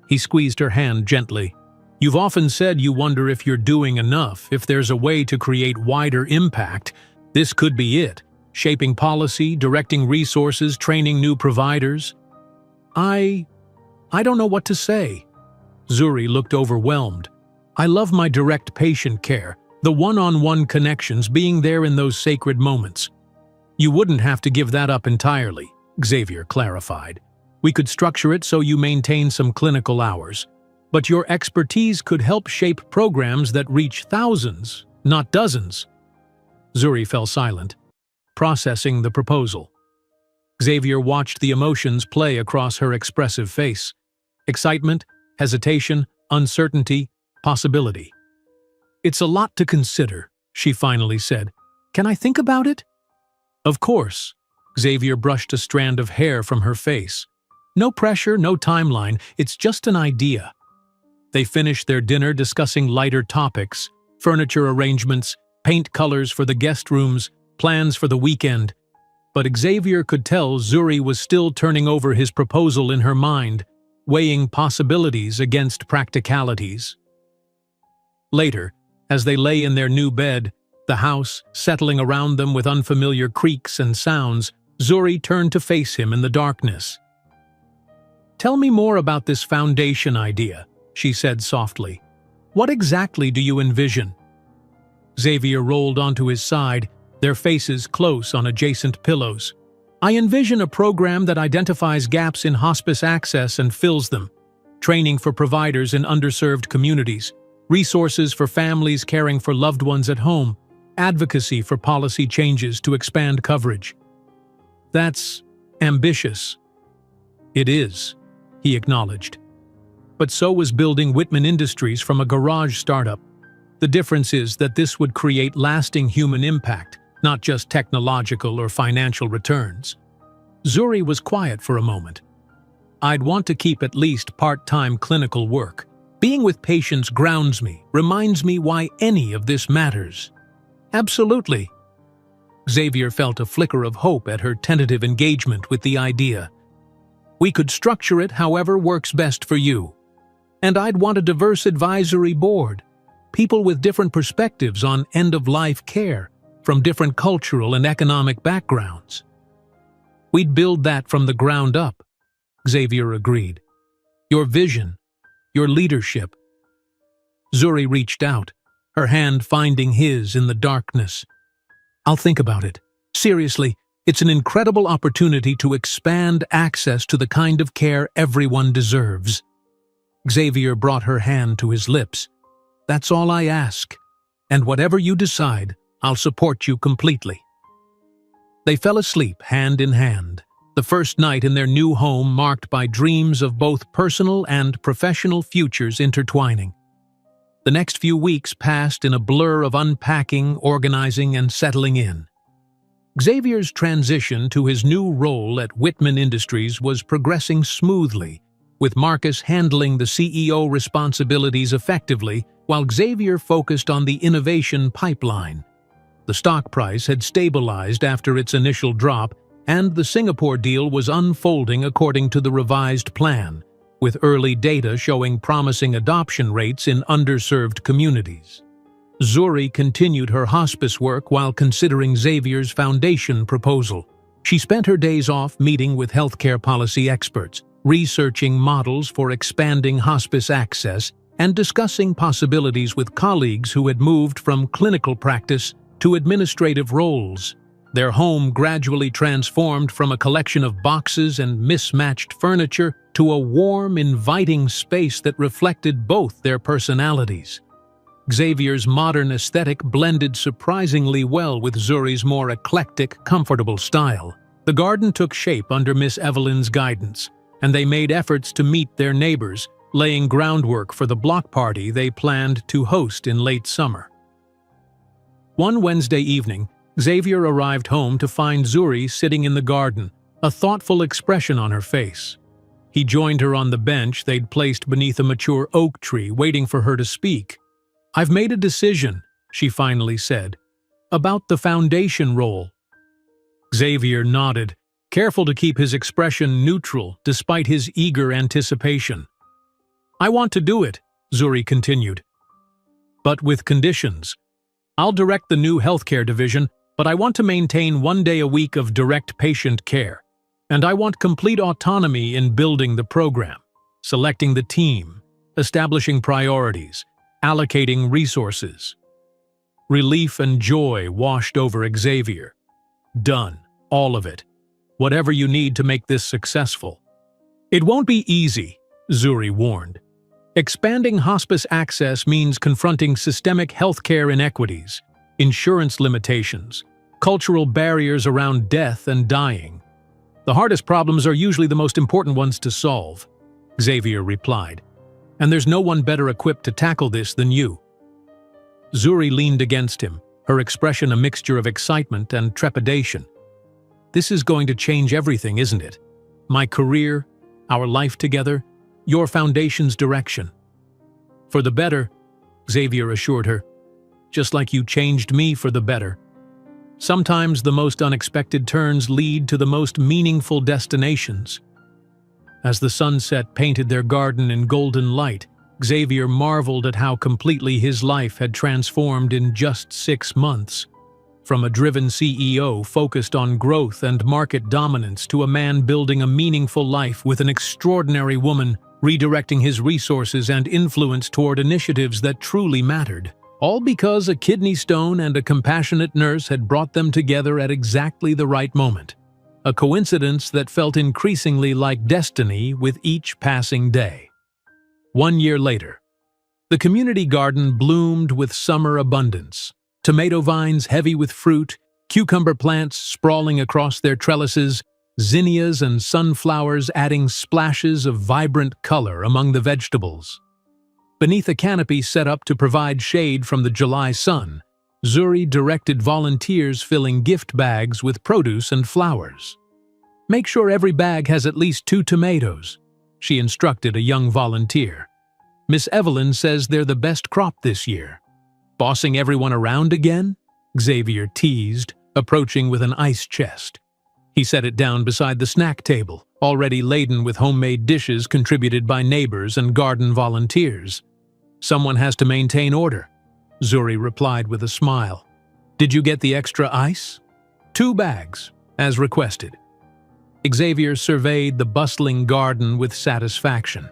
He squeezed her hand gently. "You've often said you wonder if you're doing enough, if there's a way to create wider impact. This could be it. shaping policy, directing resources, training new providers. I don't know what to say. Zuri looked overwhelmed. I love my direct patient care, the one-on-one connections, being there in those sacred moments. You wouldn't have to give that up entirely, Xavier clarified. We could structure it so you maintain some clinical hours, but your expertise could help shape programs that reach thousands, not dozens. Zuri fell silent, processing the proposal. Xavier watched the emotions play across her expressive face. Excitement, hesitation, uncertainty, possibility. It's a lot to consider, she finally said. Can I think about it? Of course. Xavier brushed a strand of hair from her face. No pressure, no timeline, it's just an idea. They finished their dinner discussing lighter topics, furniture arrangements, paint colors for the guest rooms, plans for the weekend. But Xavier could tell Zuri was still turning over his proposal in her mind, weighing possibilities against practicalities. Later, as they lay in their new bed, the house settling around them with unfamiliar creaks and sounds, Zuri turned to face him in the darkness. "Tell me more about this foundation idea," she said softly. "What exactly do you envision?" Xavier rolled onto his side, their faces close on adjacent pillows. "I envision a program that identifies gaps in hospice access and fills them, training for providers in underserved communities, resources for families caring for loved ones at home, advocacy for policy changes to expand coverage." "That's ambitious." "It is," he acknowledged. "But so was building Whitman Industries from a garage startup. The difference is that this would create lasting human impact, not just technological or financial returns." Zuri was quiet for a moment. "I'd want to keep at least part-time clinical work. Being with patients grounds me, reminds me why any of this matters." "Absolutely." Xavier felt a flicker of hope at her tentative engagement with the idea. "We could structure it however works best for you. And I'd want a diverse advisory board, people with different perspectives on end-of-life care, from different cultural and economic backgrounds." "We'd build that from the ground up," Xavier agreed. "Your vision, your leadership." Zuri reached out, her hand finding his in the darkness. "I'll think about it. Seriously, it's an incredible opportunity to expand access to the kind of care everyone deserves." Xavier brought her hand to his lips. "That's all I ask. And whatever you decide, I'll support you completely." They fell asleep hand in hand, the first night in their new home marked by dreams of both personal and professional futures intertwining. The next few weeks passed in a blur of unpacking, organizing, and settling in. Xavier's transition to his new role at Whitman Industries was progressing smoothly, with Marcus handling the CEO responsibilities effectively while Xavier focused on the innovation pipeline. The stock price had stabilized after its initial drop, and the Singapore deal was unfolding according to the revised plan, with early data showing promising adoption rates in underserved communities. Zuri continued her hospice work while considering Xavier's foundation proposal. She spent her days off meeting with healthcare policy experts, researching models for expanding hospice access, and discussing possibilities with colleagues who had moved from clinical practice to administrative roles. Their home gradually transformed from a collection of boxes and mismatched furniture to a warm, inviting space that reflected both their personalities. Xavier's modern aesthetic blended surprisingly well with Zuri's more eclectic, comfortable style. The garden took shape under Miss Evelyn's guidance, and they made efforts to meet their neighbors, laying groundwork for the block party they planned to host in late summer. One Wednesday evening, Xavier arrived home to find Zuri sitting in the garden, a thoughtful expression on her face. He joined her on the bench they'd placed beneath a mature oak tree, waiting for her to speak. "I've made a decision," she finally said, "about the foundation role." Xavier nodded, careful to keep his expression neutral despite his eager anticipation. "I want to do it," Zuri continued. "But with conditions. I'll direct the new healthcare division, But I want to maintain 1 day a week of direct patient care. And I want complete autonomy in building the program, selecting the team, establishing priorities, allocating resources. Relief and joy washed over Xavier. Done. All of it. Whatever you need to make this successful. It won't be easy, Zuri warned. Expanding hospice access means confronting systemic healthcare inequities, insurance limitations, cultural barriers around death and dying. The hardest problems are usually the most important ones to solve, Xavier replied. And there's no one better equipped to tackle this than you. Zuri leaned against him, her expression a mixture of excitement and trepidation. This is going to change everything, isn't it? My career, our life together, your foundation's direction. For the better, Xavier assured her, just like you changed me for the better. Sometimes the most unexpected turns lead to the most meaningful destinations. As the sunset painted their garden in golden light, Xavier marveled at how completely his life had transformed in just 6 months. From a driven CEO focused on growth and market dominance to a man building a meaningful life with an extraordinary woman, redirecting his resources and influence toward initiatives that truly mattered. All because a kidney stone and a compassionate nurse had brought them together at exactly the right moment. A coincidence that felt increasingly like destiny with each passing day. 1 year later, the community garden bloomed with summer abundance. Tomato vines heavy with fruit, cucumber plants sprawling across their trellises, zinnias and sunflowers adding splashes of vibrant color among the vegetables. Beneath a canopy set up to provide shade from the July sun, Zuri directed volunteers filling gift bags with produce and flowers. Make sure every bag has at least 2 tomatoes, she instructed a young volunteer. Miss Evelyn says they're the best crop this year. Bossing everyone around again? Xavier teased, approaching with an ice chest. He set it down beside the snack table, already laden with homemade dishes contributed by neighbors and garden volunteers. Someone has to maintain order, Zuri replied with a smile. Did you get the extra ice? 2 bags, as requested. Xavier surveyed the bustling garden with satisfaction.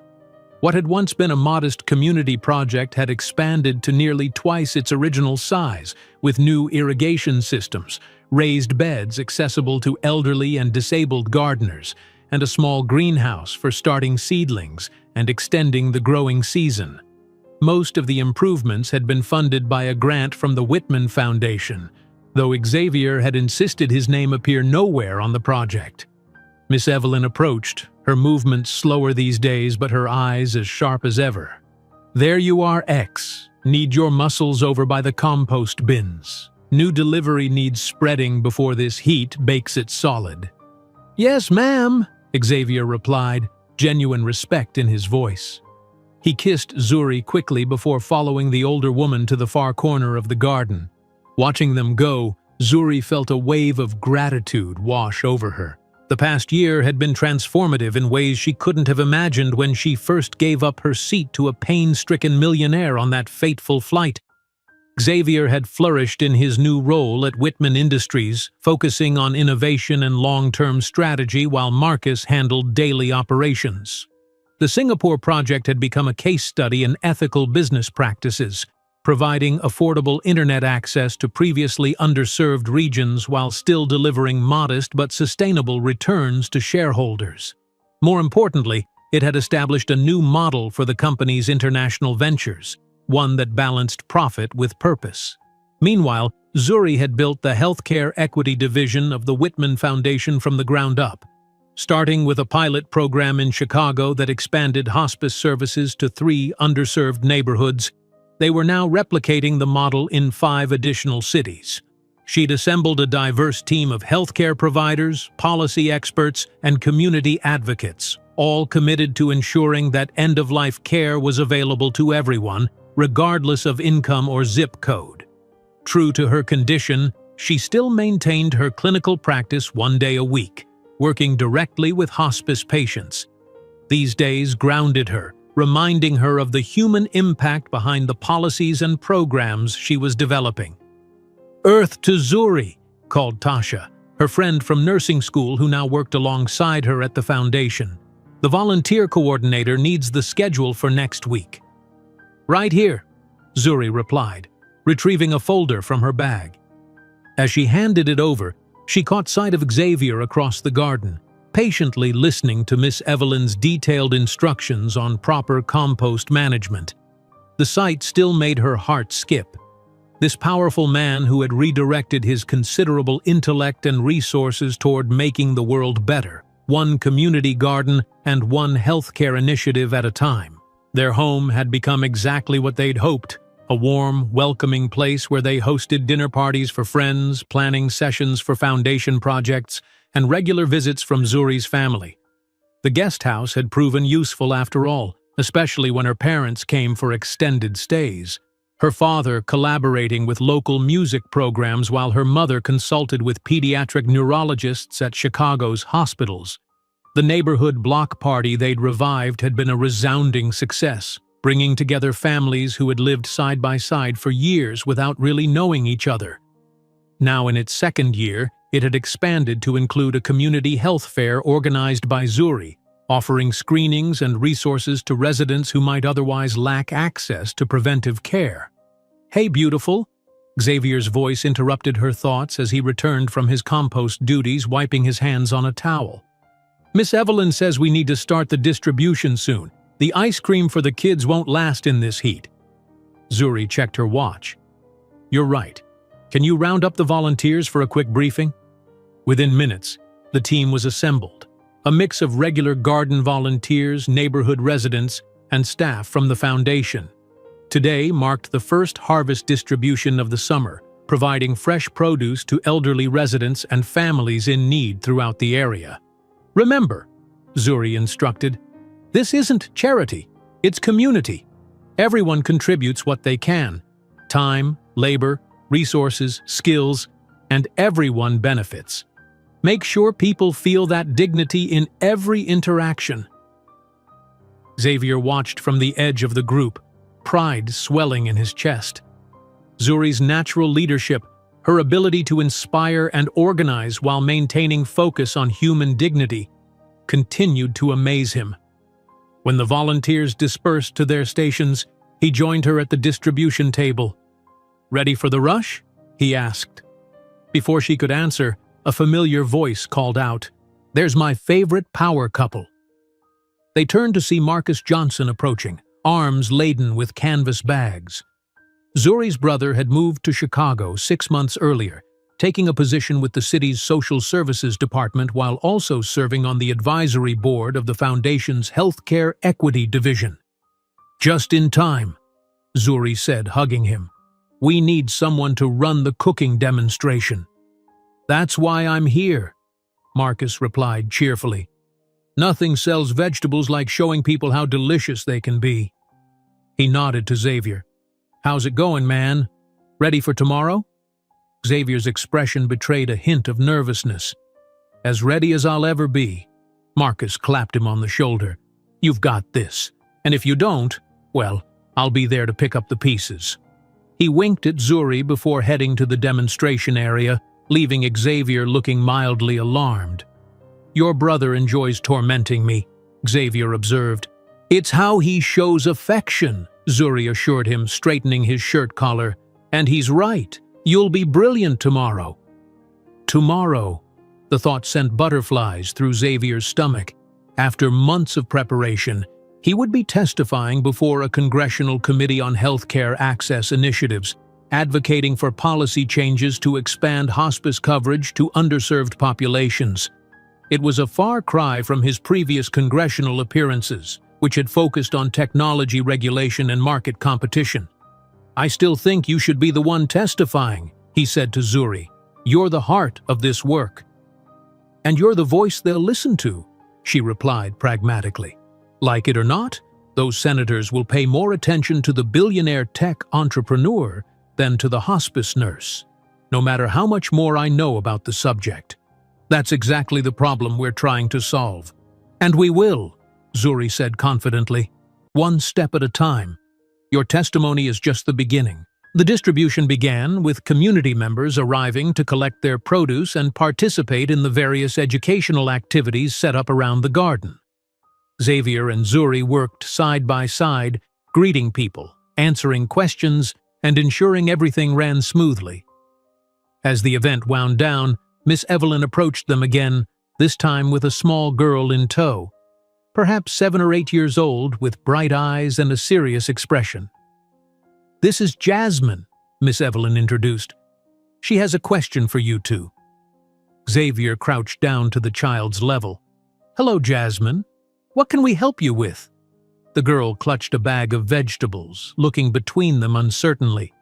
What had once been a modest community project had expanded to nearly twice its original size, with new irrigation systems, raised beds accessible to elderly and disabled gardeners, and a small greenhouse for starting seedlings and extending the growing season. Most of the improvements had been funded by a grant from the Whitman Foundation, though Xavier had insisted his name appear nowhere on the project. Miss Evelyn approached, her movements slower these days but her eyes as sharp as ever. There you are, X. Need your muscles over by the compost bins. New delivery needs spreading before this heat bakes it solid. Yes, ma'am, Xavier replied, genuine respect in his voice. He kissed Zuri quickly before following the older woman to the far corner of the garden. Watching them go, Zuri felt a wave of gratitude wash over her. The past year had been transformative in ways she couldn't have imagined when she first gave up her seat to a pain-stricken millionaire on that fateful flight. Xavier had flourished in his new role at Whitman Industries, focusing on innovation and long-term strategy while Marcus handled daily operations. The Singapore project had become a case study in ethical business practices, providing affordable internet access to previously underserved regions while still delivering modest but sustainable returns to shareholders. More importantly, it had established a new model for the company's international ventures, one that balanced profit with purpose. Meanwhile, Zuri had built the healthcare equity division of the Whitman Foundation from the ground up, starting with a pilot program in Chicago that expanded hospice services to 3 underserved neighborhoods. They were now replicating the model in 5 additional cities. She'd assembled a diverse team of healthcare providers, policy experts, and community advocates, all committed to ensuring that end-of-life care was available to everyone, regardless of income or zip code. True to her condition, she still maintained her clinical practice 1 day a week, working directly with hospice patients. These days grounded her, reminding her of the human impact behind the policies and programs she was developing. Earth to Zuri, called Tasha, her friend from nursing school who now worked alongside her at the foundation. "The volunteer coordinator needs the schedule for next week." "Right here," Zuri replied, retrieving a folder from her bag. As she handed it over, she caught sight of Xavier across the garden, patiently listening to Miss Evelyn's detailed instructions on proper compost management. The sight still made her heart skip. This powerful man who had redirected his considerable intellect and resources toward making the world better, one community garden and one healthcare initiative at a time. Their home had become exactly what they'd hoped, a warm, welcoming place where they hosted dinner parties for friends, planning sessions for foundation projects, and regular visits from Zuri's family. The guest house had proven useful after all, especially when her parents came for extended stays. Her father collaborating with local music programs while her mother consulted with pediatric neurologists at Chicago's hospitals. The neighborhood block party they'd revived had been a resounding success, bringing together families who had lived side by side for years without really knowing each other. Now in its second year, it had expanded to include a community health fair organized by Zuri, offering screenings and resources to residents who might otherwise lack access to preventive care. "Hey, beautiful," Xavier's voice interrupted her thoughts as he returned from his compost duties, wiping his hands on a towel. "Miss Evelyn says we need to start the distribution soon. The ice cream for the kids won't last in this heat." Zuri checked her watch. "You're right. Can you round up the volunteers for a quick briefing?" Within minutes, the team was assembled, a mix of regular garden volunteers, neighborhood residents, and staff from the foundation. Today marked the first harvest distribution of the summer, providing fresh produce to elderly residents and families in need throughout the area. "Remember," Zuri instructed, "this isn't charity, it's community. Everyone contributes what they can: time, labor, resources, skills, and everyone benefits. Make sure people feel that dignity in every interaction." Xavier watched from the edge of the group, pride swelling in his chest. Zuri's natural leadership, her ability to inspire and organize while maintaining focus on human dignity, continued to amaze him. When the volunteers dispersed to their stations, he joined her at the distribution table. "Ready for the rush?" he asked. Before she could answer, a familiar voice called out, "There's my favorite power couple." They turned to see Marcus Johnson approaching, arms laden with canvas bags. Zuri's brother had moved to Chicago 6 months earlier, taking a position with the city's social services department while also serving on the advisory board of the foundation's healthcare equity division. "Just in time," Zuri said, hugging him. "We need someone to run the cooking demonstration." "That's why I'm here," Marcus replied cheerfully. "Nothing sells vegetables like showing people how delicious they can be." He nodded to Xavier. "How's it going, man? Ready for tomorrow?" Xavier's expression betrayed a hint of nervousness. "As ready as I'll ever be." Marcus clapped him on the shoulder. "You've got this. And if you don't, well, I'll be there to pick up the pieces." He winked at Zuri before heading to the demonstration area, leaving Xavier looking mildly alarmed. "Your brother enjoys tormenting me," Xavier observed. "It's how he shows affection," Zuri assured him, straightening his shirt collar. "And he's right. You'll be brilliant tomorrow." Tomorrow. The thought sent butterflies through Xavier's stomach. After months of preparation, he would be testifying before a congressional committee on healthcare access initiatives, advocating for policy changes to expand hospice coverage to underserved populations. It was a far cry from his previous congressional appearances, which had focused on technology regulation and market competition. "I still think you should be the one testifying," he said to Zuri. "You're the heart of this work." "And you're the voice they'll listen to," she replied pragmatically. "Like it or not, those senators will pay more attention to the billionaire tech entrepreneur than to the hospice nurse, no matter how much more I know about the subject. That's exactly the problem we're trying to solve. And we will," Zuri said confidently. "One step at a time. Your testimony is just the beginning. The distribution began with community members arriving to collect their produce and participate in the various educational activities set up around the garden. Xavier and Zuri worked side by side, greeting people, answering questions, and ensuring everything ran smoothly. As the event wound down, Miss Evelyn approached them again, this time with a small girl in tow, perhaps 7 or 8 years old, with bright eyes and a serious expression. "This is Jasmine," Miss Evelyn introduced. "She has a question for you two." Xavier crouched down to the child's level. "Hello, Jasmine. What can we help you with?" The girl clutched a bag of vegetables, looking between them uncertainly.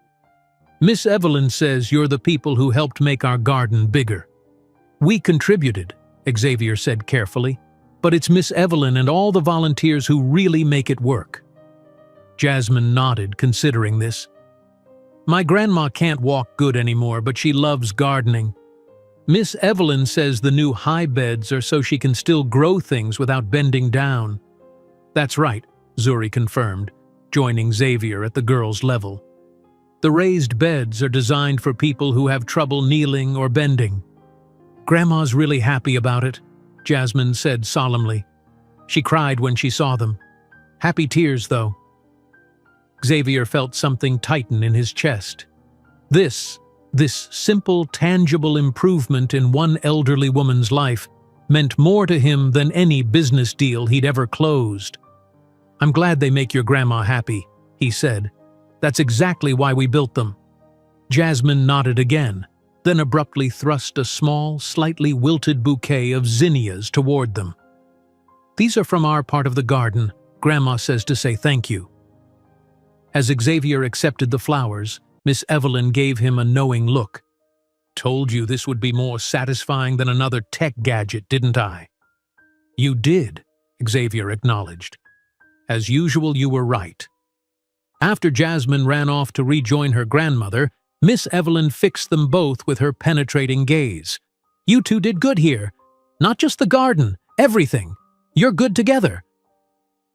"Miss Evelyn says you're the people who helped make our garden bigger." "We contributed," Xavier said carefully, "but it's Miss Evelyn and all the volunteers who really make it work." Jasmine nodded, considering this. "My grandma can't walk good anymore, but she loves gardening. Miss Evelyn says the new high beds are so she can still grow things without bending down." "That's right," Zuri confirmed, joining Xavier at the girl's level. "The raised beds are designed for people who have trouble kneeling or bending." "Grandma's really happy about it," Jasmine said solemnly. "She cried when she saw them. Happy tears, though." Xavier felt something tighten in his chest. This simple, tangible improvement in one elderly woman's life meant more to him than any business deal he'd ever closed. "I'm glad they make your grandma happy," he said. "That's exactly why we built them." Jasmine nodded again, then abruptly thrust a small, slightly wilted bouquet of zinnias toward them. "These are from our part of the garden. Grandma says to say thank you." As Xavier accepted the flowers, Miss Evelyn gave him a knowing look. "Told you this would be more satisfying than another tech gadget, didn't I?" "You did," Xavier acknowledged. "As usual, you were right." After Jasmine ran off to rejoin her grandmother, Miss Evelyn fixed them both with her penetrating gaze. "You two did good here. Not just the garden, everything. You're good together."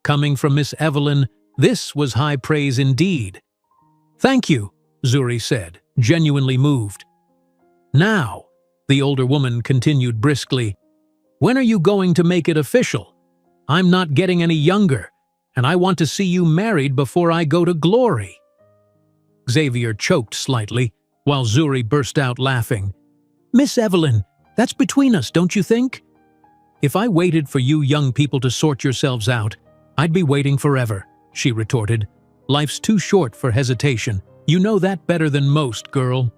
Coming from Miss Evelyn, this was high praise indeed. "Thank you," Zuri said, genuinely moved. "Now," the older woman continued briskly, "when are you going to make it official? I'm not getting any younger, and I want to see you married before I go to glory." Xavier choked slightly, while Zuri burst out laughing. "Miss Evelyn, that's between us, don't you think? If I waited for you young people to sort yourselves out, I'd be waiting forever," she retorted. "Life's too short for hesitation. You know that better than most, girl."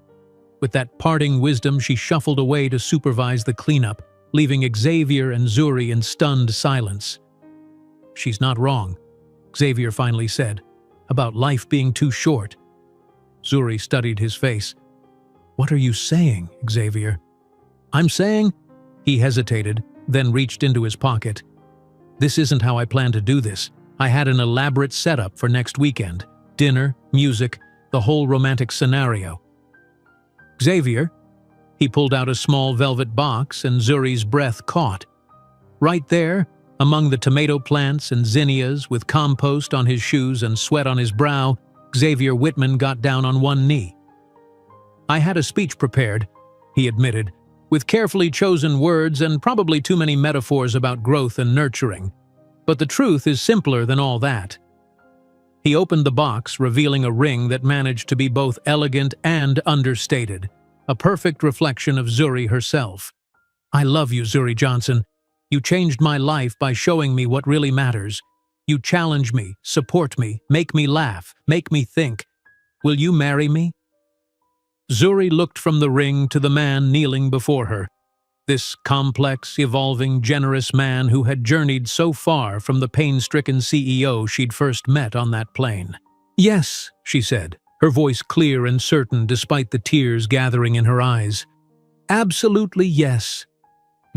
With that parting wisdom, she shuffled away to supervise the cleanup, leaving Xavier and Zuri in stunned silence. "She's not wrong," Xavier finally said, "about life being too short." Zuri studied his face. "What are you saying, Xavier?" "I'm saying—" He hesitated, then reached into his pocket. "This isn't how I planned to do this. I had an elaborate setup for next weekend. Dinner, music, the whole romantic scenario." "Xavier?" He pulled out a small velvet box, and Zuri's breath caught. Right there, among the tomato plants and zinnias, with compost on his shoes and sweat on his brow, Xavier Whitman got down on one knee. "I had a speech prepared," he admitted, "with carefully chosen words and probably too many metaphors about growth and nurturing. But the truth is simpler than all that." He opened the box, revealing a ring that managed to be both elegant and understated, a perfect reflection of Zuri herself. "I love you, Zuri Johnson. You changed my life by showing me what really matters. You challenge me, support me, make me laugh, make me think. Will you marry me?" Zuri looked from the ring to the man kneeling before her. This complex, evolving, generous man who had journeyed so far from the pain-stricken CEO she'd first met on that plane. "Yes," she said, her voice clear and certain despite the tears gathering in her eyes. "Absolutely yes."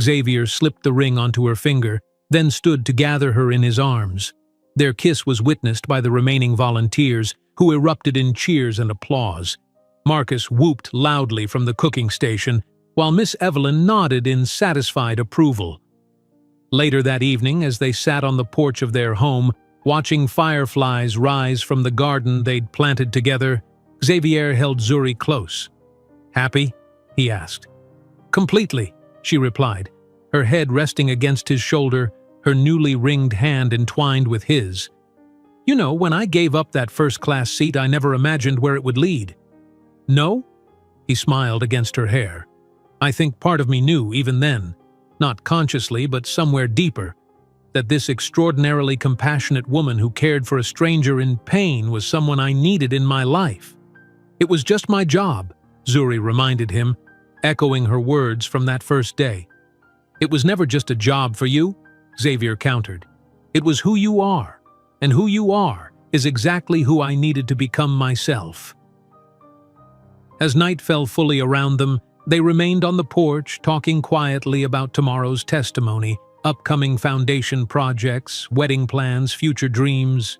Xavier slipped the ring onto her finger, then stood to gather her in his arms. Their kiss was witnessed by the remaining volunteers, who erupted in cheers and applause. Marcus whooped loudly from the cooking station, while Miss Evelyn nodded in satisfied approval. Later that evening, as they sat on the porch of their home, watching fireflies rise from the garden they'd planted together, Xavier held Zuri close. "Happy?" he asked. "Completely," she replied, her head resting against his shoulder, her newly ringed hand entwined with his. "You know, when I gave up that first-class seat, I never imagined where it would lead." "No?" He smiled against her hair. "I think part of me knew, even then, not consciously but somewhere deeper, that this extraordinarily compassionate woman who cared for a stranger in pain was someone I needed in my life. It was just my job," Zuri reminded him, echoing her words from that first day. "It was never just a job for you," Xavier countered. "It was who you are, and who you are is exactly who I needed to become myself." As night fell fully around them, they remained on the porch talking quietly about tomorrow's testimony, upcoming foundation projects, wedding plans, future dreams.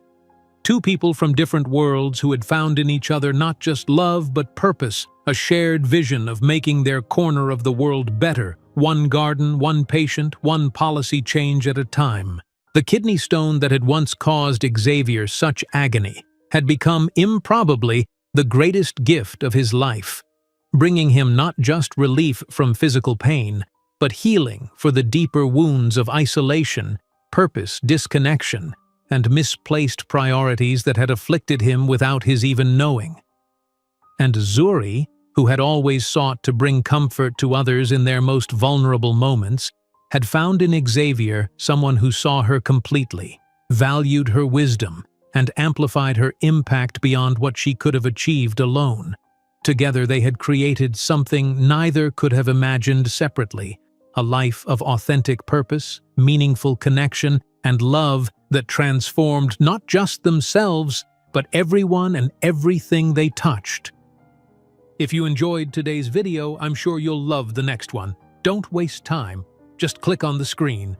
Two people from different worlds who had found in each other not just love but purpose, a shared vision of making their corner of the world better, one garden, one patient, one policy change at a time. The kidney stone that had once caused Xavier such agony had become improbably the greatest gift of his life, bringing him not just relief from physical pain, but healing for the deeper wounds of isolation, purpose, disconnection, and misplaced priorities that had afflicted him without his even knowing. And Zuri, who had always sought to bring comfort to others in their most vulnerable moments, had found in Xavier someone who saw her completely, valued her wisdom, and amplified her impact beyond what she could have achieved alone. Together they had created something neither could have imagined separately, a life of authentic purpose, meaningful connection, and love that transformed not just themselves, but everyone and everything they touched. If you enjoyed today's video, I'm sure you'll love the next one. Don't waste time. Just click on the screen.